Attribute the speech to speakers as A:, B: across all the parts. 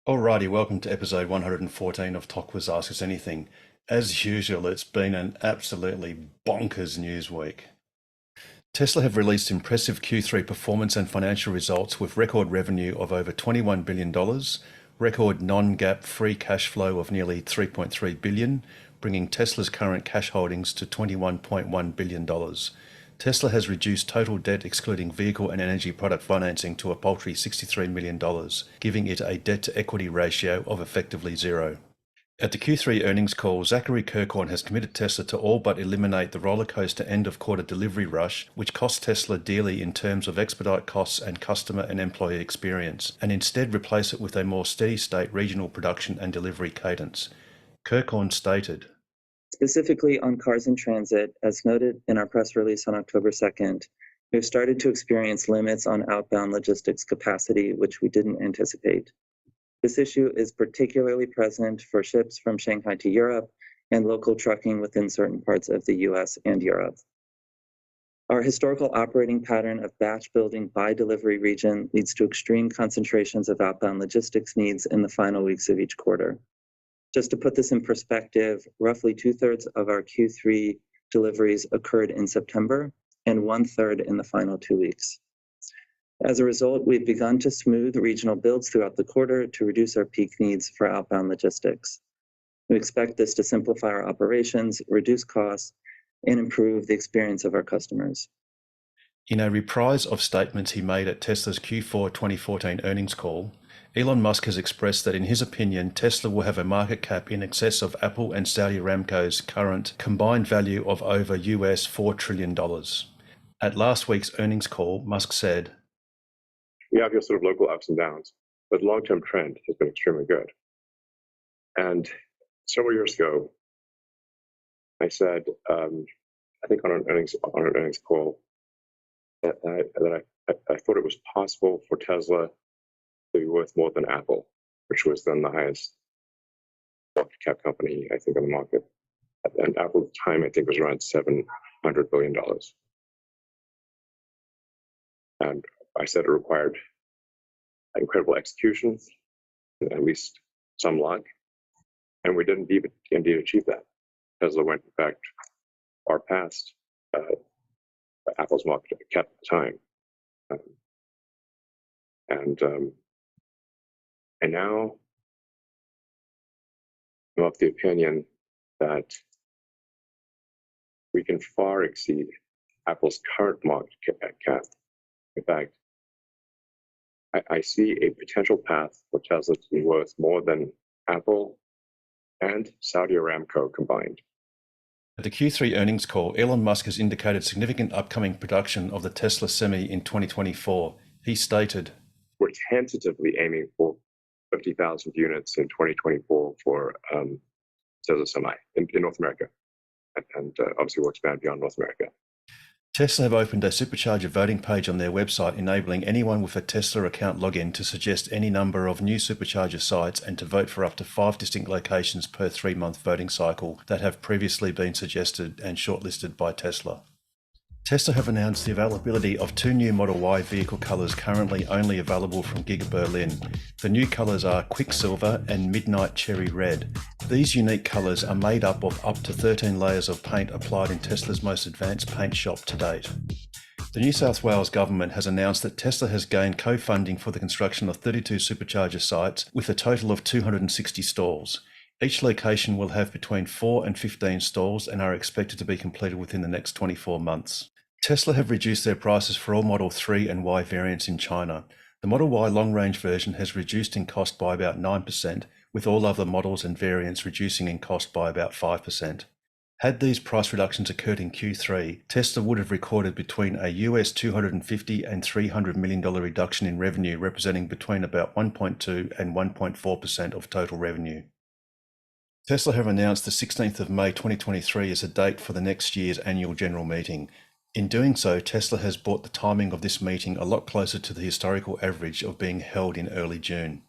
A: Alrighty, welcome to episode 114 of Tokwa's Ask Us Anything. As usual, it's been an absolutely bonkers news week. Tesla have released impressive Q3 performance and financial results with record revenue of over $21 billion, record non-GAAP free cash flow of nearly $3.3 billion, bringing Tesla's current cash holdings to $21.1 billion. Tesla has reduced total debt excluding vehicle and energy product financing to a paltry $63 million, giving it a debt-to-equity ratio of effectively zero. At the Q3 earnings call, Zachary Kirkhorn has committed Tesla to all but eliminate the rollercoaster end-of-quarter delivery rush, which cost Tesla dearly in terms of expedite costs and customer and employee experience, and instead replace it with a more steady-state regional production and delivery cadence. Kirkhorn stated,
B: Specifically on cars in transit, as noted in our press release on October 2nd, we've started to experience limits on outbound logistics capacity, which we didn't anticipate. This issue is particularly present for ships from Shanghai to Europe and local trucking within certain parts of the US and Europe. Our historical operating pattern of batch building by delivery region leads to extreme concentrations of outbound logistics needs in the final weeks of each quarter. Just to put this in perspective, roughly 2/3 of our Q3 deliveries occurred in September and 1/3 in the final 2 weeks. As a result, we've begun to smooth regional builds throughout the quarter to reduce our peak needs for outbound logistics. We expect this to simplify our operations, reduce costs, and improve the experience of our customers.
A: in a reprise of statements he made at Tesla's Q4 2014 earnings call, Elon Musk has expressed that in his opinion, Tesla will have a market cap in excess of Apple and Saudi Aramco's current combined value of over US $4 trillion. At last week's earnings call, Musk said,
C: "We have your sort of local ups and downs, but the long-term trend has been extremely good." And several years ago, I said, I think on an earnings call, that I thought it was possible for Tesla to be worth more than Apple, which was then the highest market cap company, I think, on the market. And Apple at the time, I think, was around $700 billion. And I said it required incredible execution, at least some luck, and we didn't indeed achieve that. Tesla went, in fact, far past Apple's market cap at the time. And now I'm of the opinion that we can far exceed Apple's current market cap. In fact, I see a potential path for Tesla to be worth more than Apple and Saudi Aramco combined.
A: At the Q3 earnings call, Elon Musk has indicated significant upcoming production of the Tesla Semi in 2024. He stated,
C: "We're tentatively aiming for 50,000 units in 2024 for Tesla Semi in North America. And obviously we'll expand beyond North America."
A: Tesla have opened a supercharger voting page on their website, enabling anyone with a Tesla account login to suggest any number of new supercharger sites and to vote for up to 5 distinct locations per 3-month voting cycle that have previously been suggested and shortlisted by Tesla. Tesla have announced the availability of 2 new Model Y vehicle colours currently only available from Giga Berlin. The new colours are Quicksilver and Midnight Cherry Red. These unique colours are made up of to 13 layers of paint applied in Tesla's most advanced paint shop to date. The New South Wales government has announced that Tesla has gained co-funding for the construction of 32 supercharger sites with a total of 260 stalls. Each location will have between 4 and 15 stalls and are expected to be completed within the next 24 months. Tesla have reduced their prices for all Model 3 and Y variants in China. The Model Y long-range version has reduced in cost by about 9%, with all other models and variants reducing in cost by about 5%. Had these price reductions occurred in Q3, Tesla would have recorded between a US $250 and $300 million reduction in revenue, representing between about 1.2 and 1.4% of total revenue. Tesla have announced the 16th of May 2023 as a date for the next year's annual general meeting. In doing so, Tesla has brought the timing of this meeting a lot closer to the historical average of being held in early June.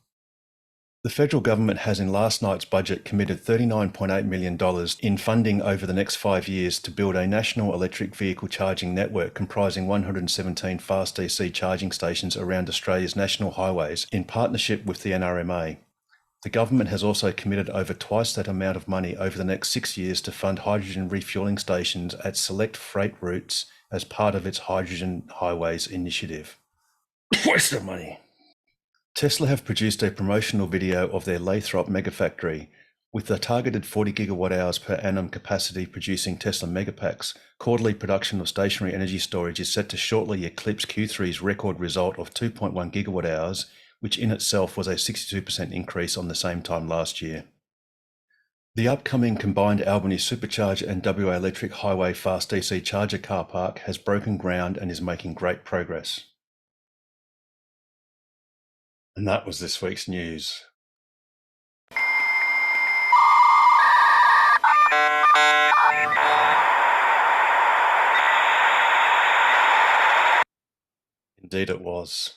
A: The federal government has in last night's budget committed $39.8 million in funding over the next 5 years to build a national electric vehicle charging network comprising 117 fast DC charging stations around Australia's national highways in partnership with the NRMA. The government has also committed over twice that amount of money over the next 6 years to fund hydrogen refueling stations at select freight routes as part of its Hydrogen Highways initiative. Waste of money. Tesla have produced a promotional video of their Lathrop megafactory. With the targeted 40 gigawatt hours per annum capacity producing Tesla Megapacks, quarterly production of stationary energy storage is set to shortly eclipse Q3's record result of 2.1 gigawatt hours, which in itself was a 62% increase on the same time last year. The upcoming combined Albany Supercharger and WA Electric Highway Fast DC Charger car park has broken ground and is making great progress. And that was this week's news. Indeed it was.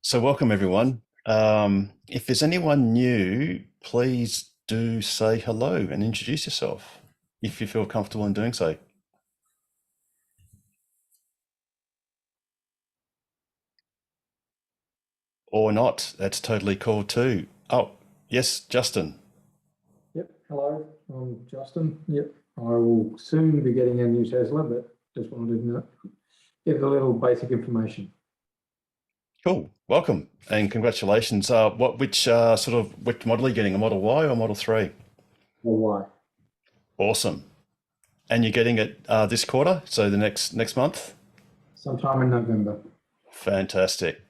A: So welcome everyone. If there's anyone new, please do say hello and introduce yourself if you feel comfortable in doing so. Or not, that's totally cool too. Oh, yes, Justin.
D: Yep, hello, I'm Justin. Yep, I will soon be getting a new Tesla, but just wanted to give a little basic information.
A: Cool, welcome and congratulations. Which model are you getting, a Model Y or Model 3?
D: Or why?
A: Awesome. And you're getting it this quarter, so the next month?
D: Sometime in November.
A: Fantastic.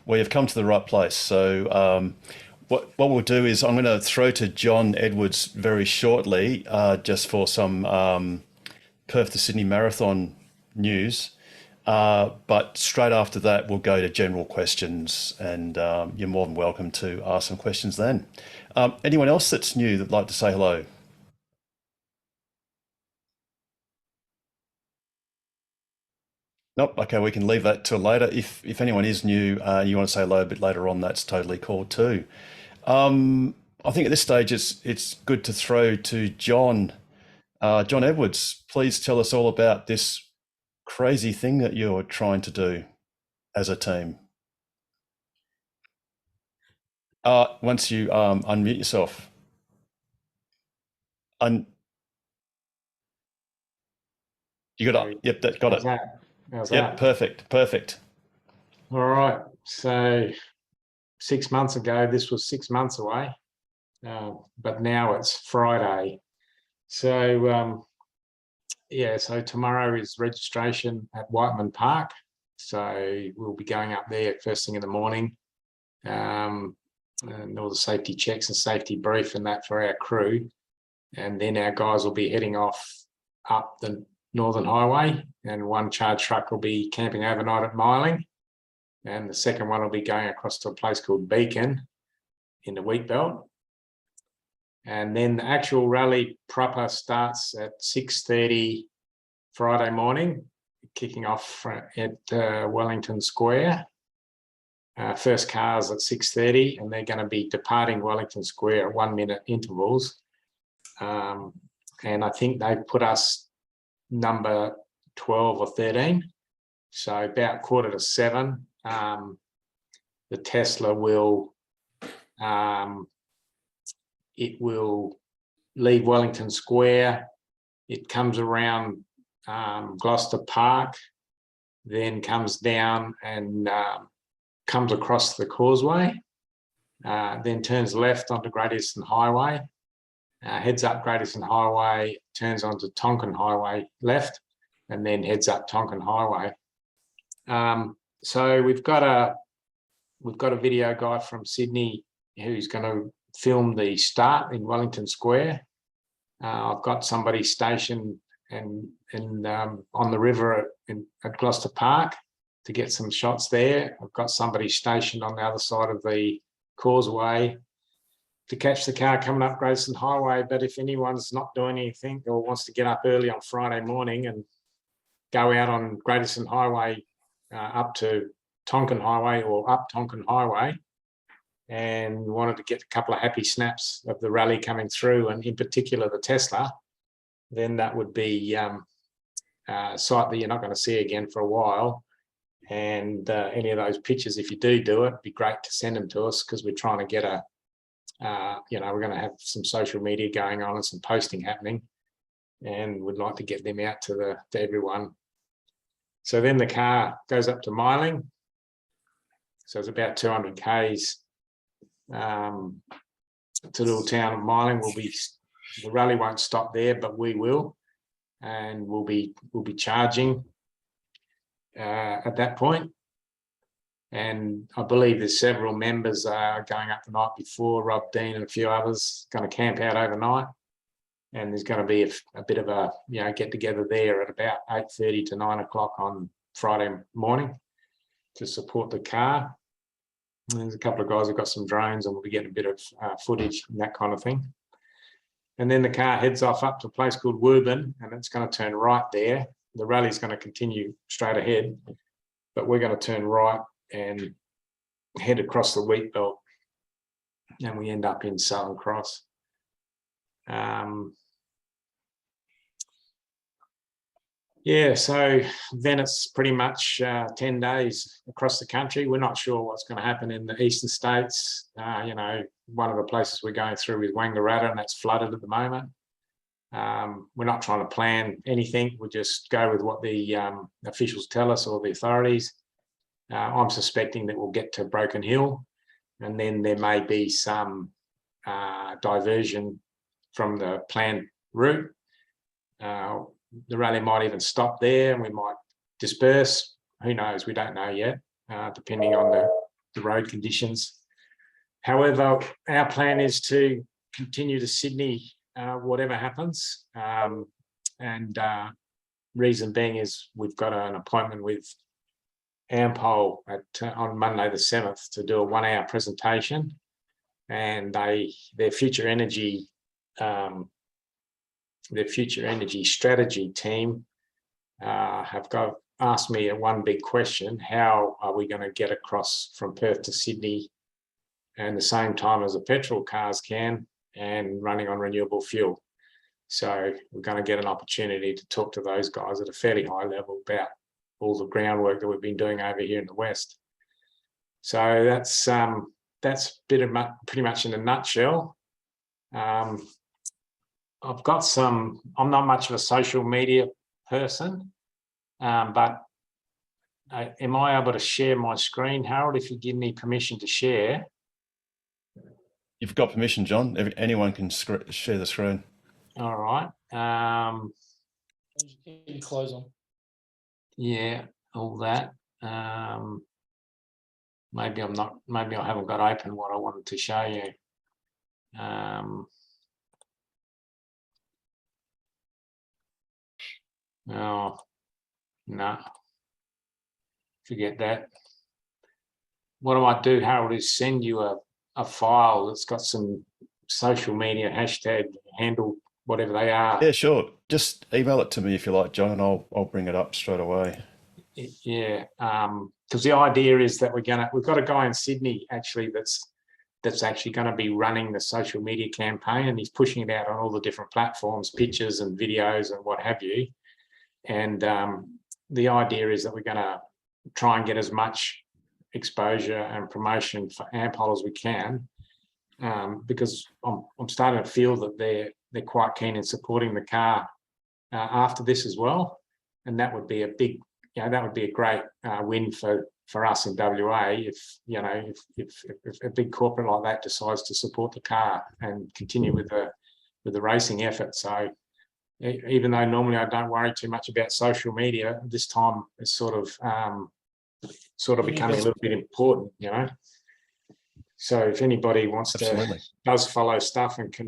A: Well, you've come to the right place. So what we'll do is I'm going to throw to John Edwards very shortly, just for some Perth to Sydney Marathon news. But straight after that, we'll go to general questions, and you're more than welcome to ask some questions then. Anyone else that's new that'd like to say hello? Nope. Okay, we can leave that till later. If anyone is new, you want to say hello a bit later on, that's totally cool too. I think at this stage it's good to throw to John. John Edwards, please tell us all about this crazy thing that you're trying to do as a team. Once you unmute yourself. You got it. Yep, that got it.
D: How's
A: Yep,
D: that?
A: perfect.
D: All right, so 6 months ago, this was 6 months away, but now it's Friday. So yeah, so tomorrow is registration at Whiteman Park. So we'll be going up there first thing in the morning, and all the safety checks and safety brief and that for our crew. And then our guys will be heading off up the Northern Highway, and one charge truck will be camping overnight at Myling, and the second one will be going across to a place called Beacon in the wheat belt. And then the actual rally proper starts at 6:30 Friday morning, kicking off at Wellington Square. First cars at 6:30, and they're going to be departing Wellington Square at 1 minute intervals. And I think they've put us number 12 or 13. So about 6:45, the Tesla will leave Wellington Square. It comes around Gloucester Park, then comes down and comes across the causeway, then turns left onto Great Eastern Highway, heads up Great Eastern Highway, turns onto Tonkin Highway left, and then heads up Tonkin Highway. So we've got a video guy from Sydney who's going to film the start in Wellington Square. I've got somebody stationed on the river at Gloucester Park to get some shots there. I've got somebody stationed on the other side of the causeway to catch the car coming up Great Eastern Highway. But if anyone's not doing anything or wants to get up early on Friday morning and go out on Great Eastern Highway up to Tonkin Highway or up Tonkin Highway, and wanted to get a couple of happy snaps of the rally coming through, and in particular the Tesla, then that would be a sight that you're not going to see again for a while. And any of those pictures, if you do it, it'd be great to send them to us, because we're trying to get a, we're going to have some social media going on and some posting happening, and we'd like to get them out to everyone. So then the car goes up to Myling. So it's about 200 k's to the little town of Myling. The rally won't stop there, but we will, and we'll be charging at that point. And I believe there's several members going up the night before. Rob Dean and a few others going to camp out overnight, and there's going to be a bit of a get together there at about 8:30 to 9 o'clock on Friday morning to support the car. And there's a couple of guys who've got some drones, and we'll be getting a bit of footage and that kind of thing. And then the car heads off up to a place called Woburn, and it's going to turn right there. The rally's going to continue straight ahead, but we're going to turn right and head across the wheat belt, and we end up in Southern Cross. So then it's pretty much 10 days across the country. We're not sure what's going to happen in the eastern states. One of the places we're going through is Wangaratta, and that's flooded at the moment. We're not trying to plan anything. We'll just go with what the officials tell us, or the authorities. I'm suspecting that we'll get to Broken Hill, and then there may be some diversion from the planned route. The rally might even stop there, and we might disperse. Who knows? We don't know yet, depending on the road conditions. However, our plan is to continue to Sydney, whatever happens. And reason being is we've got an appointment with Ampol on Monday the 7th to do a 1-hour presentation, and their future energy strategy team have asked me one big question: how are we going to get across from Perth to Sydney and the same time as the petrol cars can, and running on renewable fuel? So we're going to get an opportunity to talk to those guys at a fairly high level about all the groundwork that we've been doing over here in the West. So that's pretty much in a nutshell. I'm not much of a social media person, but am I able to share my screen, Harold, if you give me permission to share?
A: You've got permission, John. Anyone can share the screen.
D: All right.
E: You close them.
D: Yeah, all that. Maybe I haven't got open what I wanted to show you. Oh, no. Forget that. What I might do, Harold, is send you a file that's got some social media hashtag handle, whatever they are.
A: Yeah, sure. Just email it to me if you like, John, and I'll bring it up straight away.
D: Yeah, because the idea is that we've got a guy in Sydney actually that's actually going to be running the social media campaign, and he's pushing it out on all the different platforms, pictures and videos and what have you. And the idea is that we're going to try and get as much exposure and promotion for Ampol as we can, because I'm starting to feel that they're quite keen in supporting the car after this as well, and that would be a big, that would be a great win for us in WA if a big corporate like that decides to support the car and continue with the racing effort. So even though normally I don't worry too much about social media, this time it's sort of becoming a little bit important, So if anybody wants does follow stuff and can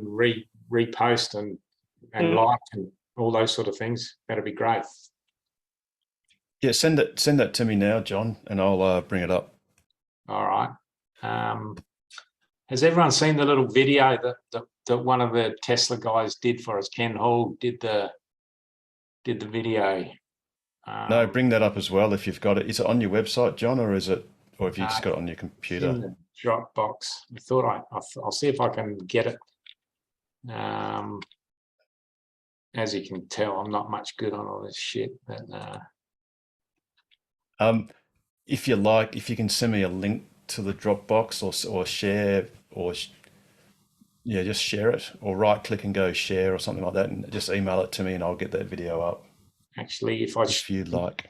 D: repost and like and all those sort of things, that'd be great.
A: Yeah, send that to me now, John, and I'll bring it up. All
D: right. Has everyone seen the little video that one of the Tesla guys did for us? Ken Hall did the video.
A: No, bring that up as well if you've got it. Is it on your website, John, or have you just got it on your computer?
D: In the Dropbox. I thought I'll see if I can get it. As you can tell, I'm not much good on all this shit, but
A: if you like, if you can send me a link to the Dropbox or share just share it, or right click and go share or something like that, and just email it to me and I'll get that video up
D: Actually,
A: if you'd like.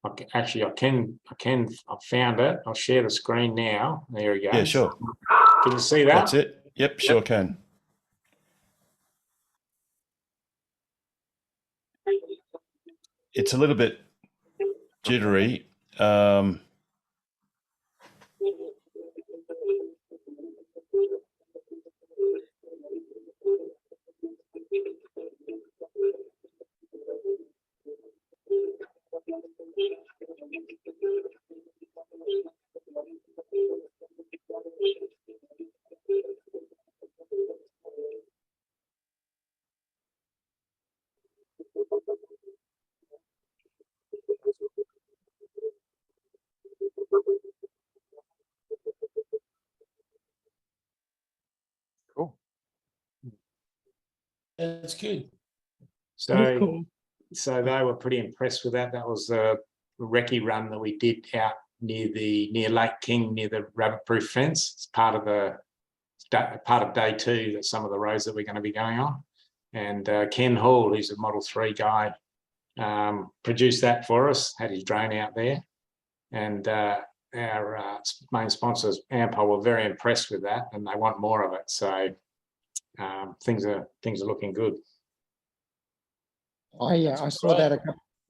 D: I found it. I'll share the screen now. There we go.
A: Yeah, sure.
D: Can you see that?
A: That's it. Yep, sure can. It's a little bit jittery.
D: Cool.
E: That's good.
D: So, so they were pretty impressed with that. That was a recce run that we did out near Lake King, near the rabbit-proof fence. It's part of day 2. That's some of the roads that we're going to be going on. And Ken Hall, who's a Model 3 guy, produced that for us. Had his drone out there, and our main sponsors, Ampol, were very impressed with that, and they want more of it. So things are looking good.
F: I saw that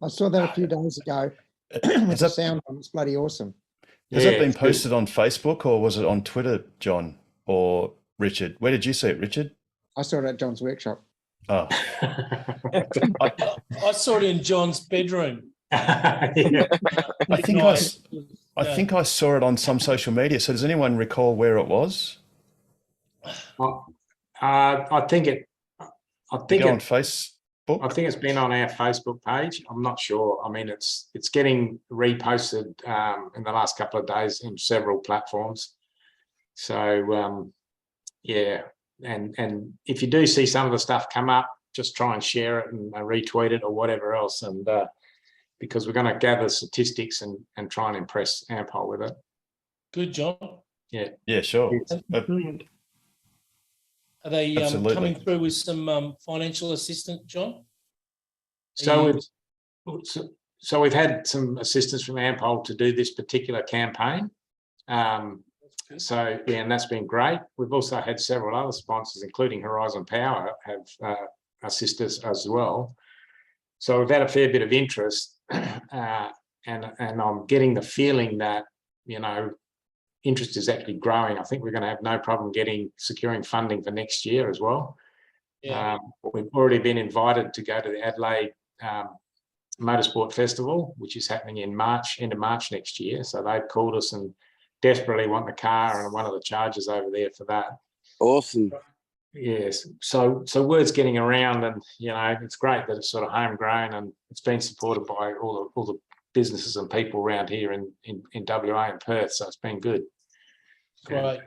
F: a few days ago. With the sound on, it's bloody awesome.
A: Has that been posted on Facebook, or was it on Twitter, John or Richard? Where did you see it, Richard?
F: I saw it at John's workshop.
A: Oh,
E: I saw it in John's bedroom.
A: I think I saw it on some social media. So does anyone recall where it was?
D: I think
A: on Facebook.
D: I think it's been on our Facebook page. I'm not sure. I mean, it's getting reposted in the last couple of days in several platforms. So yeah, and if you do see some of the stuff come up, just try and share it and retweet it or whatever else, and because we're going to gather statistics and try and impress Ampol with it.
E: Good, John.
A: Yeah, sure.
E: Are they
A: Absolutely.
E: coming through with some financial assistance, John?
D: So we've had some assistance from Ampol to do this particular campaign. So yeah, and that's been great. We've also had several other sponsors, including Horizon Power, have assisted us as well. So we've had a fair bit of interest, and I'm getting the feeling that, you know, interest is actually growing. I think we're going to have no problem securing funding for next year as well.
E: Yeah.
D: We've already been invited to go to the Adelaide Motorsport Festival, which is happening in end of March next year. So they've called us and desperately want the car and one of the chargers over there for that.
G: Awesome.
D: Yes. So word's getting around, and you know, it's great that it's sort of homegrown and it's been supported by all the businesses and people around here in WA and Perth. So it's been good.
E: Great.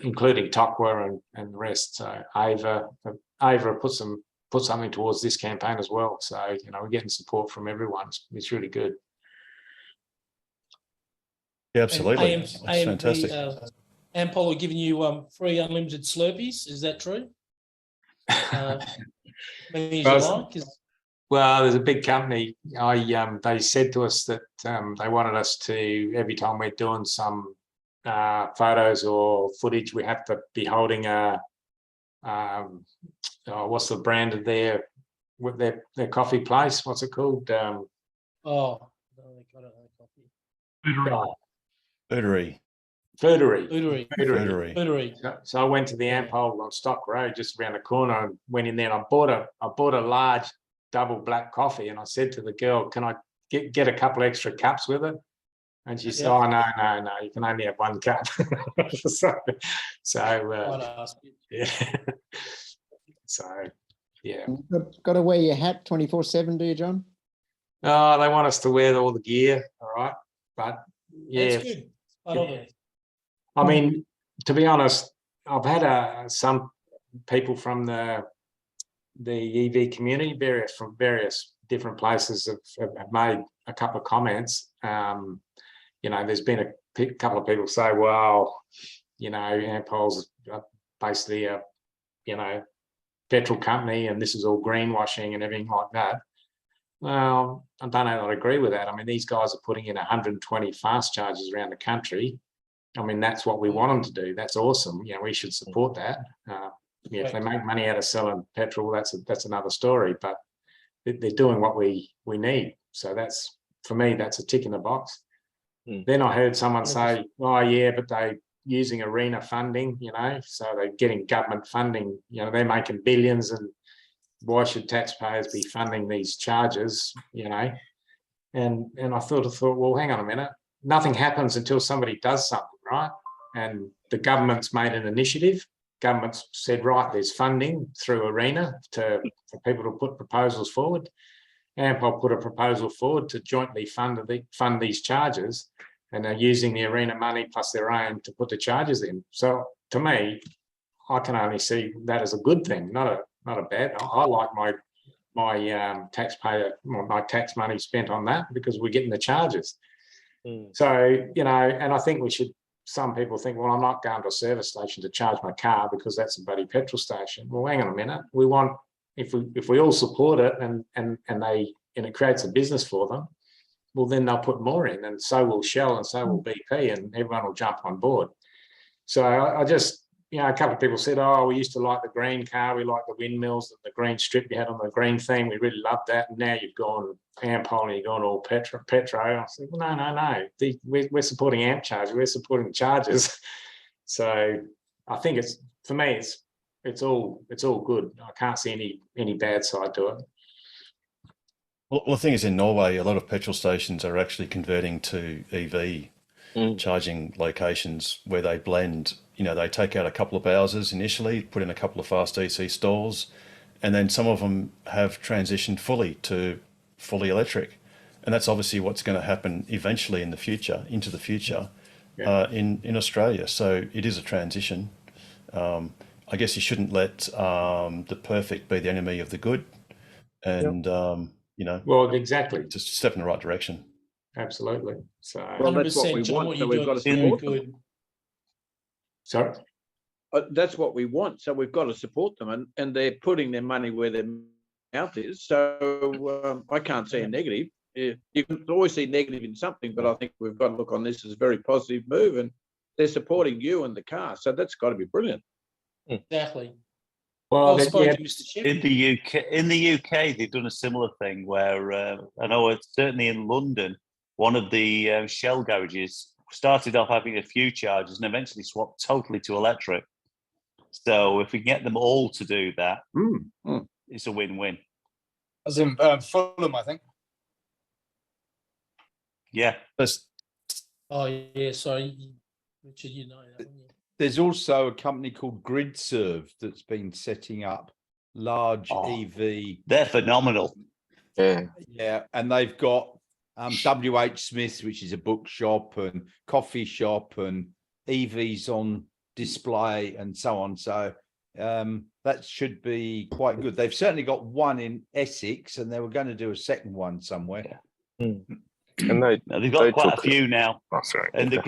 D: Including Tokwa and the rest. So Ava put something towards this campaign as well. So, you know, we're getting support from everyone. It's really good.
A: Yeah, absolutely.
E: That's
A: AMP, fantastic.
E: Ampol are giving you free unlimited Slurpees. Is that true?
D: Well, there's a big company. They said to us that they wanted us to, every time we're doing some photos or footage, we have to be holding a what's the brand of their coffee place? What's it called?
E: Oh, no, they got it.
A: Foodery.
D: So I went to the Ampol on Stock Road, just around the corner, and went in there. And I bought a large double black coffee, and I said to the girl, "Can I get a couple extra cups with it?" And she said, "Oh no, you can only have one cup." Yeah. So yeah.
F: Got to wear your hat 24/7, do you, John?
D: Oh, they want us to wear all the gear, all right, but yeah.
E: That's good. I love it.
D: I mean, to be honest, I've had some people from the EV community, from various different places have made a couple of comments, There's been a couple of people say, well, Ampol's basically a, petrol company and this is all greenwashing and everything like that. Well, I don't know that I agree with that. I mean, these guys are putting in 120 fast chargers around the country. I mean, that's what we want them to do. That's awesome. We should support that. If they make money out of selling petrol, that's another story. But they're doing what we need. So that's, for me, that's a tick in the box. Then I heard someone say, oh yeah, but they're using ARENA funding, so they're getting government funding. They're making billions, and why should taxpayers be funding these charges? And I thought, well, hang on a minute. Nothing happens until somebody does something, right? And the government's made an initiative. Government's said, right, there's funding through ARENA for people to put proposals forward. Ampol put a proposal forward to jointly fund these charges, and they're using the ARENA money plus their own to put the charges in. So to me, I can only see that as a good thing, not a bad. I like my tax money spent on that because we're getting the charges. So, and I think some people think, well, I'm not going to a service station to charge my car because that's a bloody petrol station. Well, hang on a minute. We want, if we all support it and it creates a business for them, well, then they'll put more in, and so will Shell and so will BP, and everyone will jump on board. So I just, a couple of people said, oh, we used to like the green car, we like the windmills, the green strip you had on the green thing, we really loved that. And now you've gone Ampol and you've gone all petro. I said, well, no. We're supporting AMP charges, we're supporting charges. So I think for me, it's all good. I can't see any bad side to it.
A: Well, the thing is, in Norway, a lot of petrol stations are actually converting to EV charging locations where they blend. They take out a couple of houses initially, put in a couple of fast DC stalls, and then some of them have transitioned fully electric. And that's obviously what's going to happen eventually into the future, in Australia. So it is a transition. I guess you shouldn't let the perfect be the enemy of the good. And,
D: well, exactly.
A: Just a step in the right direction.
D: Absolutely. So,
G: well, that's what we
E: John,
G: want.
E: what
G: So we've got to support them.
D: Sorry?
G: That's what we want. So we've got to support them, and they're putting their money where their mouth is. So I can't see a negative. You can always see negative in something, but I think we've got to look on this as a very positive move, and they're supporting you and the car. So that's got to be brilliant.
E: Exactly.
D: Well,
H: in the UK, they've done a similar thing where I know it's certainly in London, one of the Shell garages started off having a few chargers and eventually swapped totally to electric. So if we get them all to do that, it's a win-win.
I: As in Fulham, I think.
H: Yeah.
E: Oh yeah, sorry, Richard, you know that.
J: There's also a company called GridServe that's been setting up large EV.
H: They're phenomenal.
J: Yeah, and they've got WH Smith, which is a bookshop and coffee shop, and EVs on display and so on. So that should be quite good. They've certainly got one in Essex, and they were going to do a second one somewhere.
C: And
H: they've got quite a few now.
C: Oh, sorry.
H: And the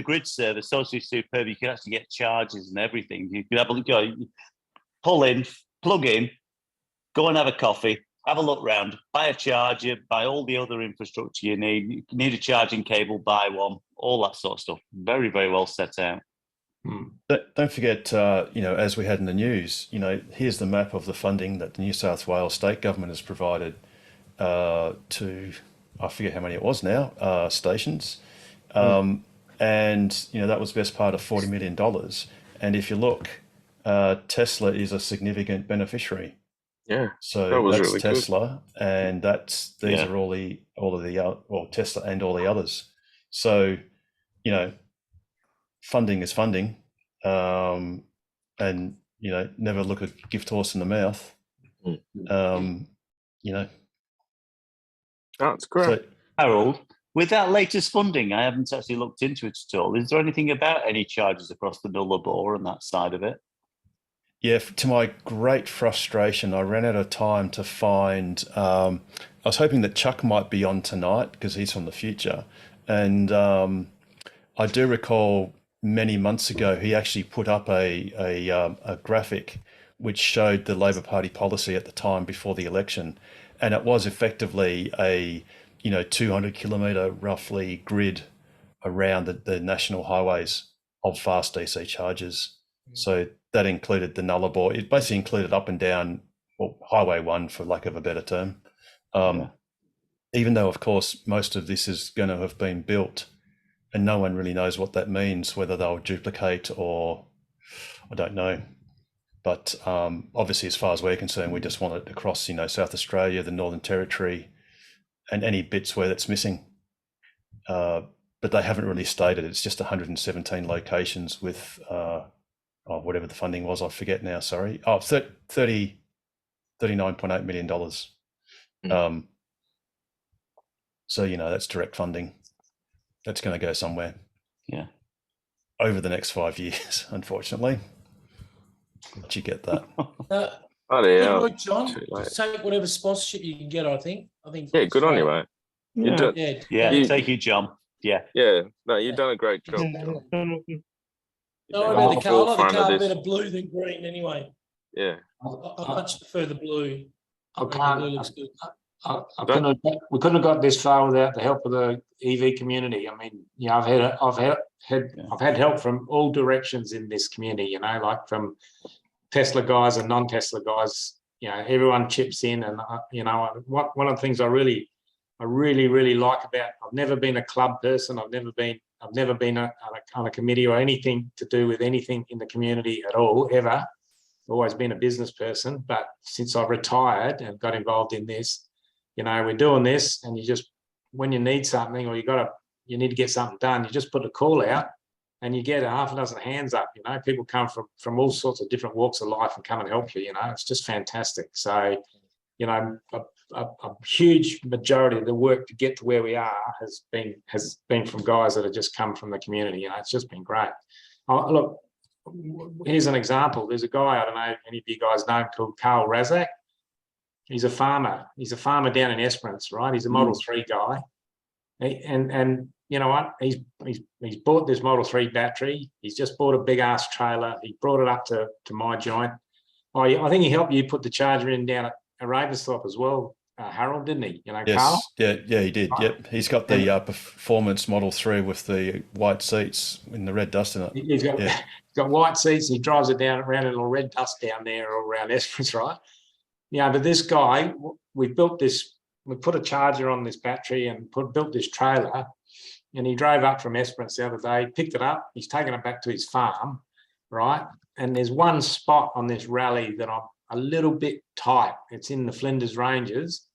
H: grid service, so superb. You can actually get charges and everything. You can have a look, pull in, plug in, go and have a coffee, have a look round, buy a charger, buy all the other infrastructure you need. You need a charging cable, buy one, all that sort of stuff. Very, very well set out.
A: Don't forget, as we had in the news, here's the map of the funding that the New South Wales state government has provided to, I forget how many it was now, stations. And, that was best part of $40 million. And if you look, Tesla is a significant beneficiary.
C: Yeah.
A: So
C: that was
A: that's
C: really
A: Tesla,
C: good.
A: and these are all of the Tesla and all the others. So, funding is funding, and never look a gift horse in the mouth.
C: That's great.
A: So,
H: Harold, with that latest funding, I haven't actually looked into it at all. Is there anything about any charges across the Nullarbor and that side of it?
A: Yeah, to my great frustration, I ran out of time to find. I was hoping that Chuck might be on tonight because he's from the future, and I do recall many months ago he actually put up a graphic which showed the Labor Party policy at the time before the election, and it was effectively a 200 kilometre roughly grid around the national highways of fast DC chargers. So that included the Nullarbor. It basically included up and down, well, Highway 1, for lack of a better term. Even though, of course, most of this is going to have been built and no one really knows what that means, whether they'll duplicate or I don't know. But obviously, as far as we're concerned, we just want it across, South Australia, the Northern Territory, and any bits where that's missing. But they haven't really stated. It's just 117 locations with whatever the funding was. I forget now. Sorry. Oh, $39.8 million. So, that's direct funding. That's going to go somewhere.
H: Yeah.
A: Over the next 5 years, unfortunately. But you get that.
E: Good work, John. Just take whatever sponsorship you can get, I think.
K: Yeah, good on you, mate.
H: Thank you, John. Yeah.
K: No, you've done a great job, John.
E: Don't worry about the colour. The colour better blue than green anyway.
K: Yeah.
E: I much prefer the blue.
D: I
E: The
D: can't.
E: blue looks good.
D: We couldn't have got this far without the help of the EV community. I mean, I've had help from all directions in this community. Like from Tesla guys and non-Tesla guys. Everyone chips in, and one of the things I really like about. I've never been a club person. I've never been on a committee or anything to do with anything in the community at all ever. Always been a business person, but since I've retired and got involved in this. We're doing this, and you just, when you need something or you need to get something done, you just put a call out and you get a half a dozen hands up. People come from all sorts of different walks of life and come and help you. It's just fantastic. So, a huge majority of the work to get to where we are has been from guys that have just come from the community. It's just been great. Look, here's an example. There's a guy, I don't know if any of you guys know him, called Carl Razak. He's a farmer. He's a farmer down in Esperance, right? He's a Model 3 guy. And you know what? He's bought this Model 3 battery. He's just bought a big ass trailer. He brought it up to my joint. I think he helped you put the charger in down at Ravensthorpe as well, Harold, didn't he?
A: Yes.
D: Carl?
A: Yeah, he did. Yep. He's got the performance Model 3 with the white seats in the red dust in it.
D: He's got white seats. He drives it down around a little red dust down there all around Esperance, right? But this guy, we put a charger on this battery and built this trailer, and he drove up from Esperance the other day, picked it up, he's taken it back to his farm, right? And there's one spot on this rally that I'm a little bit tight. It's in the Flinders Ranges.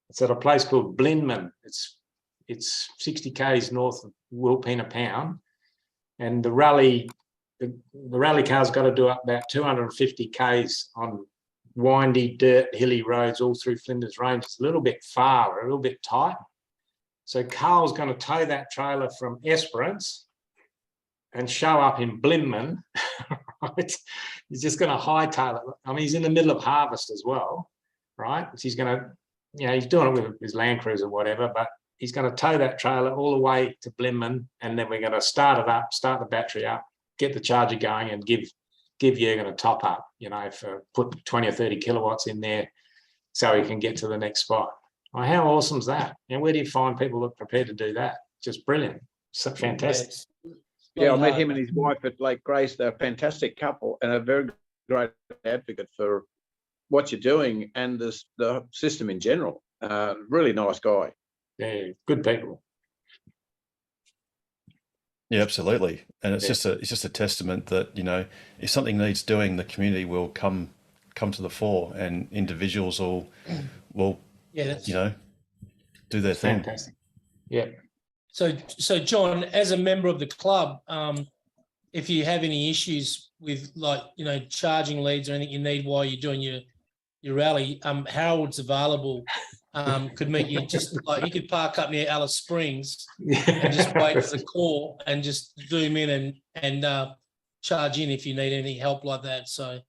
D: It's at a place called Blinman. It's 60 k's north of Wilpena Pound, and the rally car's got to do up about 250 k's on windy, dirt, hilly roads all through Flinders Range. It's a little bit far, a little bit tight. So Carl's going to tow that trailer from Esperance and show up in Blinman. Right? He's just going to hightail it. I mean, he's in the middle of harvest as well, right? So he's going to, he's doing it with his Land Cruiser or whatever, but he's going to tow that trailer all the way to Blinman, and then we're going to start it up, start the battery up, get the charger going, and give Jürgen a top up, for put 20 or 30 kilowatts in there so he can get to the next spot. Well, how awesome is that? Where do you find people that are prepared to do that? Just brilliant. So fantastic.
G: I met him and his wife at Lake Grace. They're a fantastic couple and a very great advocate for what you're doing and the system in general. Really nice guy.
D: Yeah, good people.
A: Yeah, absolutely. And it's just a testament that, if something needs doing, the community will come to the fore, and individuals will do their thing.
D: Fantastic. Yeah.
E: So John, as a member of the club, if you have any issues with charging leads or anything you need while you're doing your rally, Harold's available. Could meet you you could park up near Alice Springs and just wait for the call and just zoom in and charge in if you need any help like that. So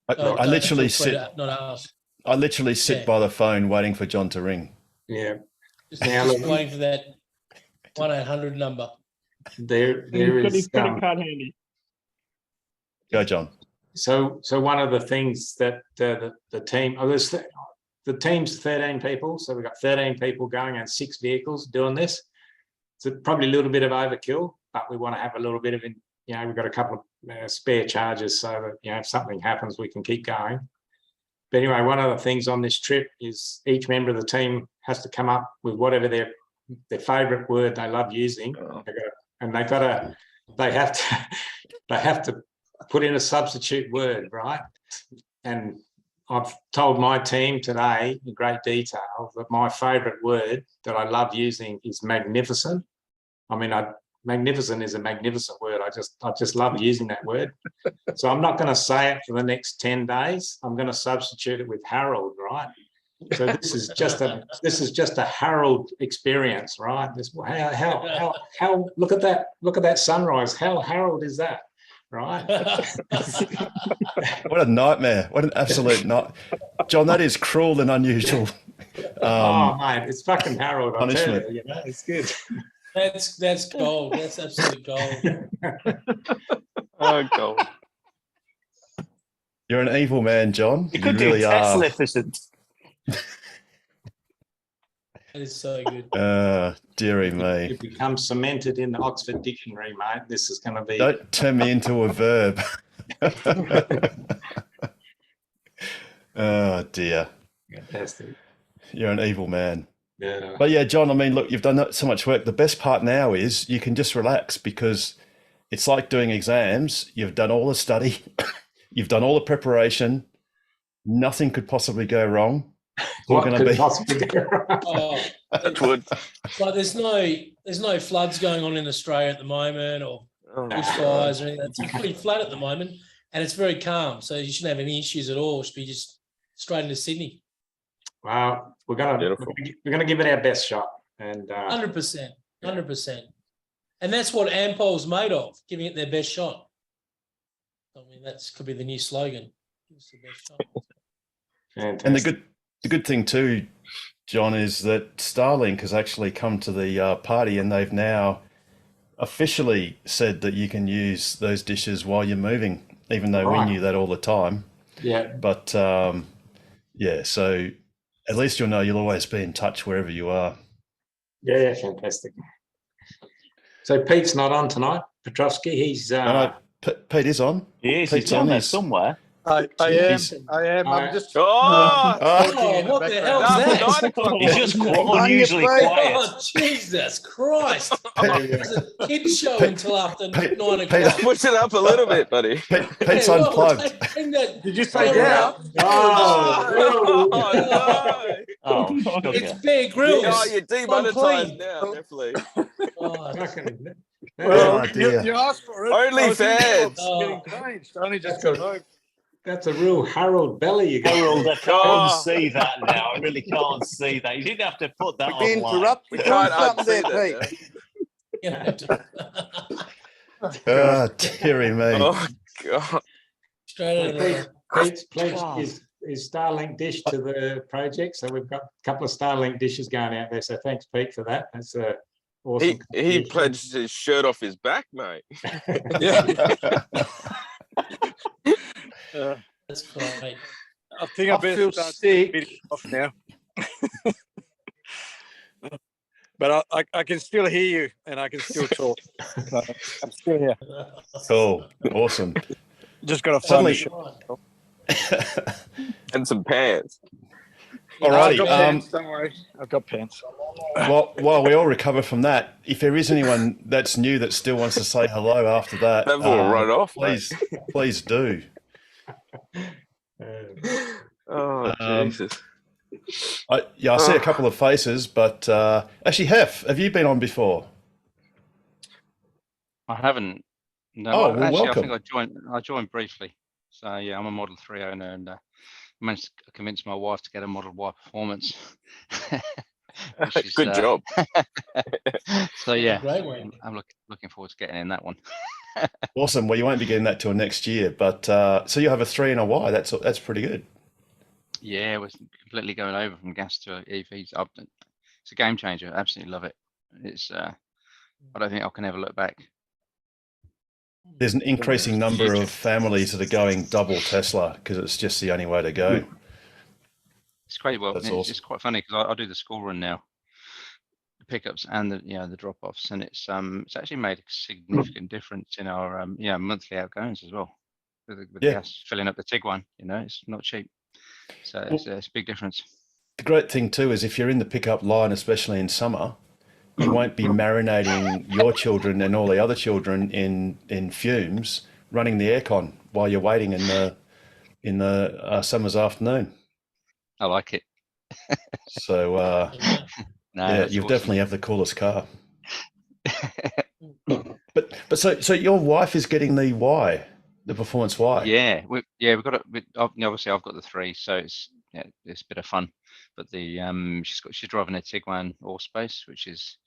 A: I literally
E: feel free
A: sit.
E: to not ask.
A: I literally sit
E: Yeah.
A: by the phone waiting for John to ring.
D: Yeah.
E: Just,
D: Now,
E: just
D: look,
E: waiting for that 1-800 number.
D: there
L: Got
D: is
L: his credit card handy.
A: Go, John.
D: so one of the things that the team, the team's 13 people, so we've got 13 people going and 6 vehicles doing this. It's probably a little bit of overkill, but we want to have a little bit of, we've got a couple of spare charges so that, if something happens, we can keep going. But anyway, one of the things on this trip is each member of the team has to come up with whatever their favourite word they love using, and they have to put in a substitute word, right? And I've told my team today in great detail that my favourite word that I love using is magnificent. I mean, magnificent is a magnificent word. I just love using that word. So I'm not going to say it for the next 10 days. I'm going to substitute it with Harold, right? So this is just a Harold experience, right? How look at that sunrise. How Harold is that, right?
A: What a nightmare. What an absolute night. John, that is cruel and unusual.
D: Oh, mate, it's fucking Harold. I'll tell
A: punishment.
D: you, it's good.
E: That's gold. That's absolute gold.
K: Oh, God.
A: You're an evil man, John.
H: You could
A: really
H: do
A: are.
H: Tesla efficient.
E: That is so good.
A: Dearie me.
D: It becomes cemented in the Oxford Dictionary, mate. This is going to be.
A: Don't turn me into a verb. Oh, dear.
D: Fantastic.
A: You're an evil man.
D: Yeah.
A: But yeah, John, I mean, look, you've done so much work. The best part now is you can just relax because it's like doing exams. You've done all the study. You've done all the preparation. Nothing could possibly go wrong.
D: What could possibly go wrong?
E: Oh, like there's no floods going on in Australia at the moment, or bushfires or anything. It's pretty flat at the moment, and it's very calm. So you shouldn't have any issues at all. It should be just straight into Sydney.
D: Well, we're gonna give it our best shot, and
E: 100%, 100%, and that's what Ampol's made of, giving it their best shot. I mean, that could be the new slogan. Give us the best shot.
D: Fantastic.
A: And the good thing too, John, is that Starlink has actually come to the party, and they've now officially said that you can use those dishes while you're moving, even though we knew that all the time.
D: Yeah.
A: But yeah, so at least you'll know you'll always be in touch wherever you are.
D: Yeah, fantastic. So Pete's not on tonight, Petrovsky. He's
A: No, Pete is on.
H: He is.
A: Pete's
H: He's on there
A: his-
H: somewhere.
I: I am. I'm just.
E: Oh, what the hell's that?
K: 9 o'clock.
H: He's just unusually quiet.
E: Oh, Jesus Christ. It's a kid's show until after 9 o'clock.
K: Push it up a little bit, buddy.
A: Pete's
E: Hey,
A: unplugged.
I: Did you say that?
K: Oh, no.
H: Oh,
E: It's
H: okay.
E: Bear Grylls.
K: Oh, you're demonetized
E: clean.
K: now, definitely.
E: Oh,
D: fucking.
A: Oh, dear.
I: You asked for it.
K: Only fans.
I: Getting changed. Only just got home.
D: That's a real Harold belly you got.
H: Harold, I can't
K: Oh.
H: see that now. I really can't see that. You didn't have to put that
I: We
H: online.
I: interrupt.
K: We
I: We're
K: can't
I: doing something
K: unsee
I: there,
K: that.
I: Pete.
K: now.
A: Oh, dearie me.
K: Oh, God.
E: straight out of there.
D: Pete's pledged his Starlink dish to the project, so we've got a couple of Starlink dishes going out there. So thanks, Pete, for that. That's a awesome.
K: He
D: contribution.
K: pledged his shirt off his back, mate.
E: That's great.
I: I think I better
J: feel
I: start
J: sick.
I: getting off now. But I can still hear you and I can still talk. So I'm still here.
A: Cool. Awesome.
I: Just got to find
A: Suddenly-
I: the shot.
K: And some pants.
I: I've
A: Alrighty.
I: got pants, don't worry. I've got pants.
A: While we all recover from that, if there is anyone that's new that still wants to say hello after that,
K: They've all run off,
A: please do.
K: Oh, Jesus.
A: I see a couple of faces, but actually, have you been on before?
M: I haven't. No,
A: Oh, well,
M: actually,
A: welcome.
M: I think I joined briefly. So yeah, I'm a Model 3 owner, and managed to convince my wife to get a Model Y Performance.
K: Good job.
M: So yeah,
E: Great one.
M: I'm looking forward to getting in that one.
A: Awesome. Well, you won't be getting that till next year, but so you have a 3 and a Y. That's pretty good.
M: Yeah, we're completely going over from gas to EVs. It's a game changer. Absolutely love it. It's I don't think I can ever look back.
A: There's an increasing number of families that are going double Tesla because it's just the only way to go.
M: It's great. Well,
A: That's
M: it's,
A: awesome.
M: it's quite funny because I do the school run now, the pickups and the drop offs, and it's actually made a significant difference in our monthly outgoings as well. With the
A: Yeah.
M: gas filling up the Tiguan, it's not cheap. So it's a big difference.
A: The great thing too is if you're in the pickup line, especially in summer, you won't be marinating your children and all the other children in fumes, running the aircon while you're waiting in the summer's afternoon.
M: I like it.
A: So
M: No,
A: yeah,
M: that's
A: you
M: awesome.
A: definitely have the coolest car. But so your wife is getting the Y, the performance Y.
M: Yeah, we've got it. Obviously, I've got the 3, so it's a bit of fun. But she's driving a Tiguan Allspace, which is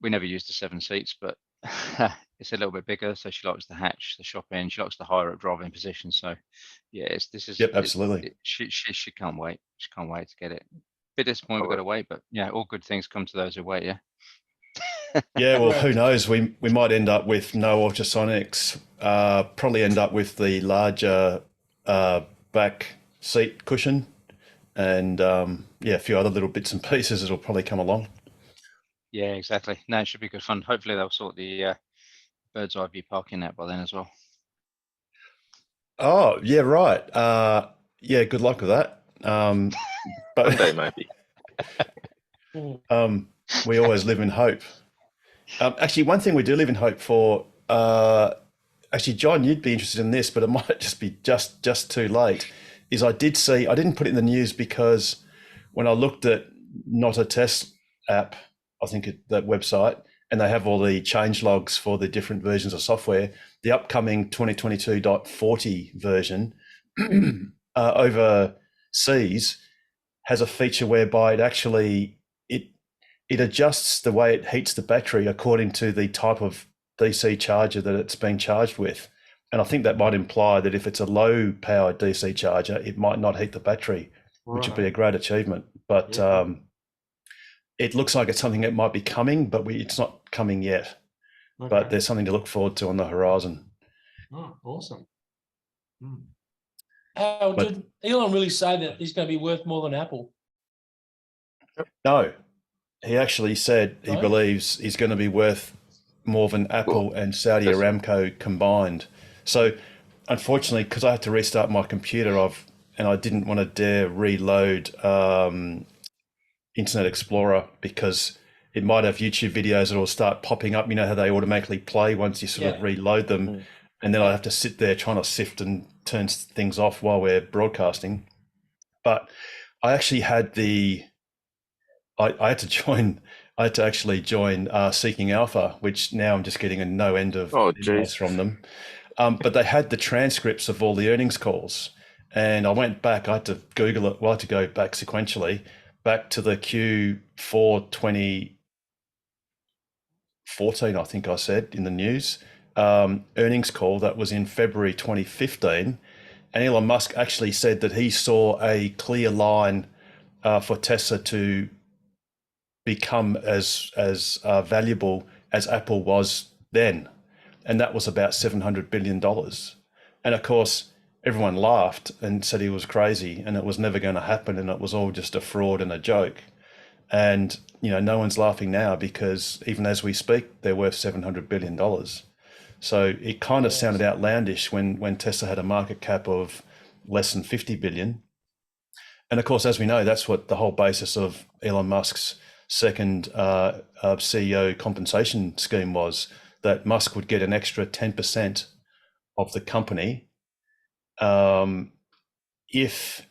M: we never used the 7 seats, but it's a little bit bigger, so she likes the hatch, the shop end. She likes the higher up driving position. So yeah,
A: Yep, absolutely.
M: She can't wait. She can't wait to get it. Bit disappointed we've got to wait, but yeah, all good things come to those who wait. Yeah.
A: Yeah, well, who knows? We might end up with no ultrasonics. Probably end up with the larger back seat cushion, and a few other little bits and pieces that'll probably come along.
M: Yeah, exactly. No, it should be good fun. Hopefully they'll sort the bird's eye view parking out by then as well.
A: Oh, yeah, right. Yeah, good luck with that. But
K: One day, maybe.
A: we always live in hope. Actually, one thing we do live in hope for. Actually, John, you'd be interested in this, but it might just be just too late. Is I didn't put it in the news because when I looked at Not a Test app, I think that website, and they have all the change logs for the different versions of software. The upcoming 2022.40 version overseas has a feature whereby it adjusts the way it heats the battery according to the type of DC charger that it's being charged with. And I think that might imply that if it's a low powered DC charger, it might not heat the battery, which would be a great achievement. But it looks like it's something that might be coming, but it's not coming yet. Okay. But there's something to look forward to on the horizon.
D: Oh, awesome.
E: Did Elon really say that he's going to be worth more than Apple?
A: No, he actually said he believes he's going to be worth more than Apple and Saudi Aramco combined. So unfortunately, because I had to restart my computer, and I didn't want to dare reload Internet Explorer because it might have YouTube videos that will start popping up. You know how they automatically play once you sort of reload them, and then I have to sit there trying to sift and turn things off while we're broadcasting. But I actually had I had to actually join Seeking Alpha, which now I'm just getting a no end of emails from them. But they had the transcripts of all the earnings calls, and I went back. I had to Google it. Well, I had to go back sequentially, back to the Q4 2014, I think I said in the news, earnings call that was in February 2015. And Elon Musk actually said that he saw a clear line for Tesla to become as valuable as Apple was then. And that was about $700 billion. And of course, everyone laughed and said he was crazy and it was never going to happen and it was all just a fraud and a joke. And, no one's laughing now because even as we speak, they're worth $700 billion. So it kind of sounded outlandish when Tesla had a market cap of less than 50 billion. And of course, as we know, that's what the whole basis of Elon Musk's second CEO compensation scheme was, that Musk would get an extra 10% of the company if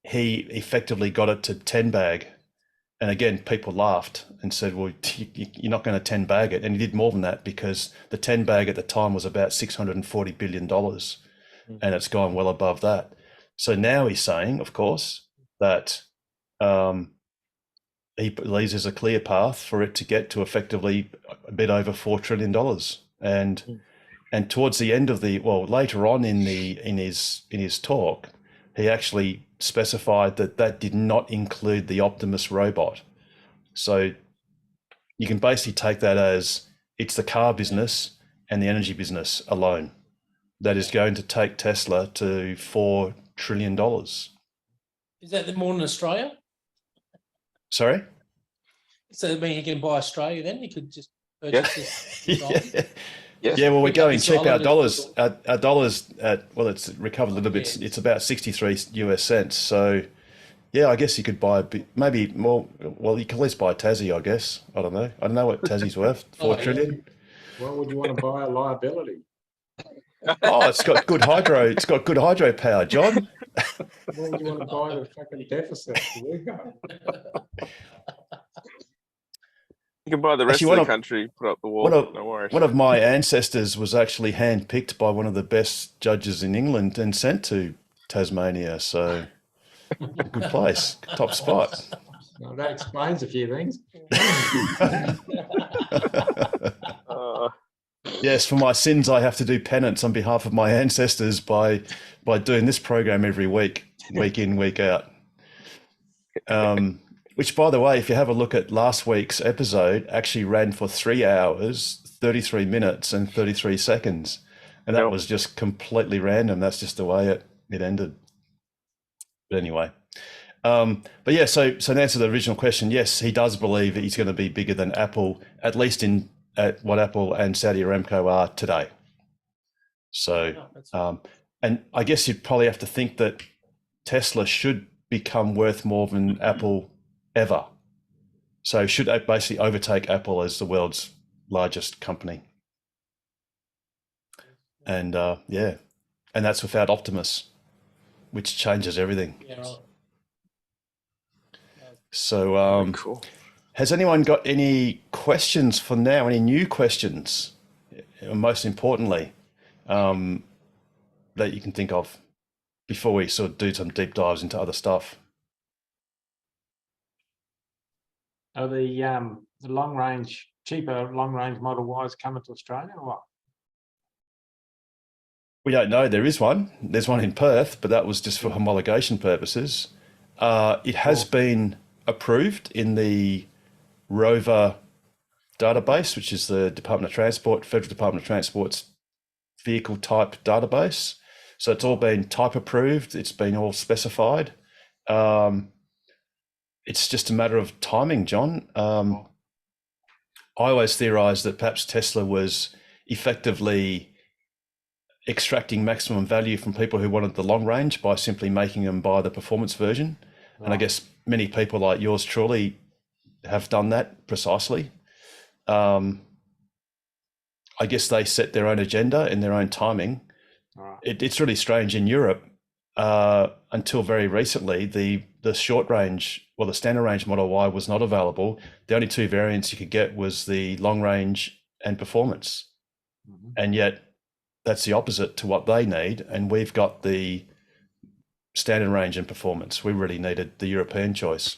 A: he effectively got it to 10 bag. And again, people laughed and said, well, you're not going to 10 bag it. And he did more than that because the 10 bag at the time was about $640 billion. And it's gone well above that. So now he's saying, of course, that he believes there's a clear path for it to get to effectively a bit over $4 trillion. And towards the end of later on in his talk, he actually specified that did not include the Optimus robot. So you can basically take that as it's the car business and the energy business alone that is going to take Tesla to $4 trillion.
E: Is that more than Australia?
A: Sorry?
E: So I mean, he can buy Australia then? He could just purchase this island?
A: Yeah, well, we're
E: Pick up
A: going
E: this
A: cheap. Our
E: island
A: dollars, our dollars it's recovered a little bit.
E: Yeah.
A: It's about 63 US cents. So, yeah, I guess you could buy a bit, maybe more. Well, you can at least buy Tassie, I guess. I don't know what Tassie's worth. Four trillion.
D: Why would you want to buy a liability?
A: Oh, it's got good hydro. It's got good hydro power, John.
D: Why would you want to buy the fucking deficit?
K: You can buy the rest
A: Actually,
K: of the country, put up the wall. No worries.
A: One of my ancestors was actually handpicked by one of the best judges in England and sent to Tasmania. So, a good place, top spot.
D: Well, that explains a few things.
A: Yes, for my sins, I have to do penance on behalf of my ancestors by doing this program every week in, week out. Which, by the way, if you have a look at last week's episode, actually ran for 3 hours, 33 minutes and 33 seconds. And that was just completely random. That's just the way it ended. But anyway. But yeah, so to answer the original question, yes, he does believe that he's going to be bigger than Apple, at least at what Apple and Saudi Aramco are today. So, and I guess you'd probably have to think that Tesla should become worth more than Apple ever. So should basically overtake Apple as the world's largest company. And and that's without Optimus, which changes everything.
E: Yeah, right.
A: So
K: Cool.
A: has anyone got any questions for now? Any new questions? Most importantly, that you can think of before we sort of do some deep dives into other stuff.
D: Are the cheaper long range Model Ys coming to Australia or what?
A: We don't know. There is one. There's one in Perth, but that was just for homologation purposes. It has been approved in the Rover database, which is the Department of Transport, Federal Department of Transport's vehicle type database. So it's all been type approved. It's been all specified. It's just a matter of timing, John. I always theorized that perhaps Tesla was effectively extracting maximum value from people who wanted the long range by simply making them buy the performance version. Right. And I guess many people like yours truly have done that precisely. I guess they set their own agenda and their own timing. Right. It's really strange in Europe. Until very recently, the short range, well, the standard range Model Y was not available. The only two variants you could get was the long range and performance. Mm-hmm. And yet that's the opposite to what they need. And we've got the standard range and performance. We really needed the European choice.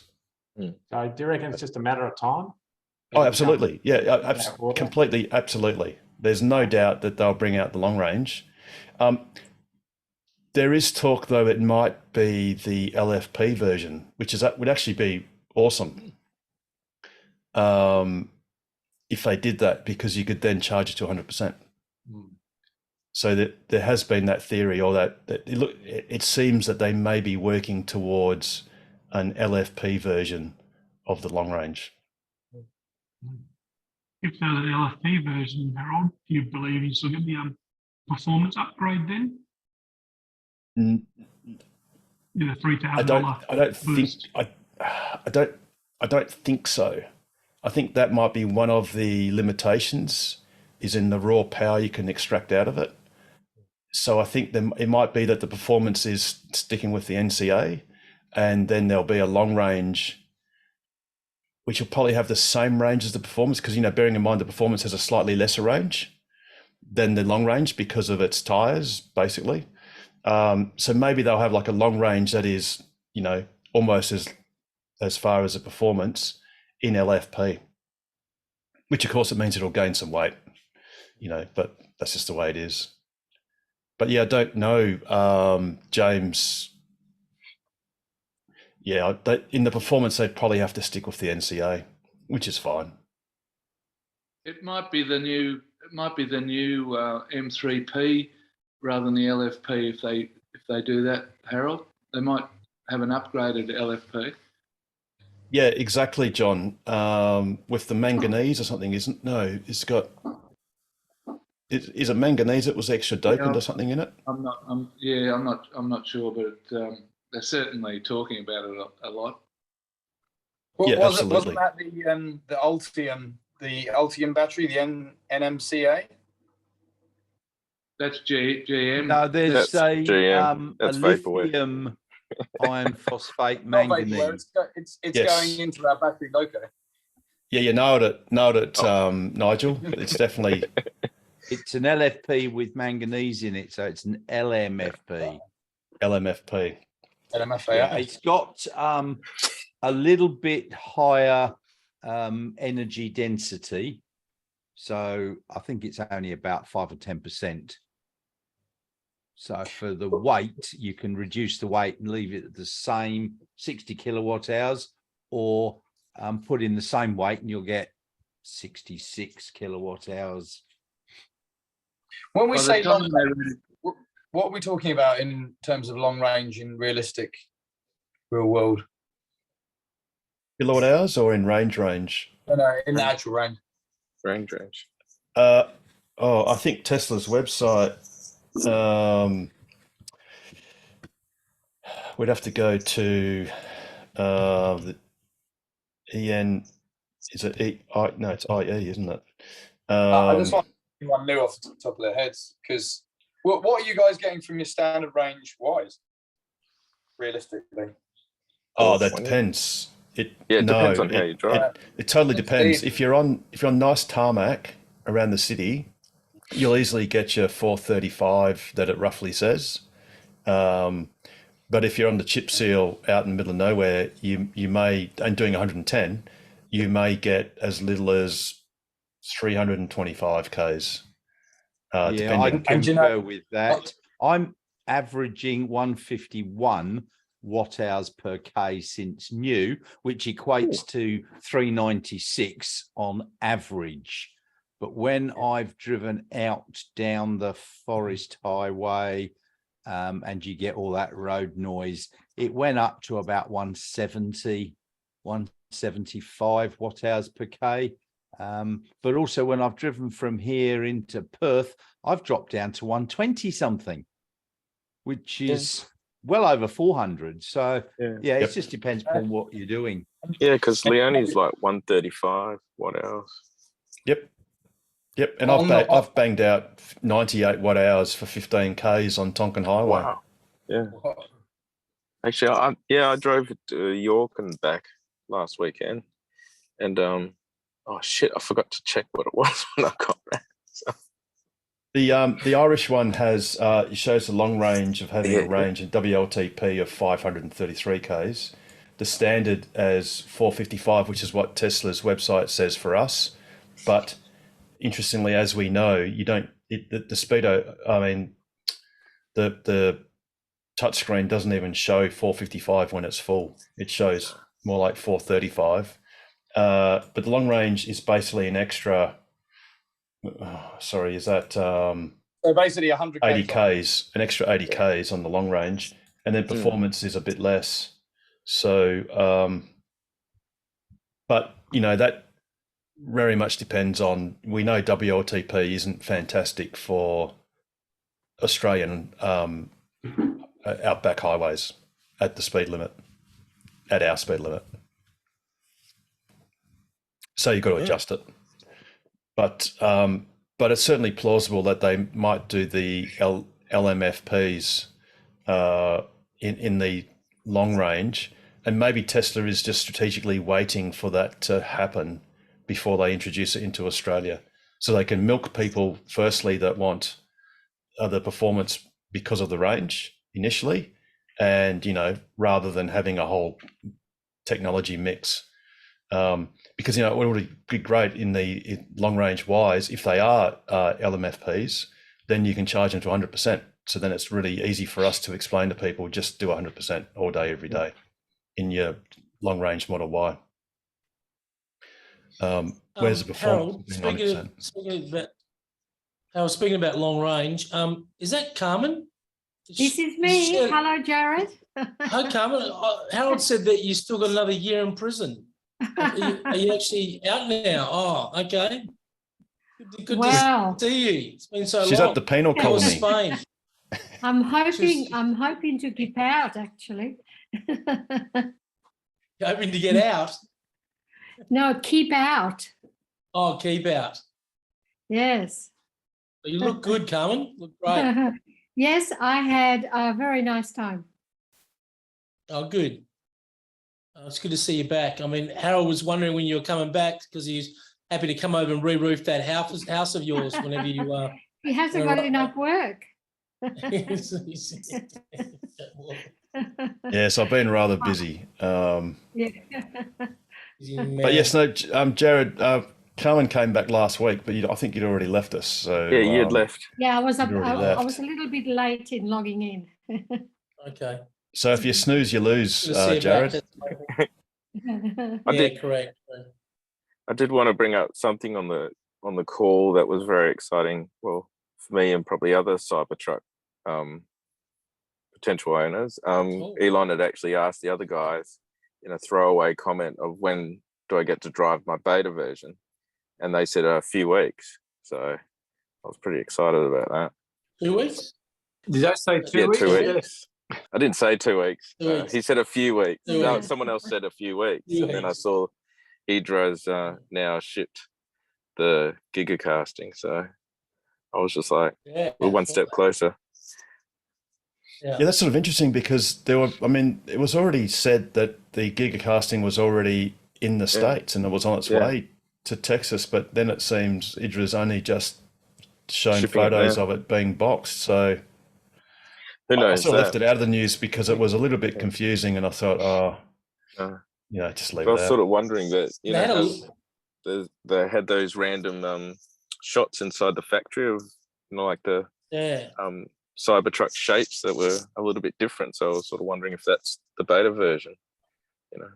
D: So do you reckon it's just a matter of time?
A: Oh, absolutely. Yeah, completely. Absolutely. There's no doubt that they'll bring out the long range. There is talk, though, it might be the LFP version, would actually be awesome if they did that, because you could then charge it to 100%. So that there has been that theory, or that it seems that they may be working towards an LFP version of the long range.
L: If there's an LFP version, Harold, do you believe you still get the performance upgrade then? The $3,000.
A: I don't think so. I think that might be one of the limitations, is in the raw power you can extract out of it. So I think it might be that the performance is sticking with the NCA, and then there'll be a long range, which will probably have the same range as the performance, because, bearing in mind the performance has a slightly lesser range than the long range because of its tires, basically. So maybe they'll have like a long range that is, almost as far as the performance in LFP, which of course it means it'll gain some weight. but that's just the way it is. But yeah, I don't know, James. Yeah, in the performance, they'd probably have to stick with the NCA, which is fine.
N: It might be the new M3P rather than the LFP if they do that, Harold. They might have an upgraded LFP.
A: Yeah, exactly, John. With the manganese or something, it's got. Is it manganese that was extra dopant or something in it?
N: I'm not sure, but they're certainly talking about it a lot.
A: Yeah, absolutely.
O: Wasn't that the Ultium battery, the NMCA?
N: That's GM.
J: No, there's
K: GM.
J: a
K: That's vaporware.
J: lithium iron phosphate
O: Not
J: manganese.
O: vaporware, it's
A: Yes.
O: going into our battery loco.
A: Yeah, you nailed it, Nigel. It's definitely.
J: It's an LFP with manganese in it, so it's an LMFP.
A: LMFP.
O: LMFA.
J: Yeah, it's got a little bit higher energy density, so I think it's only about 5 or 10%. So for the weight, you can reduce the weight and leave it at the same 60 kilowatt hours, or put in the same weight and you'll get 66 kilowatt hours.
O: When we say long range, what are we talking about in terms of long range in realistic real world?
A: Kilowatt hours or in range?
O: No, in the actual range.
K: Range.
A: I think Tesla's website. We'd have to go to the EN. Is it E? No, it's IE, isn't it?
O: I just want anyone new off the top of their heads, because what are you guys getting from your standard range wise, realistically?
A: Oh, that depends.
K: It depends on how you drive.
A: It totally depends. If you're on nice tarmac around the city, you'll easily get your 435 that it roughly says. But if you're on the chip seal out in the middle of nowhere, you may, and doing 110, you may get as little as 325 Ks.
J: Yeah, I concur with that. I'm averaging 151 watt hours per K since new, which equates to 396 on average. But when I've driven out down the forest highway, and you get all that road noise, it went up to about 170, 175 watt hours per K. But also when I've driven from here into Perth, I've dropped down to 120 something, which is well over 400. So yeah, it just depends on what you're doing.
K: Yeah, because Leonie's like 135 watt hours.
A: Yep, and I've banged out 98 watt hours for 15 Ks on Tonkin Highway.
K: Wow. Yeah. Actually, I drove to York and back last weekend, and oh shit, I forgot to check what it was when I got back. So.
A: The Irish one has it shows the long range of having a range in WLTP of 533 Ks. The standard as 455, which is what Tesla's website says for us, but interestingly, as we know, the speedo. I mean, the touchscreen doesn't even show 455 when it's full. It shows more like 435. But the long range is basically an extra. Is that
O: so basically 100
A: 80 Ks, an extra 80 Ks on the long range, and then performance is a bit less. So, but that very much depends on. We know WLTP isn't fantastic for Australian outback highways at the speed limit, at our speed limit. So you've got to adjust it. But it's certainly plausible that they might do the LMFPs in the long range, and maybe Tesla is just strategically waiting for that to happen before they introduce it into Australia, so they can milk people firstly that want the performance because of the range initially, and rather than having a whole technology mix. Because, it would be great in the long range wise if they are LMFPs, then you can charge them to 100%. So then it's really easy for us to explain to people, just do 100% all day, every day in your long range Model Y. Where's the performance?
E: Harold, speaking about long range, is that Carmen?
P: This is me. Hello, Jared.
E: Hi, Carmen. Harold said that you still got another year in prison. Are you actually out now? Oh, okay. Good to see you. It's been so long.
A: She's at the penal
E: How was
A: colony.
E: Spain?
P: I'm hoping to keep out, actually.
E: You're hoping to get out?
P: No, keep out.
E: Oh, keep out.
P: Yes.
E: You look good, Carmen. Look great.
P: Yes, I had a very nice time.
E: Oh, good. It's good to see you back. I mean, Harold was wondering when you were coming back because he's happy to come over and re-roof that house of yours whenever you.
P: He hasn't got enough work.
A: Yes, I've been rather busy.
P: Yeah.
A: But yes, no, Jared, Carmen came back last week, but I think you'd already left us. So
K: Yeah, you'd left.
P: Yeah, I was
A: You'd already
P: I was a little bit late in logging in.
E: Okay.
A: So if you snooze, you lose,
E: Good to see you
A: Jared.
E: Yeah, correct.
K: I did want to bring up something on the call that was very exciting. Well, for me and probably other Cybertruck potential owners. Elon had actually asked the other guys in a throwaway comment of when do I get to drive my beta version, and they said a few weeks. So I was pretty excited about that.
E: 2 weeks?
G: Did I say 2 weeks?
K: 2 weeks. I didn't say 2 weeks.
E: 2 weeks.
K: He said a few weeks.
E: 2
K: No,
E: weeks.
K: someone else said a few weeks.
E: Few
K: And then I
E: weeks.
K: saw Hydra's now shipped the gigacasting. So I was just like, we're one step closer.
A: Yeah, that's sort of interesting because it was already said that the gigacasting was already in the States and it was on its way to Texas, but then it seems Hydra's only just shown
K: Shipping it
A: photos
K: now.
A: of it being boxed. So
K: Who knows?
A: I sort of left it out of the news because it was a little bit confusing, and I thought, just leave
K: I
A: it
K: was
A: out.
K: sort of wondering that,
E: They had
K: they had those random shots inside the factory of, like the Cybertruck shapes that were a little bit different. So I was sort of wondering if that's the beta version.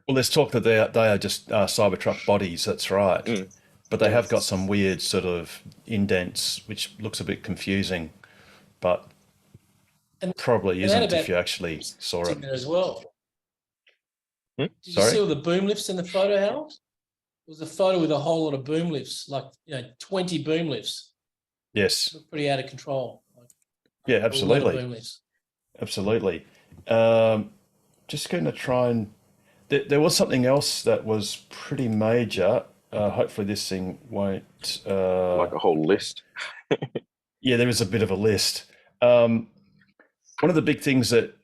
A: Well, there's talk that they are just Cybertruck bodies. That's right, but they have got some weird sort of indents, which looks a bit confusing, but probably isn't if you actually saw it.
E: There as well. Did you
A: Sorry?
E: see all the boom lifts in the photo, Harold? It was a photo with a whole lot of boom lifts, like 20 boom lifts.
A: Yes.
E: Looked pretty out of control.
A: Yeah,
E: A lot of
A: absolutely.
E: boom lifts.
A: Absolutely. Just going to try and... There was something else that was pretty major. Hopefully this thing won't...
K: like a whole list.
A: Yeah, there is a bit of a list. One of the big things that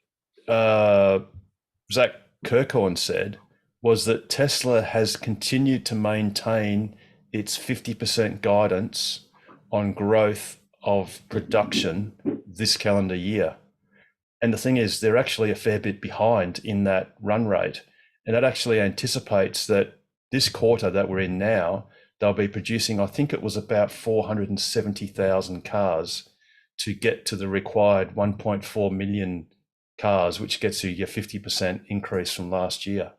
A: Zach Kirkhorn said was that Tesla has continued to maintain its 50% guidance on growth of production this calendar year. And the thing is, they're actually a fair bit behind in that run rate. And that actually anticipates that this quarter that we're in now, they'll be producing, I think it was about 470,000 cars to get to the required 1.4 million cars, which gets you your 50% increase from last year.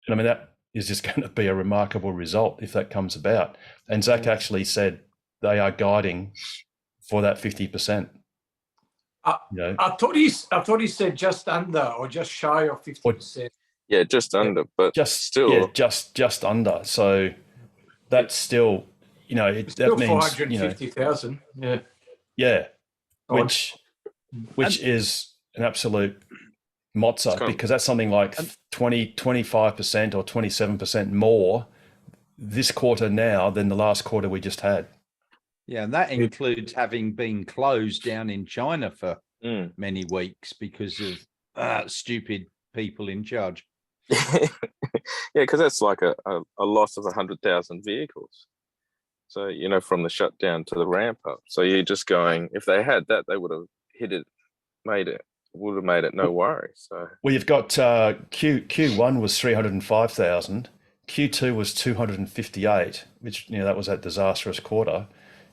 A: And I mean, that is just going to be a remarkable result if that comes about. And Zach actually said they are guiding for that 50%.
G: I thought he said just under or just shy of 50%.
K: Yeah, just under, but still,
A: just under. So that's still, that
G: Still
A: means
G: 450,000. Yeah.
A: Yeah, which is an absolute mozza because that's something like 25% or 27% more this quarter now than the last quarter we just had.
J: Yeah, and that includes having been closed down in China for many weeks because of stupid people in charge.
K: Yeah, because that's like a loss of 100,000 vehicles. So, from the shutdown to the ramp up. So you're just going, if they had that, they would have made it no worry. So
A: well, you've got Q1 was 305,000, Q2 was 258, which, that was that disastrous quarter.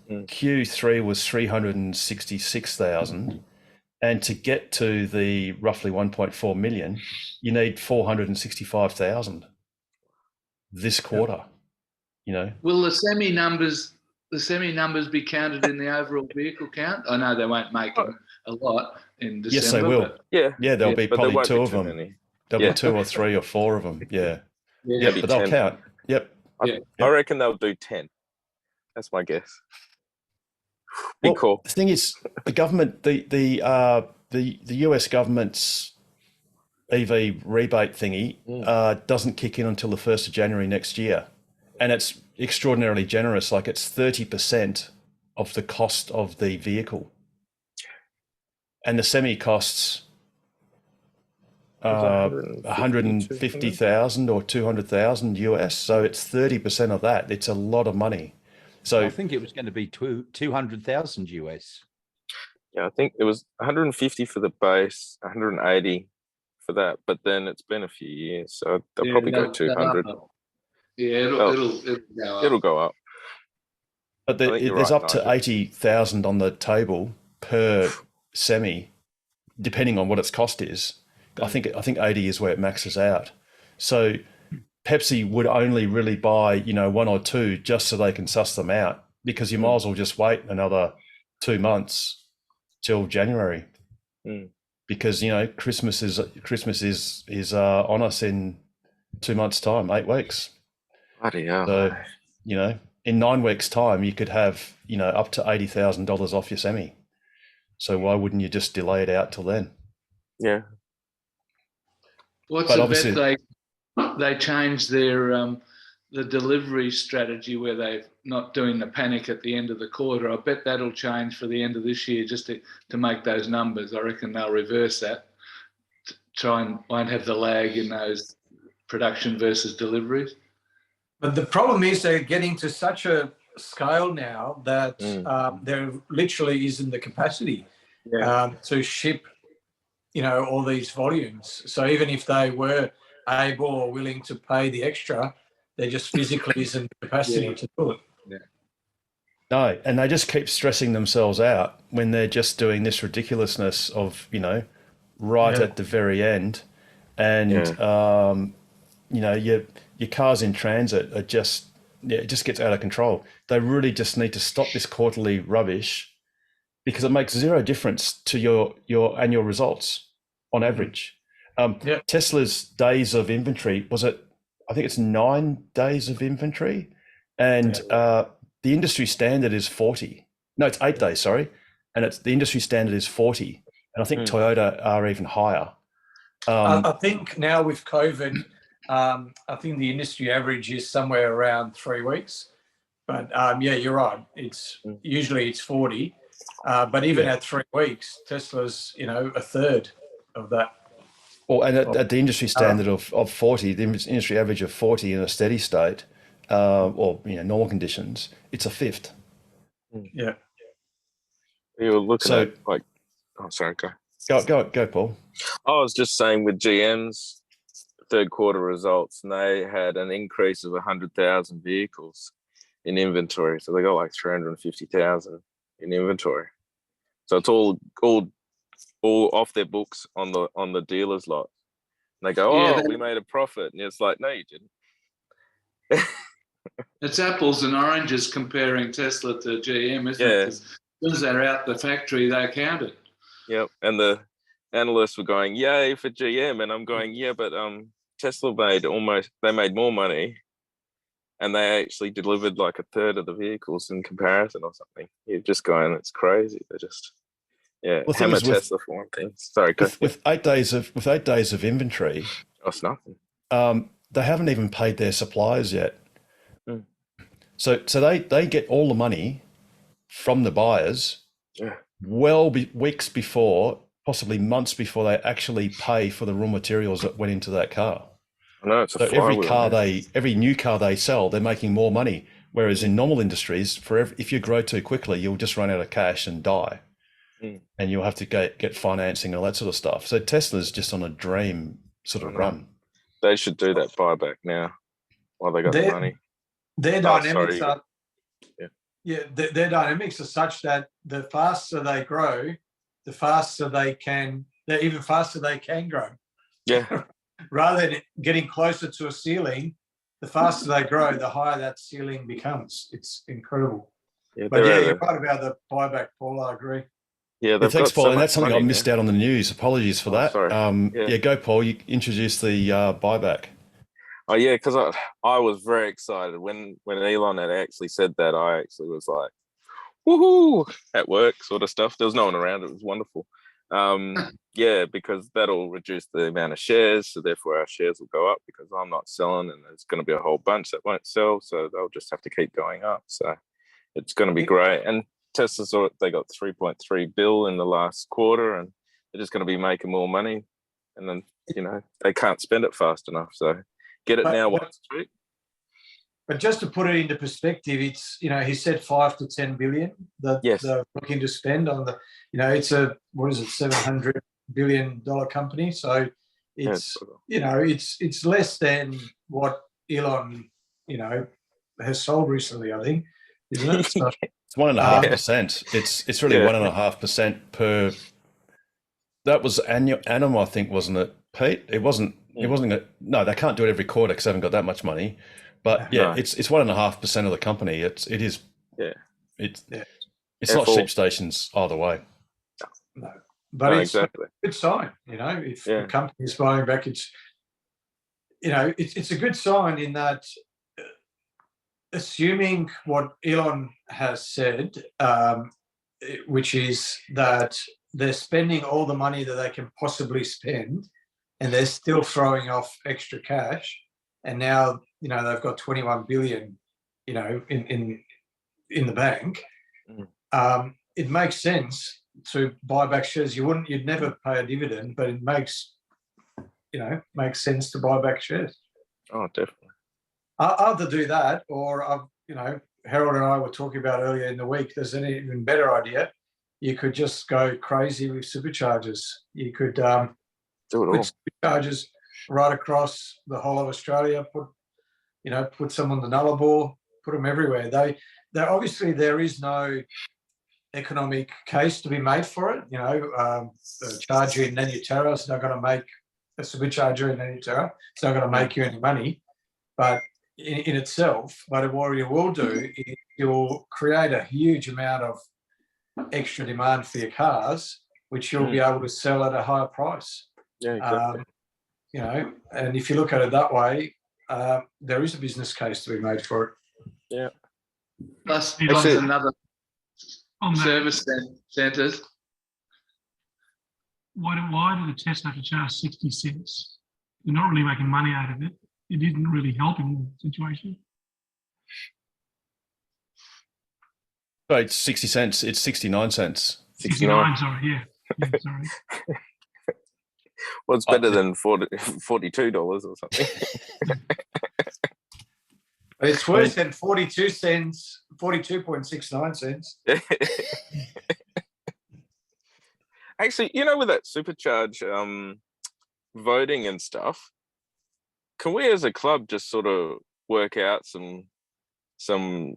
K: Mm.
A: Q3 was 366,000. And to get to the roughly 1.4 million, you need 465,000 this quarter,
N: Will the semi numbers be counted in the overall vehicle count? I know they won't make them a lot in December.
A: Yes, they will.
N: But
K: Yeah.
A: There'll be
K: But there
A: probably
K: won't
A: two
K: be
A: of
K: too
A: them.
K: many.
A: There'll
K: Yeah.
A: be 2 or 3 or 4 of them. Yeah.
N: Yeah.
A: But they'll
K: 10.
A: count. Yep.
K: I reckon they'll do 10. That's my guess. Be
A: Well,
K: cool.
A: the thing is, the government, the US government's EV rebate thingy doesn't kick in until the 1st of January next year. And it's extraordinarily generous. Like, it's 30% of the cost of the vehicle. And the semi costs 150,000 or 200,000 US. So it's 30% of that. It's a lot of money. So
J: I think it was going to be 200,000 US.
K: Yeah, I think it was 150 for the base, 180 for that. But then it's been a few years, so they'll probably go 200.
N: Yeah,
K: It'll go up.
A: But there's up to 80,000 on the table per semi, depending on what its cost is. I think 80 is where it maxes out. So Pepsi would only really buy 1 or 2 just so they can suss them out, because you might as well just wait another 2 months till January, because Christmas is on us in 2 months' time, 8 weeks.
K: Bloody hell.
A: So in 9 weeks' time, you could have up to $80,000 off your semi. So why wouldn't you just delay it out till then?
K: Yeah.
N: What's the bet they changed their the delivery strategy where they're not doing the panic at the end of the quarter? I bet that'll change for the end of this year, just to make those numbers. I reckon they'll reverse that, try and won't have the lag in those production versus deliveries.
Q: But the problem is they're getting to such a scale now that there literally isn't the capacity to ship, all these volumes. So even if they were able or willing to pay the extra, there just physically isn't capacity to do it.
A: No, and they just keep stressing themselves out when they're just doing this ridiculousness of, right at the very end. And, your cars in transit are just, it just gets out of control. They really just need to stop this quarterly rubbish, because it makes zero difference to your annual results on average. Tesla's days of inventory, I think it's 9 days of inventory, and the industry standard is 40. No, it's 8 days, sorry. And the industry standard is 40. And I think Toyota are even higher.
Q: I think now with COVID, I think the industry average is somewhere around 3 weeks. But you're right. Usually it's 40. But even at 3 weeks, Tesla's, a third of that.
A: Well, and at the industry standard of 40, the industry average of 40 in a steady state, or normal conditions, it's a fifth.
Q: Yeah.
K: You were looking at sorry, go,
A: Paul.
K: I was just saying, with GM's third quarter results, and they had an increase of 100,000 vehicles in inventory. So they got like 350,000 in inventory. So it's all off their books on the dealers lot. And they go, we made a profit. And it's like, no, you didn't.
N: It's apples and oranges comparing Tesla to GM, isn't it? As soon as they're out the factory, they count it.
K: Yep. And the analysts were going, yay for GM. And I'm going, but Tesla made more money, and they actually delivered like a third of the vehicles in comparison or something. You're just going, it's crazy. They're just hammer Tesla for one thing. Sorry,
A: with 8 days of inventory,
K: that's nothing.
A: They haven't even paid their suppliers yet. So they get all the money from the buyers weeks before, possibly months before they actually pay for the raw materials that went into that car.
K: I know, it's a
A: every new car they sell, they're making more money. Whereas in normal industries, if you grow too quickly, you'll just run out of cash and die. And you'll have to get financing and all that sort of stuff. So Tesla's just on a dream sort of run.
K: They should do that buyback now. while they got the money.
Q: Their dynamics are
K: yeah.
Q: Their dynamics are such that the faster they grow, the faster they can, even faster they can grow.
K: Yeah.
Q: Rather than getting closer to a ceiling, the faster they grow, the higher that ceiling becomes. It's incredible.
K: Yeah,
Q: But yeah, you're right about the buyback, Paul. I agree.
K: Yeah,
A: thanks, Paul.
K: so
A: and that's something I missed
K: now.
A: out on the news. Apologies for that.
K: Sorry.
A: Yeah, go, Paul. You introduced the buyback.
K: Oh yeah, because I was very excited when Elon had actually said that. I actually was like, woohoo, at work sort of stuff. There was no one around. It was wonderful. Yeah, because that'll reduce the amount of shares, so therefore our shares will go up because I'm not selling, and there's going to be a whole bunch that won't sell, so they'll just have to keep going up. So it's going to be great. And Tesla's, they got 3.3 billion in the last quarter, and they're just going to be making more money, and then they can't spend it fast enough. So get it now while it's cheap.
Q: But just to put it into perspective, it's he said 5 to 10 billion that they're looking to spend on the it's a $700 billion company. So it's it's less than what Elon has sold recently, I think, isn't it? So,
A: it's 1.5%. It's really 1.5% per. That was annum, I think, wasn't it, Pete? It wasn't. It wasn't. No, they can't do it every quarter because they haven't got that much money. But yeah, it's 1.5% of the company. It's not sheep stations either way.
Q: No, but it's
K: exactly
Q: a good sign. If the company is buying back, it's a good sign in that, assuming what Elon has said, which is that they're spending all the money that they can possibly spend, and they're still throwing off extra cash. And now, they've got 21 billion, in the bank. It makes sense to buy back shares. You'd never pay a dividend, but it makes sense to buy back shares.
K: Oh, definitely.
Q: I'll either do that, or Harold and I were talking about earlier in the week. There's an even better idea. You could just go crazy with superchargers. You could
K: do it all.
Q: Superchargers right across the whole of Australia. Put some on the Nullarbor. Put them everywhere. They obviously there is no economic case to be made for it. The charger in Nanuterra is not going to make a supercharger in Nanuterra. It's not going to make you any money, but in itself, but what you will do is you'll create a huge amount of extra demand for your cars, which you'll be able to sell at a higher price.
K: Yeah, exactly.
Q: And if you look at it that way, there is a business case to be made for it.
K: Yeah.
N: Plus, there's another service centres.
L: Why do the Tesla have to charge 60 cents? They're not really making money out of it. It isn't really helping the situation.
A: So it's 60 cents. It's 69 cents.
L: 69, sorry, yeah. Sorry.
K: Well, it's better than $42 or something.
Q: It's worse than 42 cents, 42.69 cents.
K: Actually, with that supercharge voting and stuff, can we as a club just sort of work out some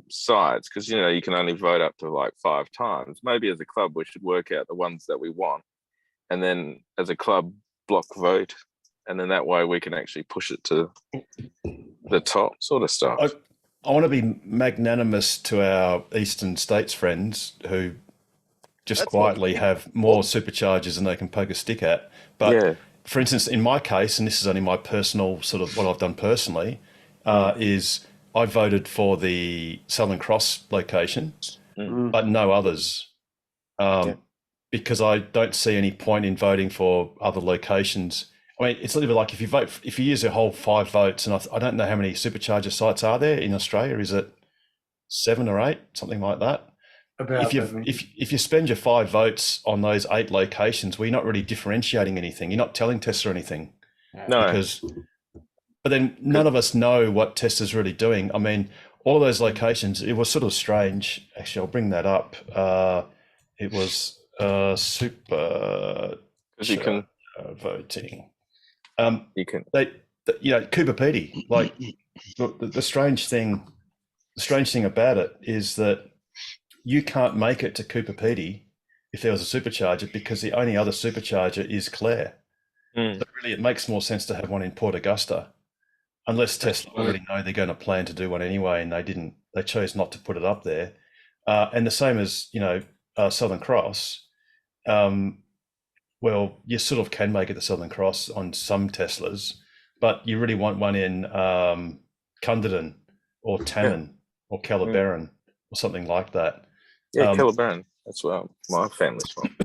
K: sides? Because, you can only vote up to like 5 times. Maybe as a club, we should work out the ones that we want. And then as a club, block vote. And then that way we can actually push it to the top sort of stuff.
A: I want to be magnanimous to our Eastern States friends who just quietly have more superchargers than they can poke a stick at. But for instance, in my case, and this is only my personal sort of what I've done personally, is I voted for the Southern Cross location, but no others, because I don't see any point in voting for other locations. I mean, it's a little bit like if you use a whole 5 votes, and I don't know how many supercharger sites are there in Australia. Is it 7 or 8, something like that? If you spend your 5 votes on those 8 locations, well, you're not really differentiating anything. You're not telling Tesla anything.
K: No.
A: But then none of us know what Tesla's really doing. I mean, all those locations, it was sort of strange. Actually, I'll bring that up. It was super voting.
K: You can.
A: Cooper Pedy, like look, the strange thing about it is that you can't make it to Cooper Pedy if there was a supercharger, because the only other supercharger is Clare. So really, it makes more sense to have one in Port Augusta, unless Tesla already know they're going to plan to do one anyway, and they chose not to put it up there. And the same as, Southern Cross. Well, you sort of can make it to Southern Cross on some Teslas, but you really want one in Cunderdin or Taman or Calabaran or something like that.
K: Yeah, Calabaran. That's where my family's from.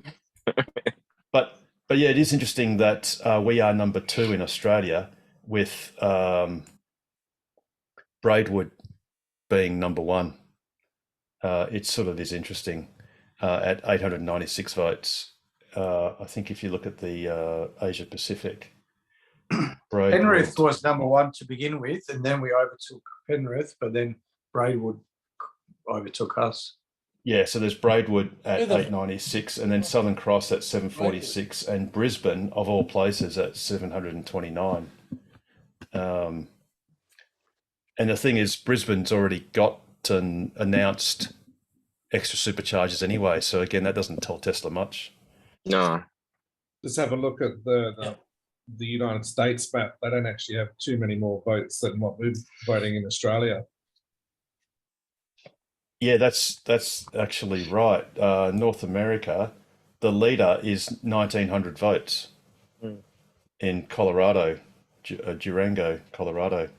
A: But yeah, it is interesting that we are number 2 in Australia, with Braidwood being number 1. It sort of is interesting at 896 votes. I think if you look at the Asia Pacific,
Q: Penrith was number 1 to begin with, and then we overtook Penrith, but then Braidwood overtook us.
A: Yeah, so there's Braidwood at 896, and then Southern Cross at 746, and Brisbane, of all places, at 729. And the thing is, Brisbane's already got an announced extra superchargers anyway, so again, that doesn't tell Tesla much.
K: No.
R: Just have a look at the United States map. They don't actually have too many more votes than what we're voting in Australia.
A: Yeah, that's actually right. North America, the leader is 1,900 votes in Colorado, Durango, Colorado.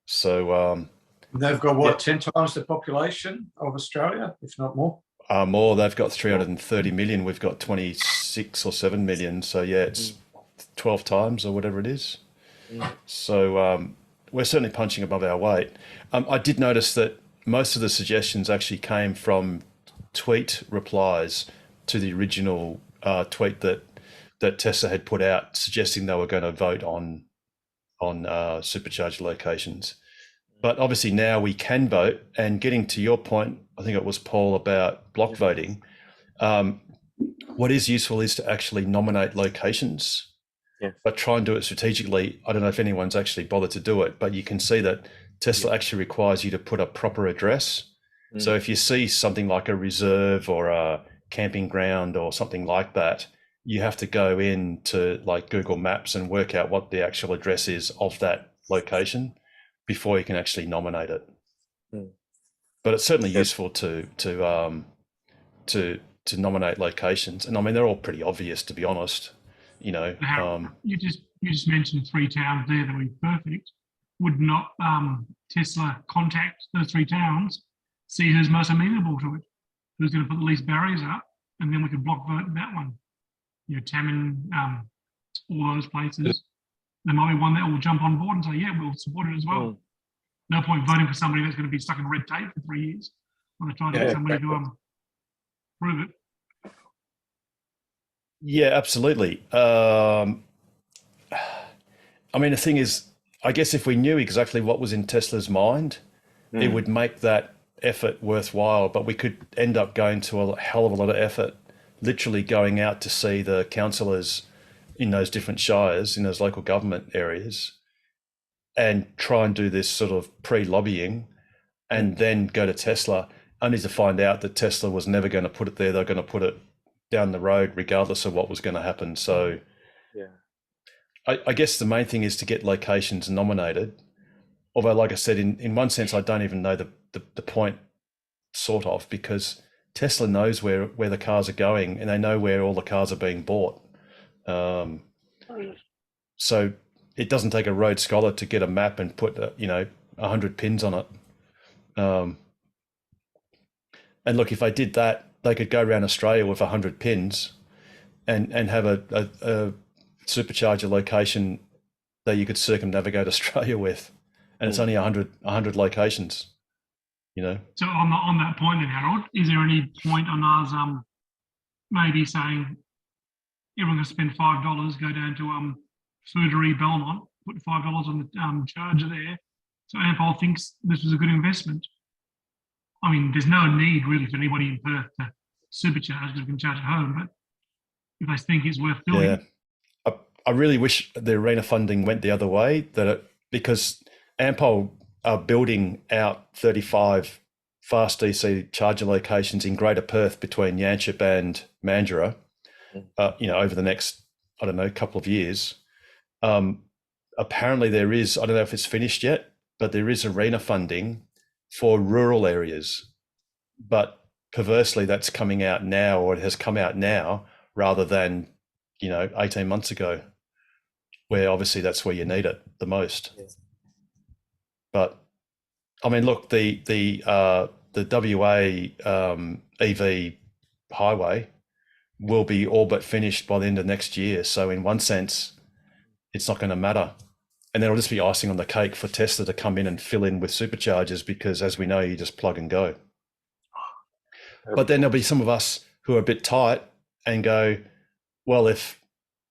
A: So
Q: they've got what, 10 times the population of Australia, if not more?
A: More. They've got 330 million. We've got 26 or 7 million. So yeah, it's 12 times or whatever it is. So we're certainly punching above our weight. I did notice that most of the suggestions actually came from tweet replies to the original tweet that Tesla had put out, suggesting they were going to vote on supercharger locations. But obviously now we can vote. And getting to your point, I think it was Paul, about block voting. What is useful is to actually nominate locations, but try and do it strategically. I don't know if anyone's actually bothered to do it, but you can see that Tesla actually requires you to put a proper address. So if you see something like a reserve or a camping ground or something like that, you have to go into like Google Maps and work out what the actual address is of that location before you can actually nominate it. But it's certainly useful to nominate locations, and I mean they're all pretty obvious, to be honest. You
L: just mentioned 3 towns there that would be perfect. Would not Tesla contact those 3 towns, see who's most amenable to it, who's going to put the least barriers up, and then we could block vote that one. Taman, all those places. There might be one that will jump on board and say, yeah, we'll support it as well. No point voting for somebody that's going to be stuck in red tape for 3 years. Want to try to get somebody to prove it.
A: Yeah, absolutely. I mean, the thing is, I guess if we knew exactly what was in Tesla's mind, it would make that effort worthwhile, but we could end up going to a hell of a lot of effort, literally going out to see the councillors in those different shires, in those local government areas, and try and do this sort of pre-lobbying, and then go to Tesla, only to find out that Tesla was never going to put it there. They're going to put it down the road regardless of what was going to happen. So I guess the main thing is to get locations nominated. Although, like I said, in one sense, I don't even know the point, sort of, because Tesla knows where the cars are going, and they know where all the cars are being bought. So it doesn't take a road scholar to get a map and put 100 pins on it. And look, if they did that, they could go around Australia with 100 pins and have a supercharger location that you could circumnavigate Australia with, and it's only 100 locations.
L: So on that point then, Harold, is there any point on us maybe saying everyone can spend $5, go down to Foodary Belmont, put $5 on the charger there, so Ampol thinks this was a good investment? I mean, there's no need really for anybody in Perth to supercharge because we can charge at home, but if they think it's worth doing.
A: I really wish the arena funding went the other way, because Ampol are building out 35 fast DC charger locations in Greater Perth between Yanchep and Mandurah, over the next, I don't know, couple of years. Apparently there is, I don't know if it's finished yet, but there is arena funding for rural areas. But perversely, that's coming out now, or it has come out now, rather than, 18 months ago, where obviously that's where you need it the most. Yeah. But I mean, look, the WA EV highway will be all but finished by the end of next year. So in one sense, it's not going to matter. And then it'll just be icing on the cake for Tesla to come in and fill in with superchargers, because as we know, you just plug and go. But then there'll be some of us who are a bit tight and go, well, if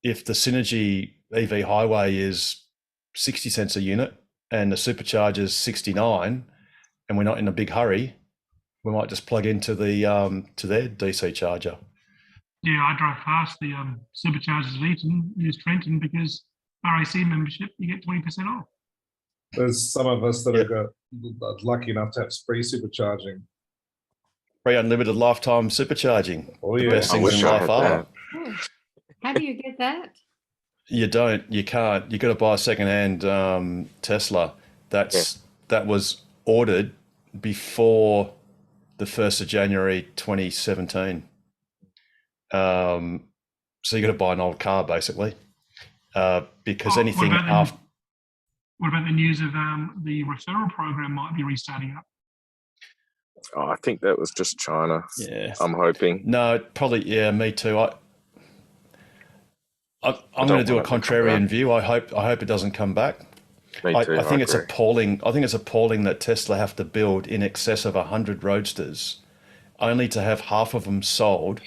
A: the Synergy EV highway is 60 cents a unit and the supercharger is 69, and we're not in a big hurry, we might just plug into the to their DC charger.
L: Yeah, I drive past the superchargers at Eton, use Trenton, because RAC membership, you get 20% off.
R: There's some of us that are lucky enough to have free supercharging.
A: Free unlimited lifetime supercharging.
R: Oh,
A: the
R: yeah.
A: best things in life are.
P: Oh, how do you get that?
A: You don't. You can't. You got to buy a second-hand Tesla. That was ordered before the 1st of January 2017. So you got to buy an old car basically, because anything after.
L: What about the news of the referral program might be restarting up?
K: Oh, I think that was just China.
A: Yeah,
K: I'm hoping.
A: No, probably. Yeah, me too. I'm going to do a contrarian view. I hope it doesn't come back.
K: Me too,
A: I think it's
K: agree.
A: appalling. I think it's appalling that Tesla have to build in excess of 100 Roadsters, only to have half of them sold,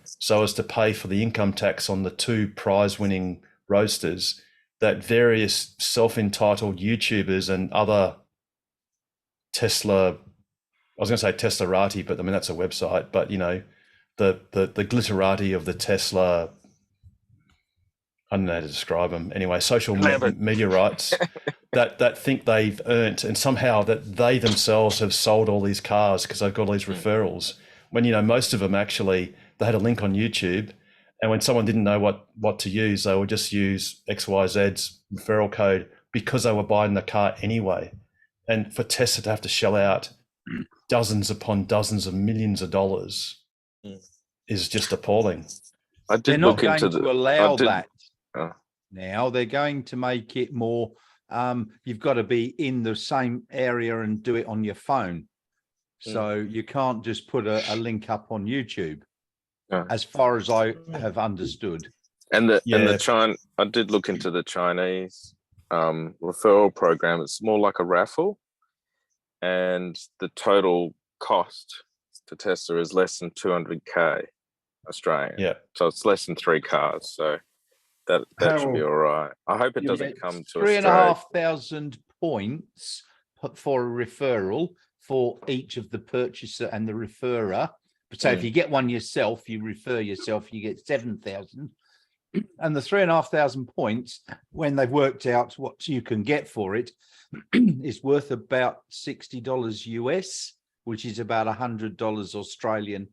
A: so as to pay for the income tax on the 2 prize-winning Roadsters that various self-entitled YouTubers and other Tesla, I was going to say Teslarati, but I mean that's a website. But the glitterati of the Tesla, I don't know how to describe them. Anyway, social media rights that think they've earned, and somehow that they themselves have sold all these cars because they've got all these referrals. When most of them actually, they had a link on YouTube, and when someone didn't know what to use, they would just use XYZ's referral code because they were buying the car anyway. And for Tesla to have to shell out dozens upon dozens of millions of dollars is just appalling.
J: They're not going to allow that. Now they're going to make it more. You've got to be in the same area and do it on your phone. So you can't just put a link up on YouTube, as far as I have understood.
K: And the China, I did look into the Chinese referral program. It's more like a raffle, and the total cost to Tesla is less than 200K Australian.
A: Yeah.
K: So it's less than 3 cars. So that should be all right. I hope it doesn't come to
J: 3,500 points for a referral for each of the purchaser and the referrer. So if you get one yourself, you refer yourself, you get 7,000. And the 3,500 points, when they've worked out what you can get for it, is worth about $60 US, which is about $100 Australian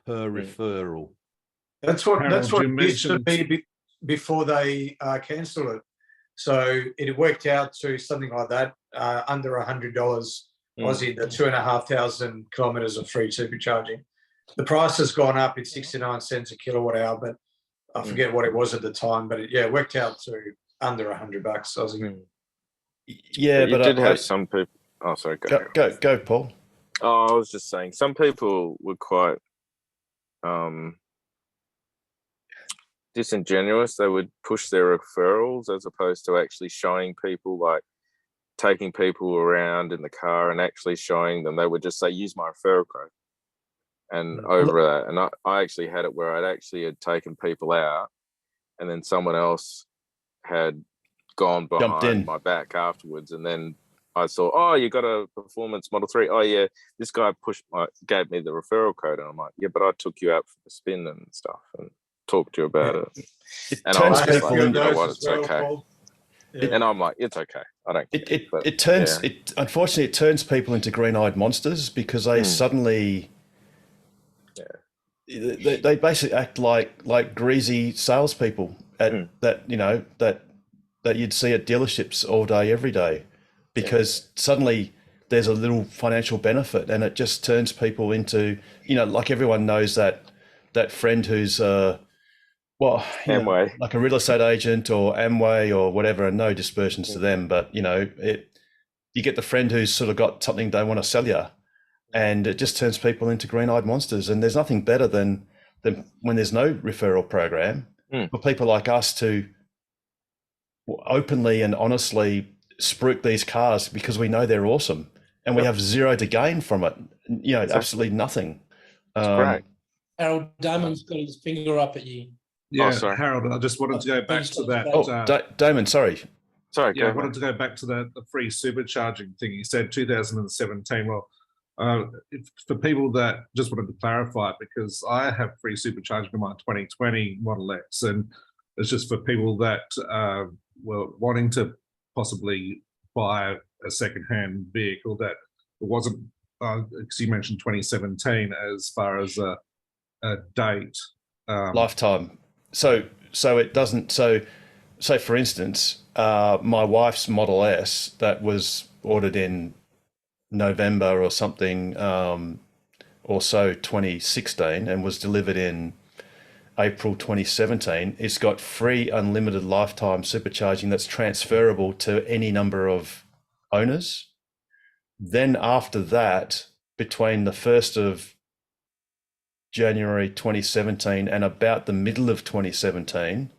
J: per referral.
Q: That's what it used to be before they cancelled it. So it worked out to something like that, under $100 Aussie, the 2,500 kilometres of free supercharging. The price has gone up. It's 69 cents a kilowatt hour, but I forget what it was at the time. But it worked out to under $100 Aussie.
A: Yeah,
K: but you did have some people. Oh, sorry.
A: Go, Paul.
K: Oh, I was just saying, some people were quite disingenuous. They would push their referrals as opposed to actually showing people, like taking people around in the car and actually showing them. They would just say, use my referral code. And over that, and I actually had it where I'd actually had taken people out, and then someone else had gone behind my back afterwards, and then I saw, oh, you got a performance Model 3. Oh yeah, this guy gave me the referral code, and I'm like, yeah, but I took you out for the spin and stuff and talked to you about it. And I was just like, you know what, it's okay. and I'm like, it's okay. I don't.
A: It turns unfortunately it turns people into green-eyed monsters because they suddenly they basically act like greasy salespeople that you'd see at dealerships all day every day, because suddenly there's a little financial benefit, and it just turns people into, like everyone knows that friend who's
K: Amway,
A: like a real estate agent or Amway or whatever, and no dispersions to them, but you get the friend who's sort of got something they want to sell you, and it just turns people into green-eyed monsters. And there's nothing better than when there's no referral program for people like us to openly and honestly spruik these cars because we know they're awesome and we have zero to gain from it. Absolutely nothing.
K: Great.
E: Harold Damon's got his finger up at you.
R: Yeah, Harold, I just wanted to go back to that.
A: Damon, sorry.
R: Yeah, I wanted to go back to the free supercharging thing. You said 2017. Well, for people that just wanted to clarify it, because I have free supercharging in my 2020 Model X, and it's just for people that were wanting to possibly buy a second-hand vehicle that wasn't, because you mentioned 2017 as far as a date.
A: Lifetime. So it doesn't. So for instance, my wife's Model S that was ordered in November or something, or so 2016, and was delivered in April 2017. It's got free unlimited lifetime supercharging that's transferable to any number of owners. Then after that, between the 1st of January 2017 and about the middle of 2017,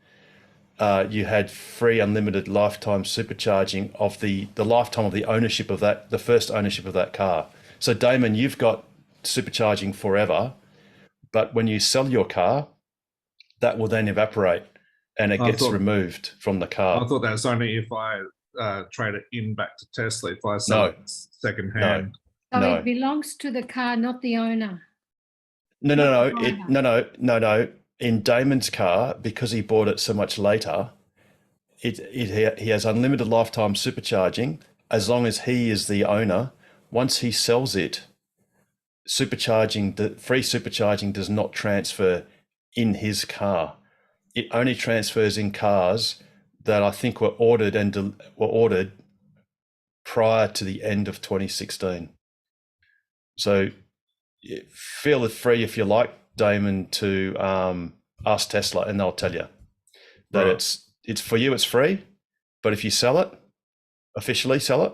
A: you had free unlimited lifetime supercharging of the lifetime of the ownership of that, the first ownership of that car. So Damon, you've got supercharging forever, but when you sell your car, that will then evaporate and it gets removed from the car.
R: I thought that was only if I trade it in back to Tesla, if I sell it second hand.
P: So it belongs to the car, not the owner.
A: No. In Damon's car, because he bought it so much later, he has unlimited lifetime supercharging as long as he is the owner. Once he sells it, free supercharging does not transfer in his car. It only transfers in cars that I think were ordered prior to the end of 2016. So feel free, if you like, Damon, to ask Tesla, and they'll tell you that it's for you, it's free, but if you officially sell it.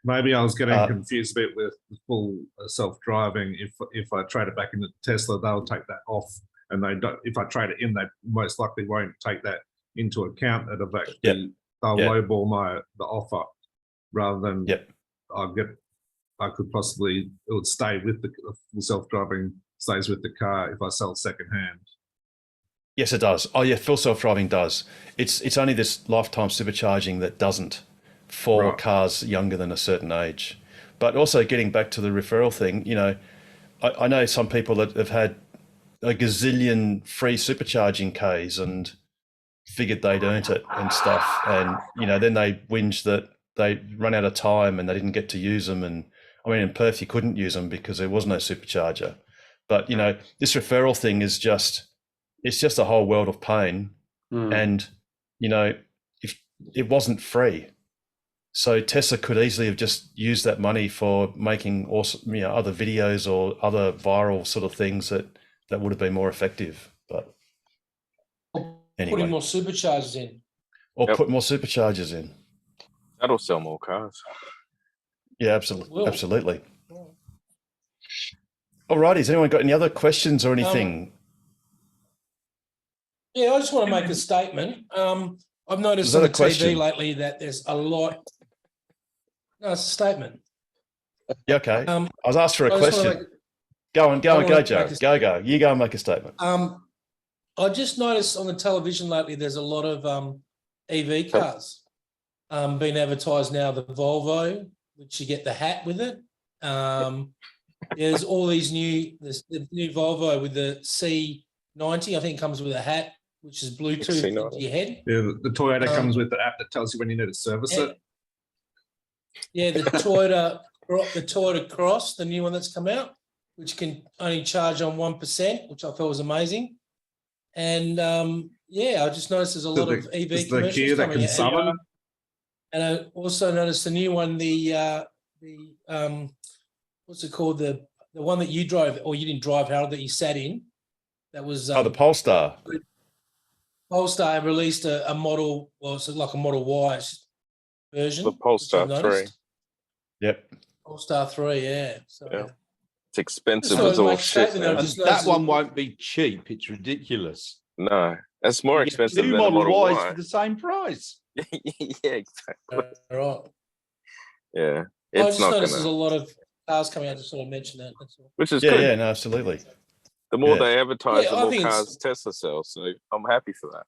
R: Maybe I was getting confused a bit with the full self-driving. If I trade it back into Tesla, they'll take that off, and they don't. If I trade it in, they most likely won't take that into account. They'll lowball the offer rather than I could possibly, it would stay with the self-driving, stays with the car if I sell secondhand.
A: Yes, it does. Oh yeah, full self-driving does. It's only this lifetime supercharging that doesn't for cars younger than a certain age. But also getting back to the referral thing, I know some people that have had a gazillion free supercharging Ks and figured they'd earned it and stuff, and then they whinge that they run out of time and they didn't get to use them. And I mean, in Perth you couldn't use them because there was no supercharger. But this referral thing is just a whole world of pain. And if it wasn't free, so Tesla could easily have just used that money for making awesome, other videos or other viral sort of things that would have been more effective. But anyway,
E: putting more superchargers in,
A: or put more superchargers in.
K: That'll sell more cars.
A: Yeah, absolutely. All righty. Has anyone got any other questions or anything?
E: Yeah, I just want to make a statement. I've noticed on the TV lately that there's a lot. No, it's a statement.
A: Yeah, okay. I was asked for a question. Go, Joe. Go. You go and make a statement.
E: I just noticed on the television lately there's a lot of EV cars being advertised now. The Volvo, which you get the hat with it. There's all these the new Volvo with the C90. I think it comes with a hat which is Bluetooth
C: Exynos.
E: into your head.
R: Yeah, the Toyota comes with the app that tells you when you need to service it.
E: Yeah, the Toyota Cross, the new one that's come out, which can only charge on 1%, which I thought was amazing. And I just noticed there's a lot of EV commercials coming out.
R: summon.
E: And I also noticed the new one, the what's it called? The one that you drove, or you didn't drive, Harold, that you sat in. That was
A: the Polestar.
E: Polestar released a model, well, it's like a Model Y version.
K: The Polestar 3.
A: Yep.
E: Polestar 3, yeah. So
K: yeah. It's expensive
E: Just
K: as all
E: make
K: shit.
E: statement,
K: man.
E: I just
J: That
E: noticed
J: one won't be cheap. It's ridiculous.
K: No, it's more
J: You get
K: expensive
J: two
K: than a
J: Model
K: Model
J: Ys
K: Y.
J: for the same price.
K: Yeah, exactly.
E: Right.
K: Yeah,
E: I
K: it's
E: just
K: not
E: noticed there's a
K: gonna.
E: lot of cars coming out to sort of mention that. That's all.
K: Which is
A: Yeah,
K: good.
A: yeah, no, absolutely.
K: The more
A: Yeah.
K: they advertise,
E: Yeah,
K: the
E: I
K: more
E: think it's-
K: cars Tesla sells. So I'm happy for that.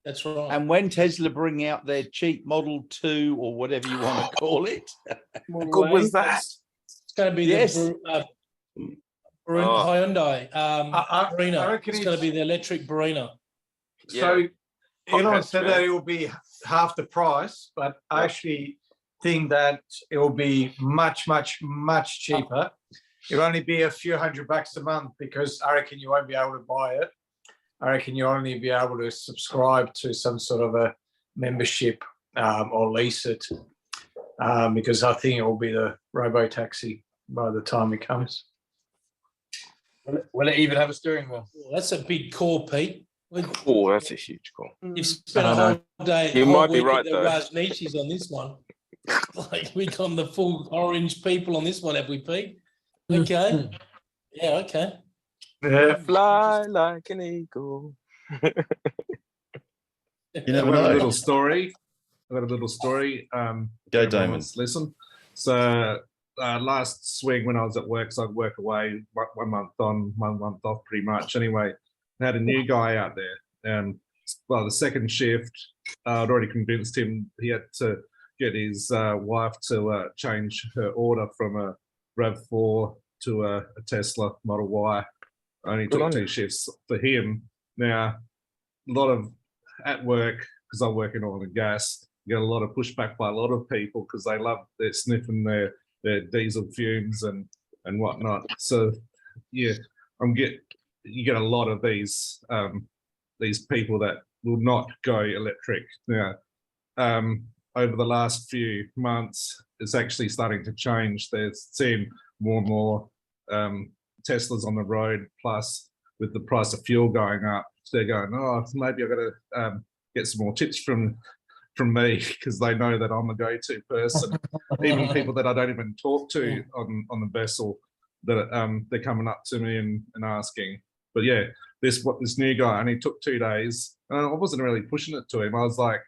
E: That's right.
J: And when Tesla bring out their cheap Model 2 or whatever you want to call it,
K: How good was that?
E: It's going to be
J: Yes.
E: the
K: Oh.
E: Hyundai
Q: I
E: Barina.
Q: reckon
E: It's going to be the electric Barina.
Q: So
K: Yeah.
Q: Elon
K: Hot
Q: said
K: hatch,
Q: that
K: man.
Q: it will be half the price, but I actually think that it will be much, much, much cheaper. It'll only be a few $100 a month because I reckon you won't be able to buy it. I reckon you'll only be able to subscribe to some sort of a membership or lease it because I think it will be the robo-taxi by the time it comes.
O: Will it even have a steering wheel?
E: Well, that's a big call, Pete.
K: Oh, that's a huge call.
E: You've spent a
Q: I know.
E: whole day,
K: You
E: whole
K: might be
E: week
K: right,
E: at the
K: though.
E: Rajneeshis on this one. Like we got the full orange people on this one, have we, Pete? Okay. Yeah, okay.
Q: Yeah.
K: Fly like an eagle.
A: You never
R: I've got a
A: know.
R: little story.
A: Go,
R: everyone
A: Damon.
R: wants to listen. So last swing when I was at work, so I'd work away 1 month on, 1 month off pretty much. Anyway, I had a new guy out there. Well, the second shift, I'd already convinced him he had to get his wife to change her order from a RAV4 to a Tesla Model Y. Only
K: Good
R: took
K: on
R: 2
K: you.
R: shifts for him. Now, a lot of at work, because I work in oil and gas, you get a lot of pushback by a lot of people because they love they're sniffing their diesel fumes and whatnot. So yeah, you get a lot of these people that will not go electric. Now, over the last few months, it's actually starting to change. They're seeing more and more Teslas on the road, plus with the price of fuel going up, they're going, oh, maybe I've got to get some more tips from me because they know that I'm a go-to person. Even people that I don't even talk to on the vessel, that they're coming up to me and asking. But yeah, this new guy, and he took 2 days, and I wasn't really pushing it to him. I was like,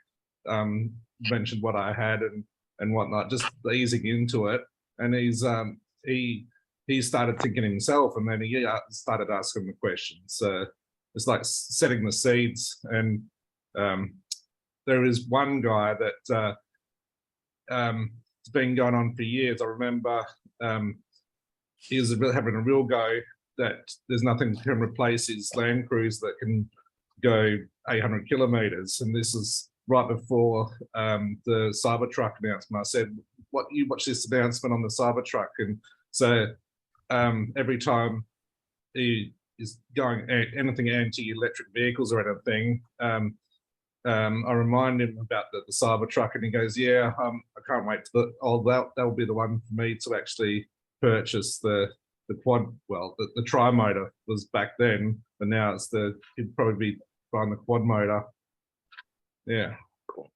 R: mentioned what I had and whatnot, just easing into it. And he started thinking himself, and then he started asking the questions. So it's like setting the seeds. And there is one guy that it's been going on for years. I remember he was having a real go that there's nothing can replace his Land Cruiser that can go 800 kilometers. And this is right before the Cybertruck announcement. I said, you watch this announcement on the Cybertruck. And so every time he is going anything anti-electric vehicles or anything, I remind him about the Cybertruck, and he goes, yeah, I can't wait to that'll be the one for me to actually purchase the quad. Well, the tri-motor was back then, but now he'd probably be buying the quad motor. Yeah.
K: Cool.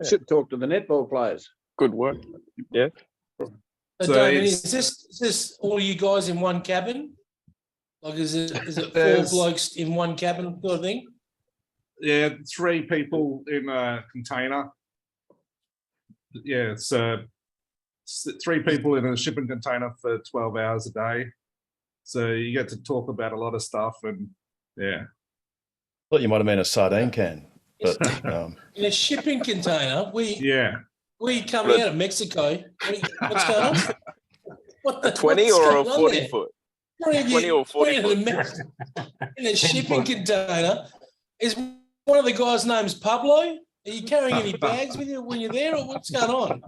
G: Should talk to the netball players.
K: Good work. Yeah.
E: So Damien, is this all you guys in one cabin? Like, is it 4 blokes in one cabin sort of thing?
R: Yeah, 3 people in a container. Yeah, so 3 people in a shipping container for 12 hours a day. So you get to talk about a lot of stuff, and yeah.
A: Thought you might have meant a sardine can, but
E: In a shipping container, we coming out of Mexico. What's going on?
K: A 20 or a 40 foot?
E: 20 or 40 foot. In a shipping container Is one of the guys' names Pablo? Are you carrying any bags with you when you're there, or what's going on?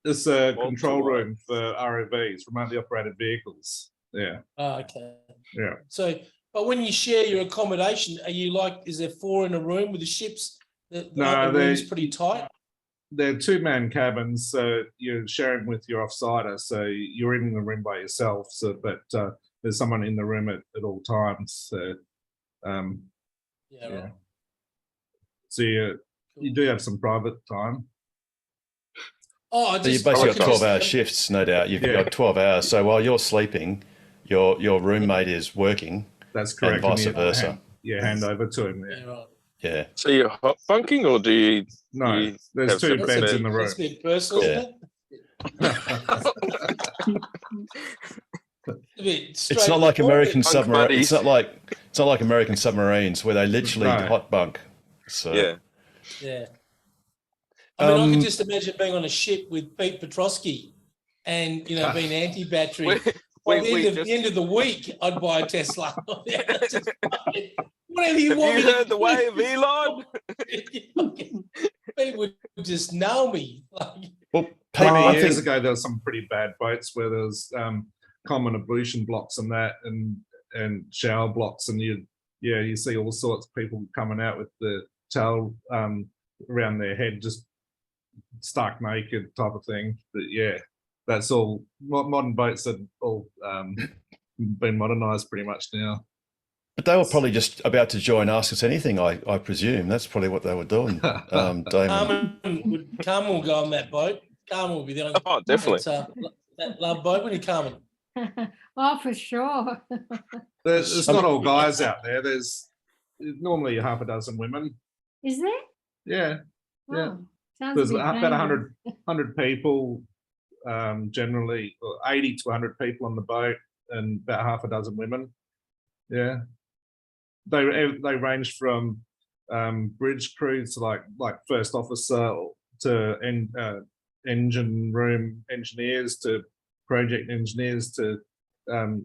R: It's a control room for ROVs, remotely operated vehicles. Yeah.
E: Oh, okay.
R: Yeah.
E: So, but when you share your accommodation, are you like, is there 4 in a room with the ships? The room's pretty tight.
R: They're 2-man cabins, so you're sharing with your offsider. So you're in the room by yourself. So, but there's someone in the room at all times. So,
E: Right.
R: So you do have some private time.
E: Oh,
A: So you basically got 12-hour shifts, no doubt. You've got 12 hours. So while you're sleeping, your roommate is working.
R: That's correct.
A: And vice versa.
R: Hand over to him.
A: Yeah.
K: So you're hot bunking, or do you?
R: No, there's 2 beds in the room.
E: That's a bit personal, isn't it?
A: It's not like American submarines. It's not like American submarines where they literally hot bunk. So
E: yeah. I mean, I could just imagine being on a ship with Pete Petrosky and, being anti-battery. By the end of the week, I'd buy a Tesla. Whatever you want.
K: Have you heard the way of Elon?
E: People would just nail me.
R: Well, many years ago, there was some pretty bad boats where there was common ablution blocks and that, and shower blocks, and you see all sorts of people coming out with the towel around their head, just stark naked type of thing. But that's all. Modern boats have all been modernised pretty much now.
A: But they were probably just about to join Ask Us Anything, I presume. That's probably what they were doing. Damon.
E: Carmen will go on that boat. Carmen will be there.
K: Oh, definitely.
E: That love boat when you're coming.
P: Oh, for sure.
R: There's not all guys out there. There's normally half a dozen women.
P: Is there?
R: Yeah. Yeah.
P: Sounds
R: There's
P: a bit
R: about 100 people, generally, or 80 to 100 people on the boat, and about half a dozen women. Yeah. They range from bridge crews to like first officer to engine room engineers to project engineers to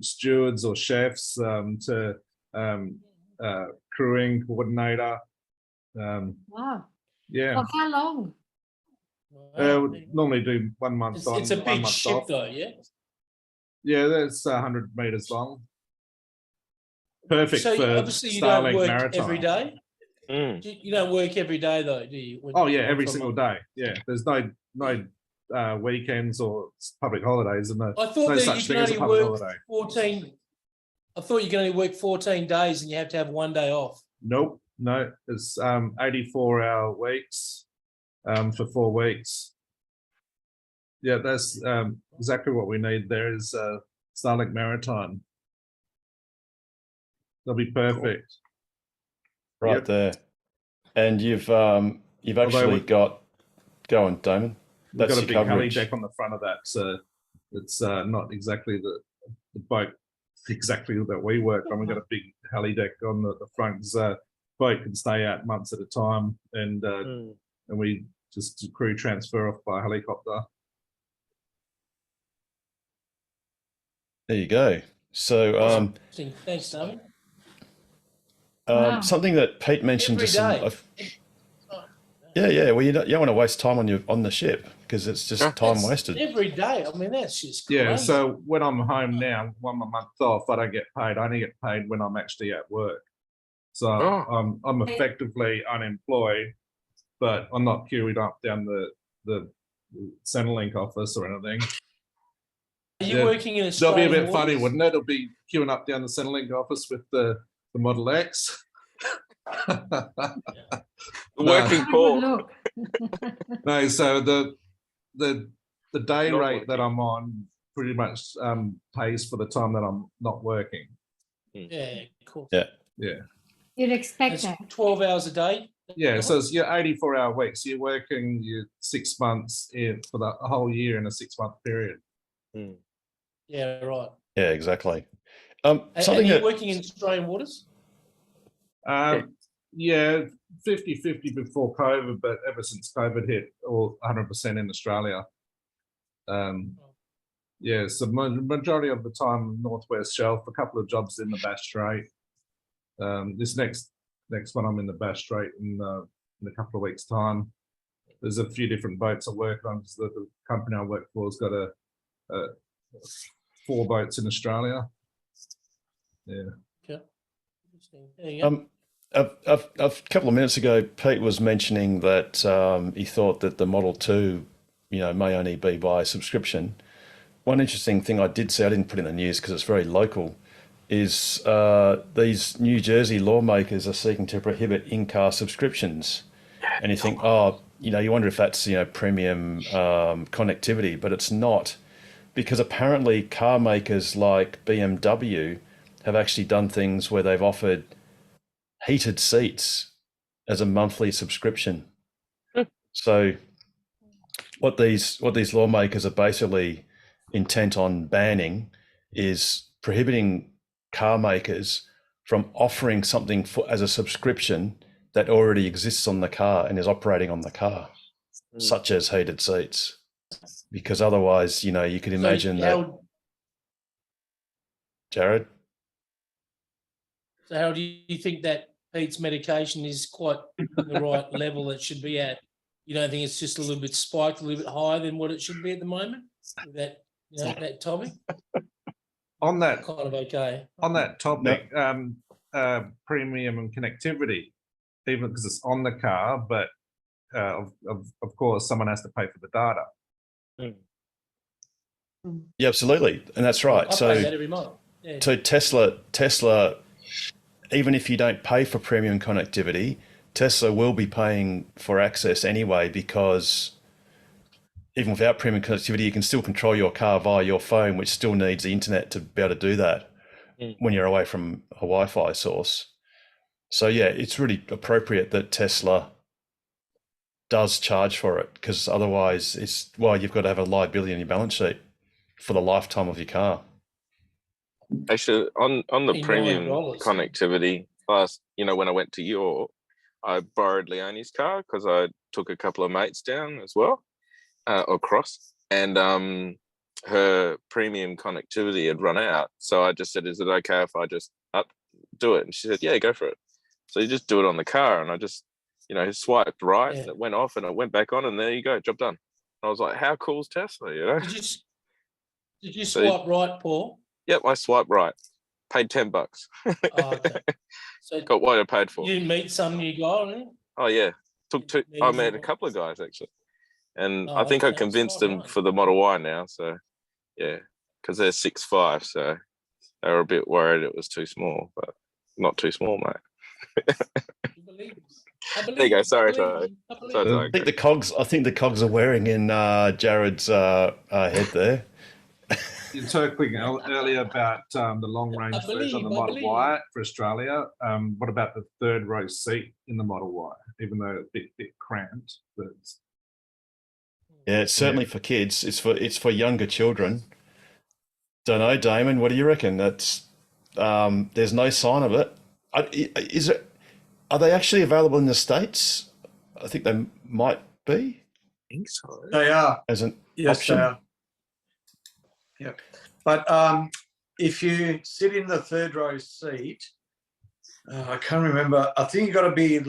R: stewards or chefs to crewing coordinator.
P: Wow.
R: Yeah.
P: For how long?
R: Normally do 1 month on.
E: It's a
R: 1
E: big
R: month
E: ship
R: off.
E: though, yeah?
R: Yeah, that's 100 meters long. Perfect
E: So
R: for
E: obviously you don't
R: Starlink
E: work
R: Maritime.
E: every day? You don't work every day though, do you?
R: Oh yeah, every single day. Yeah, there's no weekends or public holidays, and
E: I thought
R: no
E: that
R: such
E: you
R: thing
E: can
R: as a
E: only
R: public
E: work
R: holiday.
E: 14. I thought you can only work 14 days and you have to have 1 day off.
R: Nope, no, it's 84-hour weeks for 4 weeks. Yeah, that's exactly what we need. There is Starlink Maritime. They'll be perfect.
A: Right there. And you've actually got. Go on, Damon.
R: We've
A: That's
R: got a big
A: your
R: heli
A: coverage.
R: deck on the front of that, so it's not exactly the boat exactly that we work on. We've got a big heli deck on the front. So boat can stay out months at a time, and we just crew transfer off by helicopter.
A: There you go. So
E: Thanks, Damon.
A: something that Pete mentioned
E: Every
A: just some,
E: day.
A: yeah. Well, you don't want to waste time on the ship because it's just time wasted.
E: Every day. I mean, that's just crazy.
R: Yeah. So when I'm home now, 1 month off, I don't get paid. I only get paid when I'm actually at work. So I'm effectively unemployed, but I'm not queuing up down the Centrelink office or anything.
E: Are you working in
R: That'll
E: Australian
R: be a bit funny,
E: waters?
R: wouldn't it? It'll be queuing up down the Centrelink office with the Model X.
K: Working poor.
R: No, so the day rate that I'm on pretty much pays for the time that I'm not working.
E: Yeah, cool.
A: Yeah.
R: Yeah.
P: You'd expect
E: That's
P: that.
E: 12 hours a day.
R: Yeah, so it's your 84-hour weeks. So you're working your 6 months for the whole year in a 6-month period.
E: Yeah, right.
A: Yeah, exactly.
E: And
A: Something
E: you're
A: that
E: working in Australian waters?
R: Yeah, 50-50 before COVID, but ever since COVID hit, all 100% in Australia. Yeah, so majority of the time Northwest Shelf, a couple of jobs in the Bass Strait. This next one, I'm in the Bass Strait in a couple of weeks' time. There's a few different boats I work on. The company I work for has got a 4 boats in Australia. Yeah.
E: Okay. There you go.
A: A couple of minutes ago, Pete was mentioning that he thought that the Model 2, may only be by subscription. One interesting thing I did see, I didn't put in the news because it's very local, is these New Jersey lawmakers are seeking to prohibit in-car subscriptions. And you think, you wonder if that's, premium connectivity, but it's not. Because apparently car makers like BMW have actually done things where they've offered heated seats as a monthly subscription. So what these lawmakers are basically intent on banning is prohibiting car makers from offering something as a subscription that already exists on the car and is operating on the car, such as heated seats. Because otherwise, you could imagine Jared?
E: So how do you think that Pete's medication is quite the right level it should be at? You don't think it's just a little bit spiked, a little bit higher than what it should be at the moment? That that topic?
R: On that
E: kind of okay.
R: On that topic, premium and connectivity, even because it's on the car, but of course someone has to pay for the data.
A: Yeah, absolutely, and that's right.
E: I pay that every month. Yeah.
A: So Tesla, even if you don't pay for premium connectivity, Tesla will be paying for access anyway, because even without premium connectivity, you can still control your car via your phone, which still needs the internet to be able to do that when you're away from a Wi-Fi source. So yeah, it's really appropriate that Tesla does charge for it, because otherwise you've got to have a liability on your balance sheet for the lifetime of your car.
K: Actually, on the premium connectivity, when I went to York, I borrowed Leonie's car because I took a couple of mates down as well, across, and her premium connectivity had run out. So I just said, "Is it okay if I just do it?" And she said, "Yeah, go for it." So you just do it on the car, and I just, swiped right, and it went off, and it went back on, and there you go, job done. And I was like, "How cool is Tesla?"
E: Did you swipe right, Paul?
K: Yep, I swiped right. Paid $10.
E: Okay. So
K: got what I paid for.
E: You meet some new guy, didn't you?
K: Oh yeah, took two. I met a couple of guys actually, and I think I convinced them for the Model Y now. So yeah, because they're 6'5", so they were a bit worried it was too small, but not too small, mate. There you go. Sorry.
A: I think the cogs are wearing in Jared's head there.
R: You're talking earlier about the long-range version of the Model Y for Australia. What about the third row seat in the Model Y? Even though it's a bit cramped, but
A: it's certainly for kids. It's for younger children. Don't know, Damon. What do you reckon? That's there's no sign of it. Are they actually available in the States? I think they might be.
K: I think so.
Q: They are.
A: As an
Q: Yes,
A: option.
Q: they are. Yep. But if you sit in the third row seat, I can't remember. I think you've got to be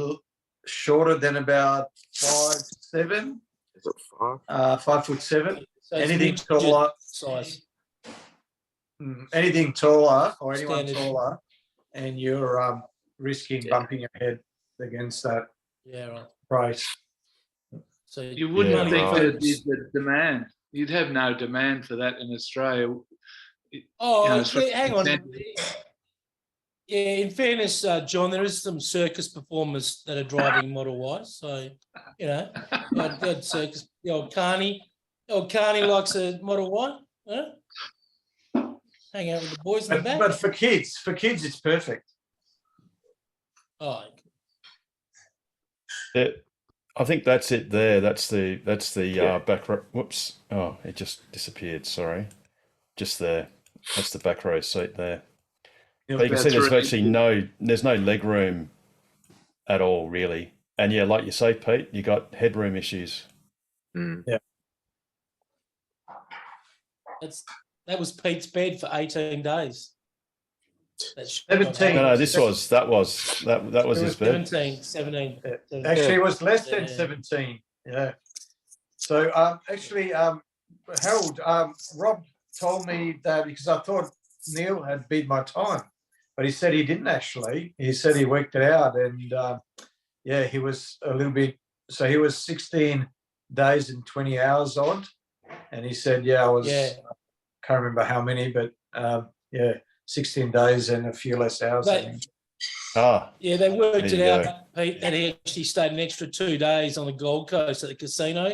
Q: shorter than about 5'7".
K: Is it 5?
Q: 5'7".
E: So
Q: anything taller,
E: size.
Q: Anything taller or anyone
E: Standard.
Q: taller, and you're risking bumping your head against that price.
E: So
N: you wouldn't think there'd be the demand. You'd have no demand for that in Australia.
E: Hang on. Yeah, in fairness, John, there is some circus performers that are driving Model Ys. So, the old circus, the old Carney likes a Model Y. Huh? Hang out with the boys in the back.
Q: But for kids, it's perfect.
E: Oh.
A: Yeah, I think that's it there. That's the back row. Whoops. Oh, it just disappeared. Sorry. Just there. That's the back row seat there. But you can see there's virtually there's no leg room at all, really. And yeah, like you say, Pete, you got headroom issues.
Q: Yeah.
E: That was Pete's bed for 18 days. That's
F: 17.
A: No, that was his bed.
E: 17.
F: Actually, it was less than
E: Yeah.
F: 17. Yeah. So actually, Harold, Rob told me that because I thought Neil had beat my time, but he said he didn't actually. He said he worked it out, and yeah, he was a little bit. So he was 16 days and 20 hours odd, and he said, yeah, I was. Can't remember how many, but yeah, 16 days and a few less hours. I think.
E: Yeah, they worked
A: There
E: it
A: you
E: out, Pete, that he actually stayed an extra 2 days on the Gold Coast at the casino,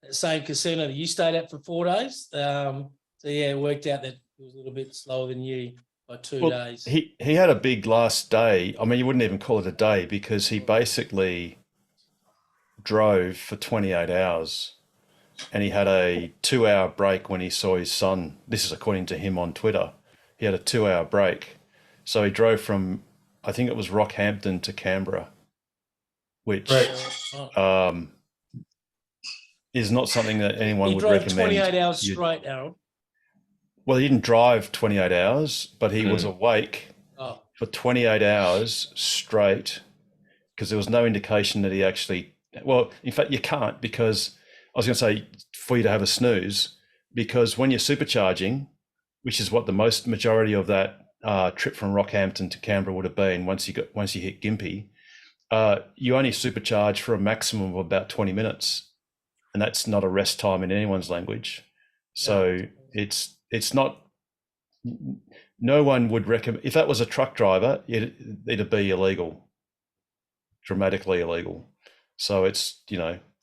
E: that same casino that you stayed at for 4 days. So yeah, it worked out that it was a little bit slower than you by 2 days.
A: He had a big last day. I mean, you wouldn't even call it a day because he basically drove for 28 hours and he had a 2-hour break when he saw his son. This is according to him on Twitter. He had a 2-hour break. So he drove from, I think it was Rockhampton to Canberra, which is not something that anyone would recommend.
E: He drove 28 hours straight, Harold.
A: Well, he didn't drive 28 hours, but he was awake for 28 hours straight because there was no indication that he actually, well, in fact, you can't because I was going to say for you to have a snooze because when you're supercharging, which is what the majority of that trip from Rockhampton to Canberra would have been once you hit Gympie, you only supercharge for a maximum of about 20 minutes, and that's not a rest time in anyone's language. So it's not. No one would recommend. If that was a truck driver, it'd be illegal, dramatically illegal. So it's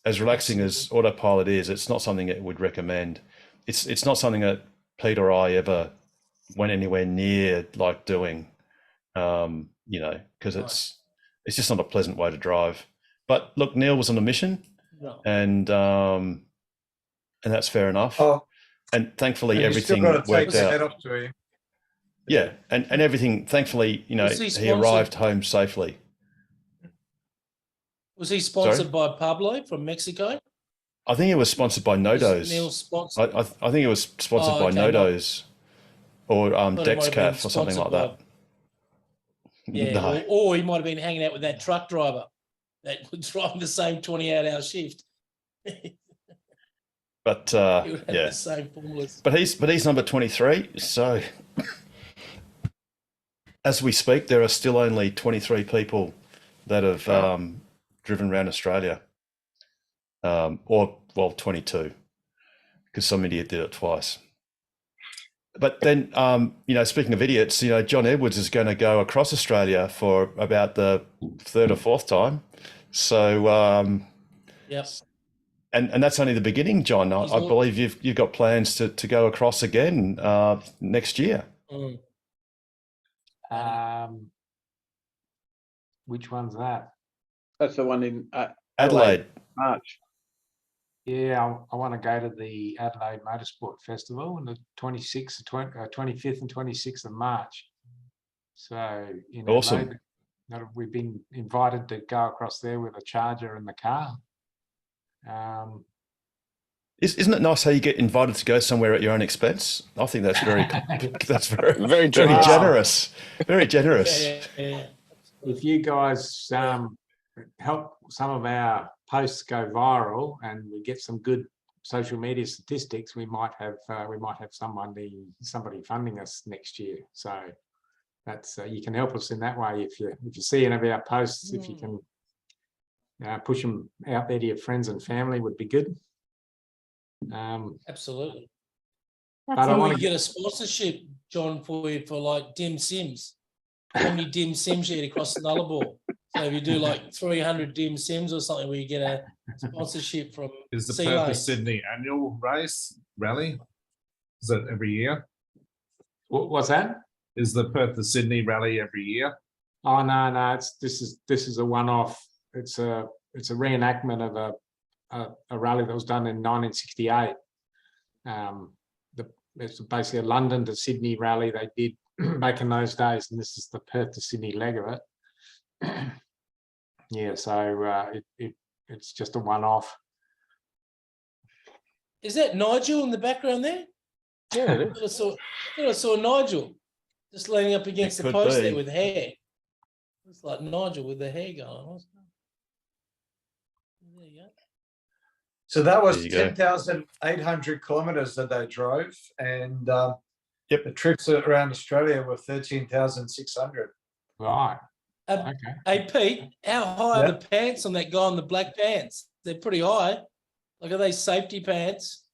A: as relaxing as autopilot is, it's not something it would recommend. It's not something that Pete or I ever went anywhere near like doing, because it's just not a pleasant way to drive. But look, Neil was on a mission, and that's fair enough. And thankfully, everything worked out. Yeah, and everything. Thankfully, he arrived home safely.
E: Was he sponsored by Pablo from Mexico?
A: I think it was sponsored by Nodos.
E: Neil sponsored?
A: I think it was sponsored by Nodos or Dexcaf or something like that.
E: Yeah,
A: No.
E: or he might have been hanging out with that truck driver that would drive the same 28-hour shift.
A: But
E: He would have
A: yeah,
E: the same formulas.
A: but he's number 23. So as we speak, there are still only 23 people that have driven around Australia, or 22, because some idiot did it twice. But then, speaking of idiots, John Edwards is going to go across Australia for about the 3rd or 4th time. So,
E: yes.
A: And that's only the beginning, John. I believe you've got plans to go across again next year.
D: Which one's that?
G: That's the one in
A: Adelaide.
G: March.
D: Yeah, I want to go to the Adelaide Motorsport Festival on the 25th and 26th of March. So in
A: Awesome.
D: Adelaide, we've been invited to go across there with a charger in the car.
A: Isn't it nice how you get invited to go somewhere at your own expense? I think that's very
K: Very
A: generous. Very generous.
E: Yeah.
D: If you guys help some of our posts go viral and we get some good social media statistics, we might have somebody funding us next year. So that's you can help us in that way if you see any of our posts. If you can push them out there to your friends and family, would be good.
E: Absolutely.
D: But I want
E: to get a sponsorship, John, for you for like dim sims. How many dim sims you get across the Nullarbor? So if you do like 300 dim sims or something, where you get a sponsorship from
R: Is the Perth to Sydney annual rally? Is that every year?
D: What's that?
R: Is the Perth to Sydney rally every year?
D: Oh no, this is a one-off. It's a reenactment of a rally that was done in 1968. It's basically a London to Sydney rally they did back in those days, and this is the Perth to Sydney leg of it. Yeah, so it's just a one-off.
E: Is that Nigel in the background there?
K: Yeah, it
E: I saw Nigel. Just leaning up against the
A: could
E: post
A: be.
E: there with hair. It's like Nigel with the hair going on. There you go.
F: So that was
A: There you go.
F: 10,800 kilometres that they drove, and
A: Yep.
F: the trips around Australia were 13,600.
D: Right.
E: Okay.
D: Okay.
E: Hey Pete, how high are
F: Yep.
E: the pants on that guy in the black pants? They're pretty high. Look at these safety pants.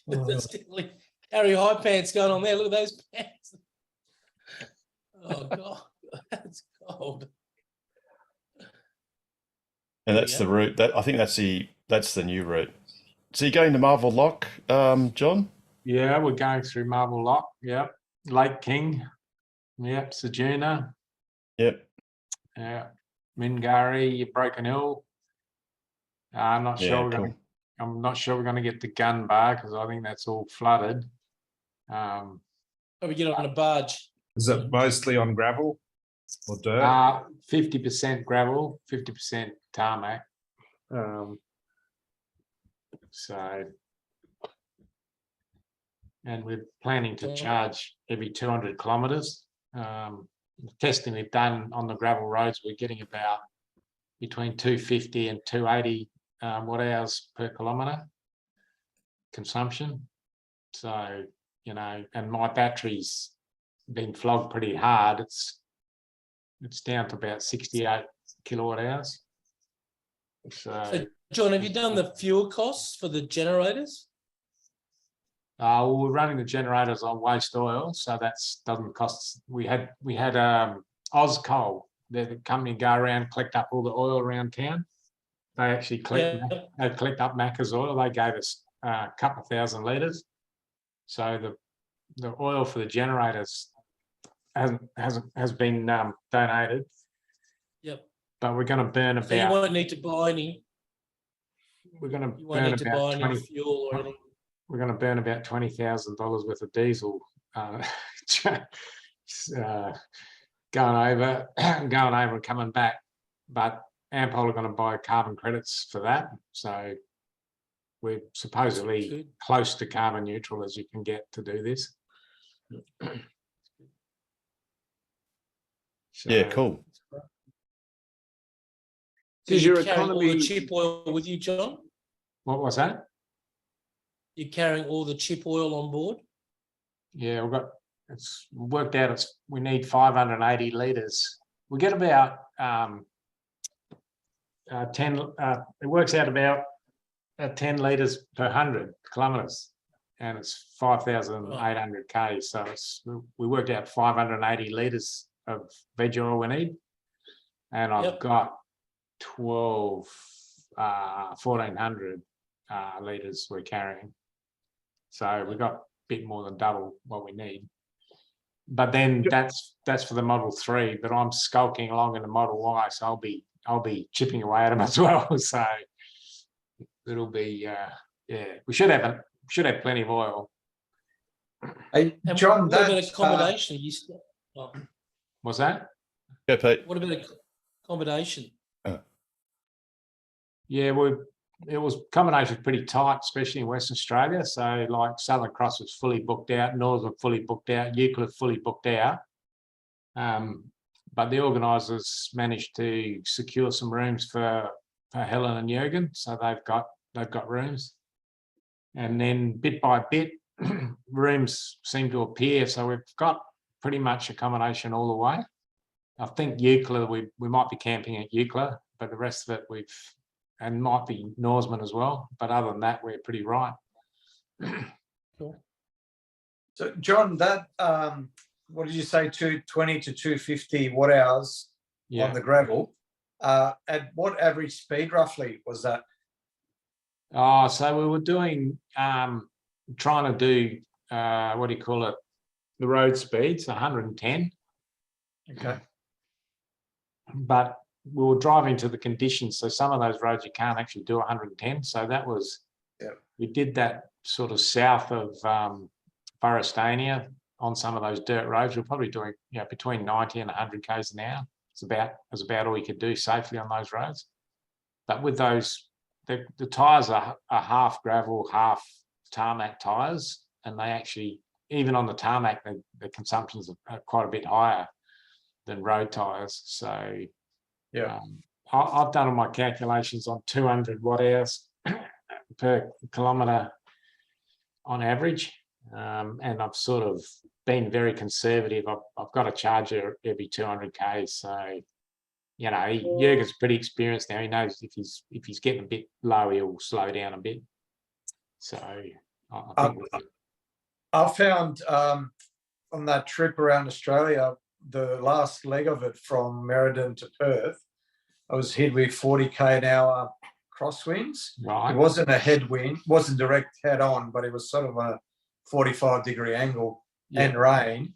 E: There's definitely Harry High pants going on there. Look at those pants. Oh god, that's cold.
A: And
E: There
A: that's
E: you
A: the
E: go.
A: route. That I think that's the new route. So you're going to Marvel Lock, John?
D: Yeah, we're going through Marble Lock. Yep. Lake King. Yep. Sajuna.
A: Yep.
D: Yeah. Mingari, Broken Hill. I'm not sure
A: Yeah,
D: we're
A: cool.
D: going. I'm not sure we're going to get to Gun Bar because I think that's all flooded.
E: Probably get on a barge.
R: Is it mostly on gravel or dirt?
D: 50% gravel, 50% tarmac. So, and we're planning to charge every 200 kilometres. The testing we've done on the gravel roads, we're getting about between 250 and 280 watt hours per kilometre consumption. So, you know, and my battery's been flogged pretty hard. It's down to about 68 kilowatt hours. So,
E: John, have you done the fuel costs for the generators?
D: well, we're running the generators on waste oil, so that doesn't cost. We had Ozcoal, the company, go around collect up all the oil around town. They actually collect up Macca's oil. They gave us a couple of thousand litres. So the oil for the generators has been donated.
E: Yep.
D: But we're going to burn about.
E: So you won't need to buy any.
D: We're going to
E: You won't
D: burn
E: need to
D: about
E: buy any fuel or anything.
D: We're going to burn about $20,000 worth of diesel going over and coming back. But Ampol are going to buy carbon credits for that. So we're supposedly close to carbon neutral as you can get to do this.
A: Yeah, cool.
E: So
G: Does
E: you're
G: your
E: carrying all the
G: economy-
E: chip oil with you, John?
D: What was that?
E: You're carrying all the chip oil on board?
D: Yeah, it's worked out. We need 580 litres. We get about 10. It works out about 10 litres per 100 kilometres, and it's 5,800 k. So we worked out 580 litres of veg oil we need, and I've got 1,400 litres we're carrying. So we've got a bit more than double what we need. But then that's for the Model 3, but I'm skulking along in the Model Y, so I'll be chipping away at them as well. So it'll be we should have plenty of oil.
F: Hey,
E: And
F: John,
E: what about accommodation?
D: What's that?
A: Go, Pete.
E: What about accommodation?
D: Yeah, accommodation was pretty tight, especially in Western Australia. So like Southern Cross was fully booked out, Northern fully booked out, Euclid fully booked out. But the organisers managed to secure some rooms for Helen and Jürgen, so they've got rooms. And then bit by bit, rooms seem to appear. So we've got pretty much accommodation all the way. I think Euclid, we might be camping at Euclid, but the rest of it and might be Norseman as well. But other than that, we're pretty right.
E: Cool.
F: So, John, that what did you say? 220 to 250 watt hours on the gravel. At what average speed roughly was that?
D: So we were doing trying to do what do you call it? The road speeds, 110.
F: Okay.
D: But we were driving to the conditions, so some of those roads you can't actually do 110. So that was, we did that sort of south of Forestania on some of those dirt roads. We're probably doing between 90 and 100 k's an hour. It's about all we could do safely on those roads. But with those, the tyres are half gravel, half tarmac tyres, and they actually even on the tarmac, the consumptions are quite a bit higher than road tyres. So
F: Yeah.
D: I've done all my calculations on 200 watt hours per kilometre on average, and I've sort of been very conservative. I've got a charger every 200 k's, so you know Jürgen's pretty experienced now. He knows if he's getting a bit low, he'll slow down a bit. So I think
F: I found on that trip around Australia, the last leg of it from Meriden to Perth, I was hit with 40k an hour crosswinds.
D: Right.
F: It wasn't a headwind, wasn't direct head on, but it was sort of a 45-degree angle and rain.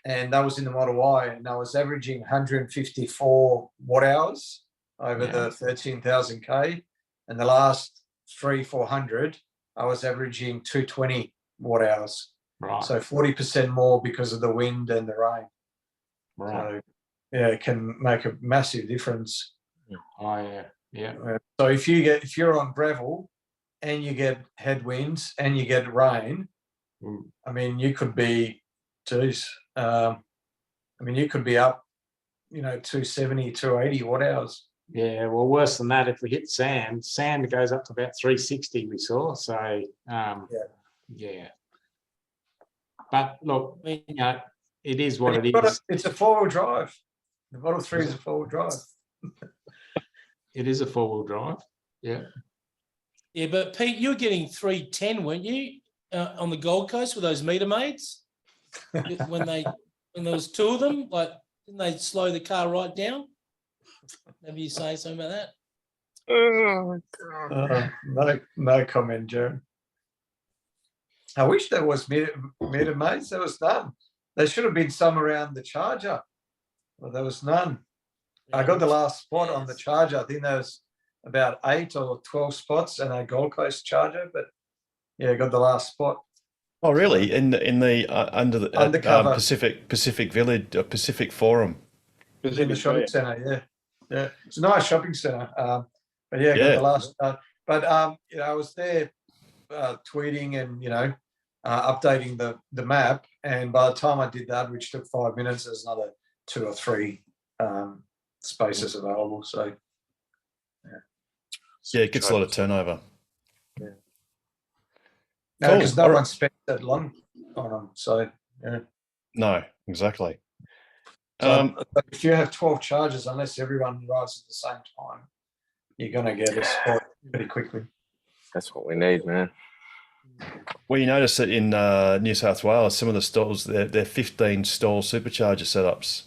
F: And that was in the Model Y, and I was averaging 154 watt hours over the 13,000k. And the last 400, I was averaging 220 watt hours.
D: Right.
F: So 40% more because of the wind and the rain.
D: Right.
F: So yeah, it can make a massive difference.
D: Oh yeah.
F: So if you're on gravel and you get headwinds and you get rain, I mean, you could be, you could be up, 270, 280 watt hours.
D: Yeah, well, worse than that, if we hit sand goes up to about 360, we saw. So, yeah. But look, it is what it is.
F: It's a four-wheel drive. The Model 3 is a four-wheel drive.
D: It is a four-wheel drive. Yeah.
E: Yeah, but Pete, you were getting 310, weren't you, on the Gold Coast with those meter maids? when there was two of them, like, didn't they slow the car right down? Maybe you say something about that?
F: No comment, Jared. I wish there was meter maids. There was none. There should have been some around the charger. Well, there was none. I got the last spot on the charger. I think there was about 8 or 12 spots and a Gold Coast charger, but yeah, I got the last spot.
A: Oh, really? In the
F: Undercover.
A: Pacific Village, Pacific Forum.
F: In the shopping centre, yeah. It's a nice shopping centre. But yeah, I got the last. I was there tweeting and updating the map, and by the time I did that, which took 5 minutes, there's another 2 or 3 spaces available. So
A: yeah, it gets a lot of turnover.
F: Yeah. No, because no one spent that long on them. So yeah.
A: No, exactly.
F: So if you have 12 charges, unless everyone arrives at the same time, you're going to get a spot pretty quickly.
K: That's what we need, man.
A: Well, you notice that in New South Wales, some of the stalls, they're 15 stall supercharger setups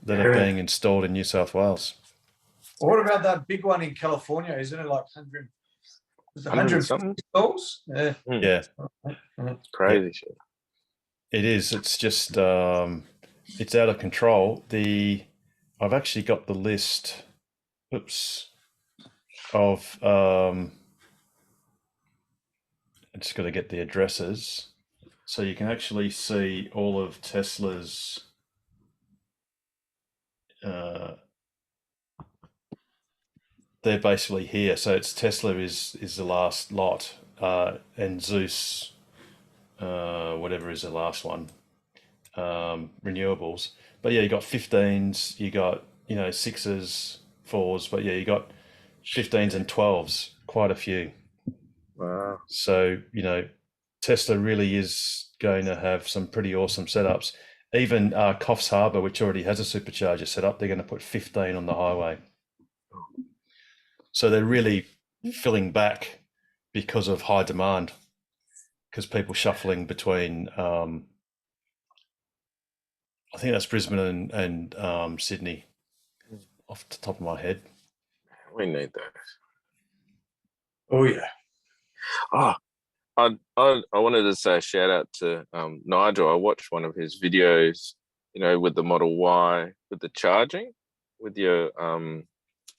A: that are being installed in New South Wales.
F: Well, what about that big one in California? Isn't it like 100? Is it 150 stalls? Yeah.
A: Yeah.
K: It's crazy shit.
A: It is. It's just it's out of control. I've actually got the list. Of I just got to get the addresses, so you can actually see all of Tesla's. They're basically here. So it's Tesla is the last lot, and Zeus, whatever is the last one, renewables. But yeah, you got 15s, you got 6s, 4s, but yeah, you got 15s and 12s, quite a few.
K: Wow.
A: So Tesla really is going to have some pretty awesome setups. Even Coffs Harbour, which already has a supercharger set up, they're going to put 15 on the highway. So they're really filling back because of high demand, because people shuffling between, I think that's Brisbane and Sydney, off the top of my head.
K: We need that.
F: Oh yeah.
K: Oh, I wanted to say a shout out to Nigel. I watched one of his videos, with the Model Y, with the charging, with your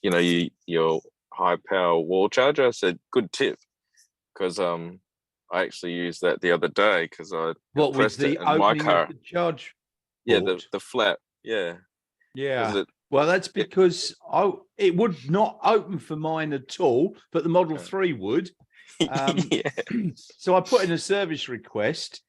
K: your high power wall charger. I said, good tip, because I actually used that the other day because I pressed it in my car.
J: The charge?
K: Yeah, the flap. Yeah.
J: Yeah. Well, that's because it would not open for mine at all, but the Model 3 would. So I put in a service request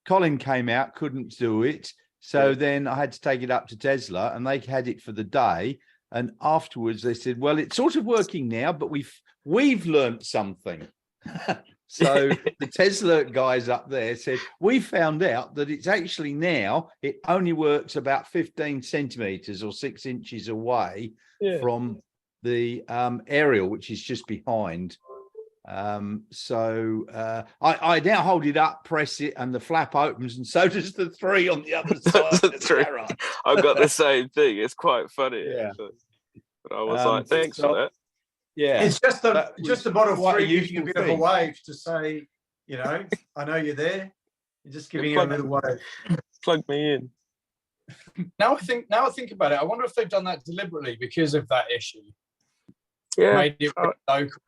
J: Colin came out, couldn't do it. So then I had to take it up to Tesla, and they had it for the day. And afterwards they said, well, it's sort of working now, but we've learned something. So the Tesla guys up there said, we found out that it's actually now, it only works about 15 centimeters or 6 inches away from the aerial, which is just behind. I now hold it up, press it, and the flap opens, and so does the 3 on the other side of the camera.
K: I've got the same thing. It's quite funny.
J: Yeah.
K: Actually. But I was like, thanks for that.
J: Yeah.
F: It's just the Model 3 giving you a bit of a
J: thing.
F: wave to say, I know you're there. You're just giving you a little wave.
K: Plug me in.
O: Now I think about it, I wonder if they've done that deliberately because of that issue.
K: Yeah.
O: Made it local.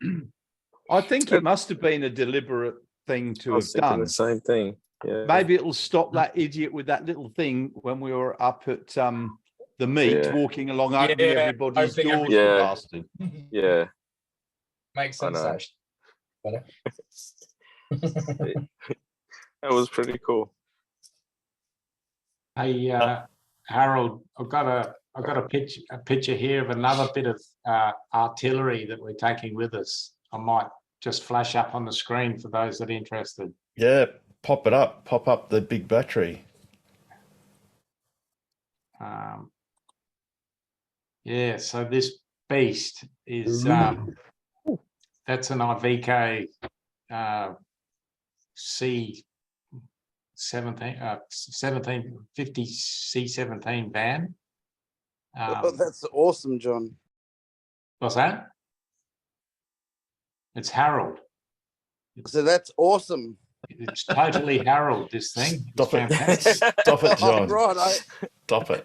J: I think it must have been a deliberate thing to have done.
K: The same thing. Yeah.
J: Maybe it'll stop that idiot with that little thing when we were up at the meet, walking along, opening everybody's doors, bastard.
K: Yeah.
O: Makes sense, actually.
K: That was pretty cool.
D: Hey, Harold, I've got a picture here of another bit of artillery that we're taking with us. I might just flash up on the screen for those that are interested.
A: Yeah, pop up the big battery.
D: Yeah, so this beast is that's an Iveco C17 1750 C17 van.
S: That's awesome, John.
D: What's that? It's Harold.
S: So that's awesome.
D: It's totally Harold, this thing.
A: Stop it, John.
S: Right,
A: Stop it.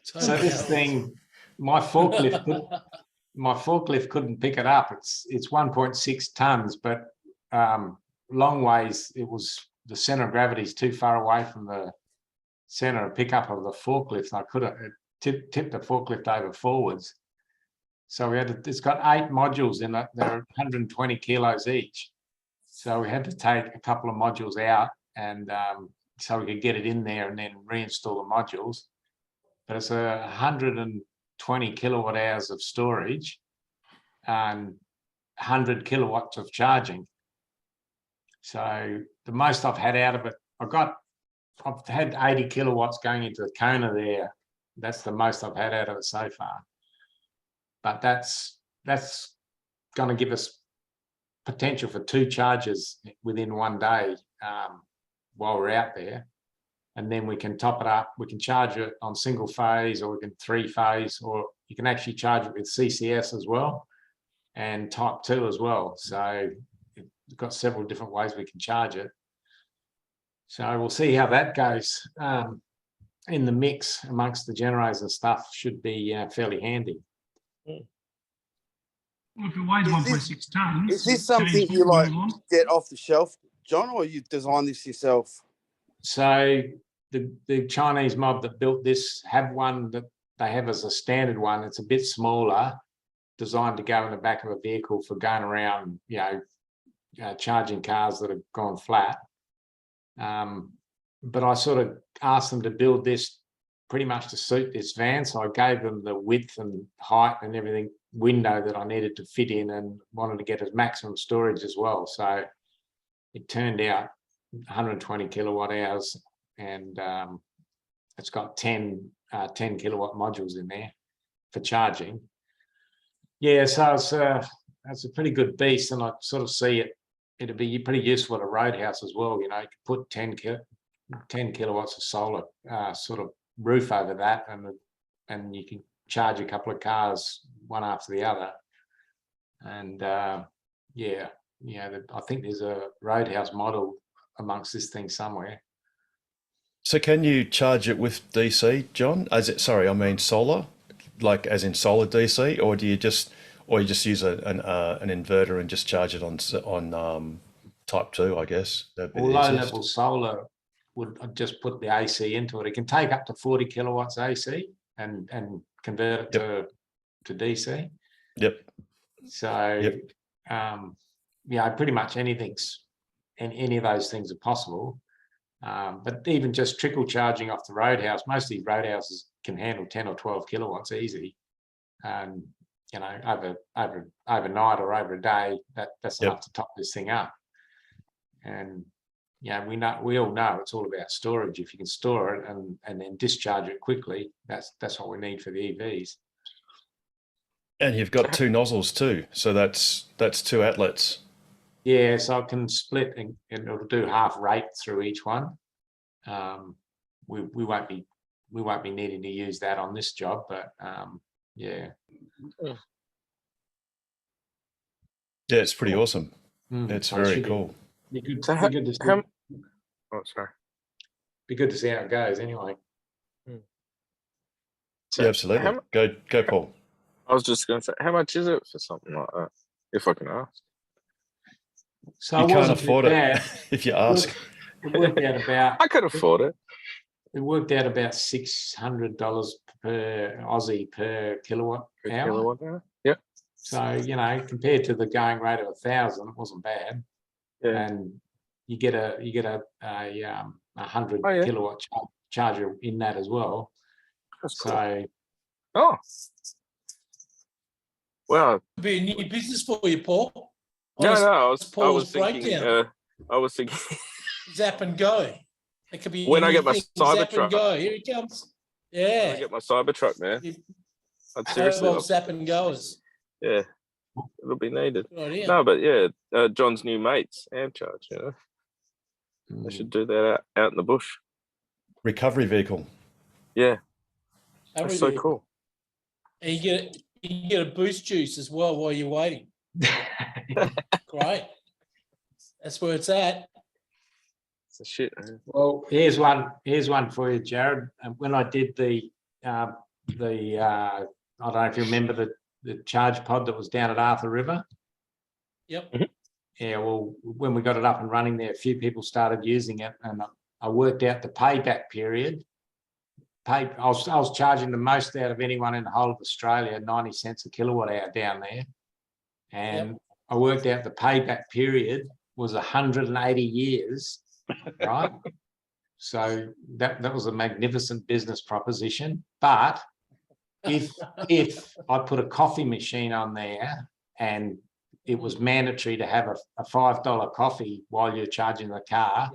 D: So this thing, my forklift couldn't pick it up. It's 1.6 tons, but long ways the center of gravity is too far away from the center of pickup of the forklift. I could have tipped the forklift over forwards. So it's got 8 modules in it. They're 120 kilos each. So we had to take a couple of modules out, and so we could get it in there and then reinstall the modules. But it's 120 kilowatt hours of storage and 100 kilowatts of charging. So the most I've had out of it, I've had 80 kilowatts going into the Kona there. That's the most I've had out of it so far. But that's going to give us potential for 2 charges within one day while we're out there. And then we can top it up. We can charge it on single phase, or we can 3-phase, or you can actually charge it with CCS as well and type 2 as well. So we've got several different ways we can charge it. So we'll see how that goes. In the mix amongst the generators and stuff should be fairly handy.
L: Well, if it weighs 1.6 tons,
S: is this something you get off the shelf, John, or you design this yourself?
D: So the Chinese mob that built this have one that they have as a standard one. It's a bit smaller, designed to go in the back of a vehicle for going around, charging cars that have gone flat. But I sort of asked them to build this pretty much to suit this van. So I gave them the width and height and everything window that I needed to fit in, and wanted to get as maximum storage as well. So it turned out 120 kilowatt hours, and it's got 10 kilowatt modules in there for charging. Yeah, so it's a pretty good beast, and I sort of see it'd be pretty useful at a roadhouse as well. You could put 10 kilowatts of solar sort of roof over that, and you can charge a couple of cars one after the other. And I think there's a roadhouse model amongst this thing somewhere.
A: So can you charge it with DC, John? Solar, like as in solar DC, or do you just use an inverter and just charge it on type 2, I guess?
D: Low level solar would just put the AC into it. It can take up to 40 kilowatts AC and convert it to DC.
A: Yep.
D: So pretty much any of those things are possible. But even just trickle charging off the roadhouse, most of these roadhouses can handle 10 or 12 kilowatts easy. And, you know, overnight or over a day, that's enough to top this thing up. And, yeah, we all know it's all about storage. If you can store it and then discharge it quickly, that's what we need for the EVs.
A: And you've got 2 nozzles too, so that's 2 outlets.
D: Yeah, so I can split and it'll do half rate through each one. We won't be needing to use that on this job, but yeah.
A: Yeah, it's pretty awesome. It's very cool.
D: Be good
K: So
D: to see.
K: Oh, sorry.
D: Be good to see how it goes anyway.
K: So
A: Yeah, absolutely. Go, Paul.
K: I was just going to say, how much is it for something like that, if I can ask?
D: So
A: You can't afford it if you ask.
D: It worked out about.
K: I could afford it.
D: It worked out about $600 per Aussie per kilowatt hour.
K: Yep.
D: So, you know, compared to the going rate of 1,000, it wasn't bad.
K: Yeah.
D: And you get a 100 kilowatt charger in that as well.
K: That's
D: so
K: cool. Oh. Well,
E: Be a new business for you, Paul.
K: No, I was
E: breakdown.
K: thinking
E: Zap and go. It could be
K: when I get my
E: anything. Zap
K: Cybertruck.
E: and go. Here it comes. Yeah.
K: When I get my Cybertruck, man. I'd seriously
E: Mobile
K: love
E: zap and goers.
K: Yeah, it'll be needed.
E: Good idea.
K: No, but yeah, John's new mates, Amcharge, you know. They should do that out in the bush.
A: Recovery vehicle.
K: Yeah. That's so cool.
E: And you get a boost juice as well while you're waiting. Great. That's where it's at.
K: It's a shit, man.
D: Well, here's one for you, Jared. When I did the I don't know if you remember the charge pod that was down at Arthur River.
E: Yep.
D: Yeah, well, when we got it up and running there, a few people started using it, and I worked out the payback period. I was charging the most out of anyone in the whole of Australia, 90 cents a kilowatt hour down there. And I worked out the payback period was 180 years, right? So that was a magnificent business proposition. But if I put a coffee machine on there and it was mandatory to have a $5 coffee while you're charging the car,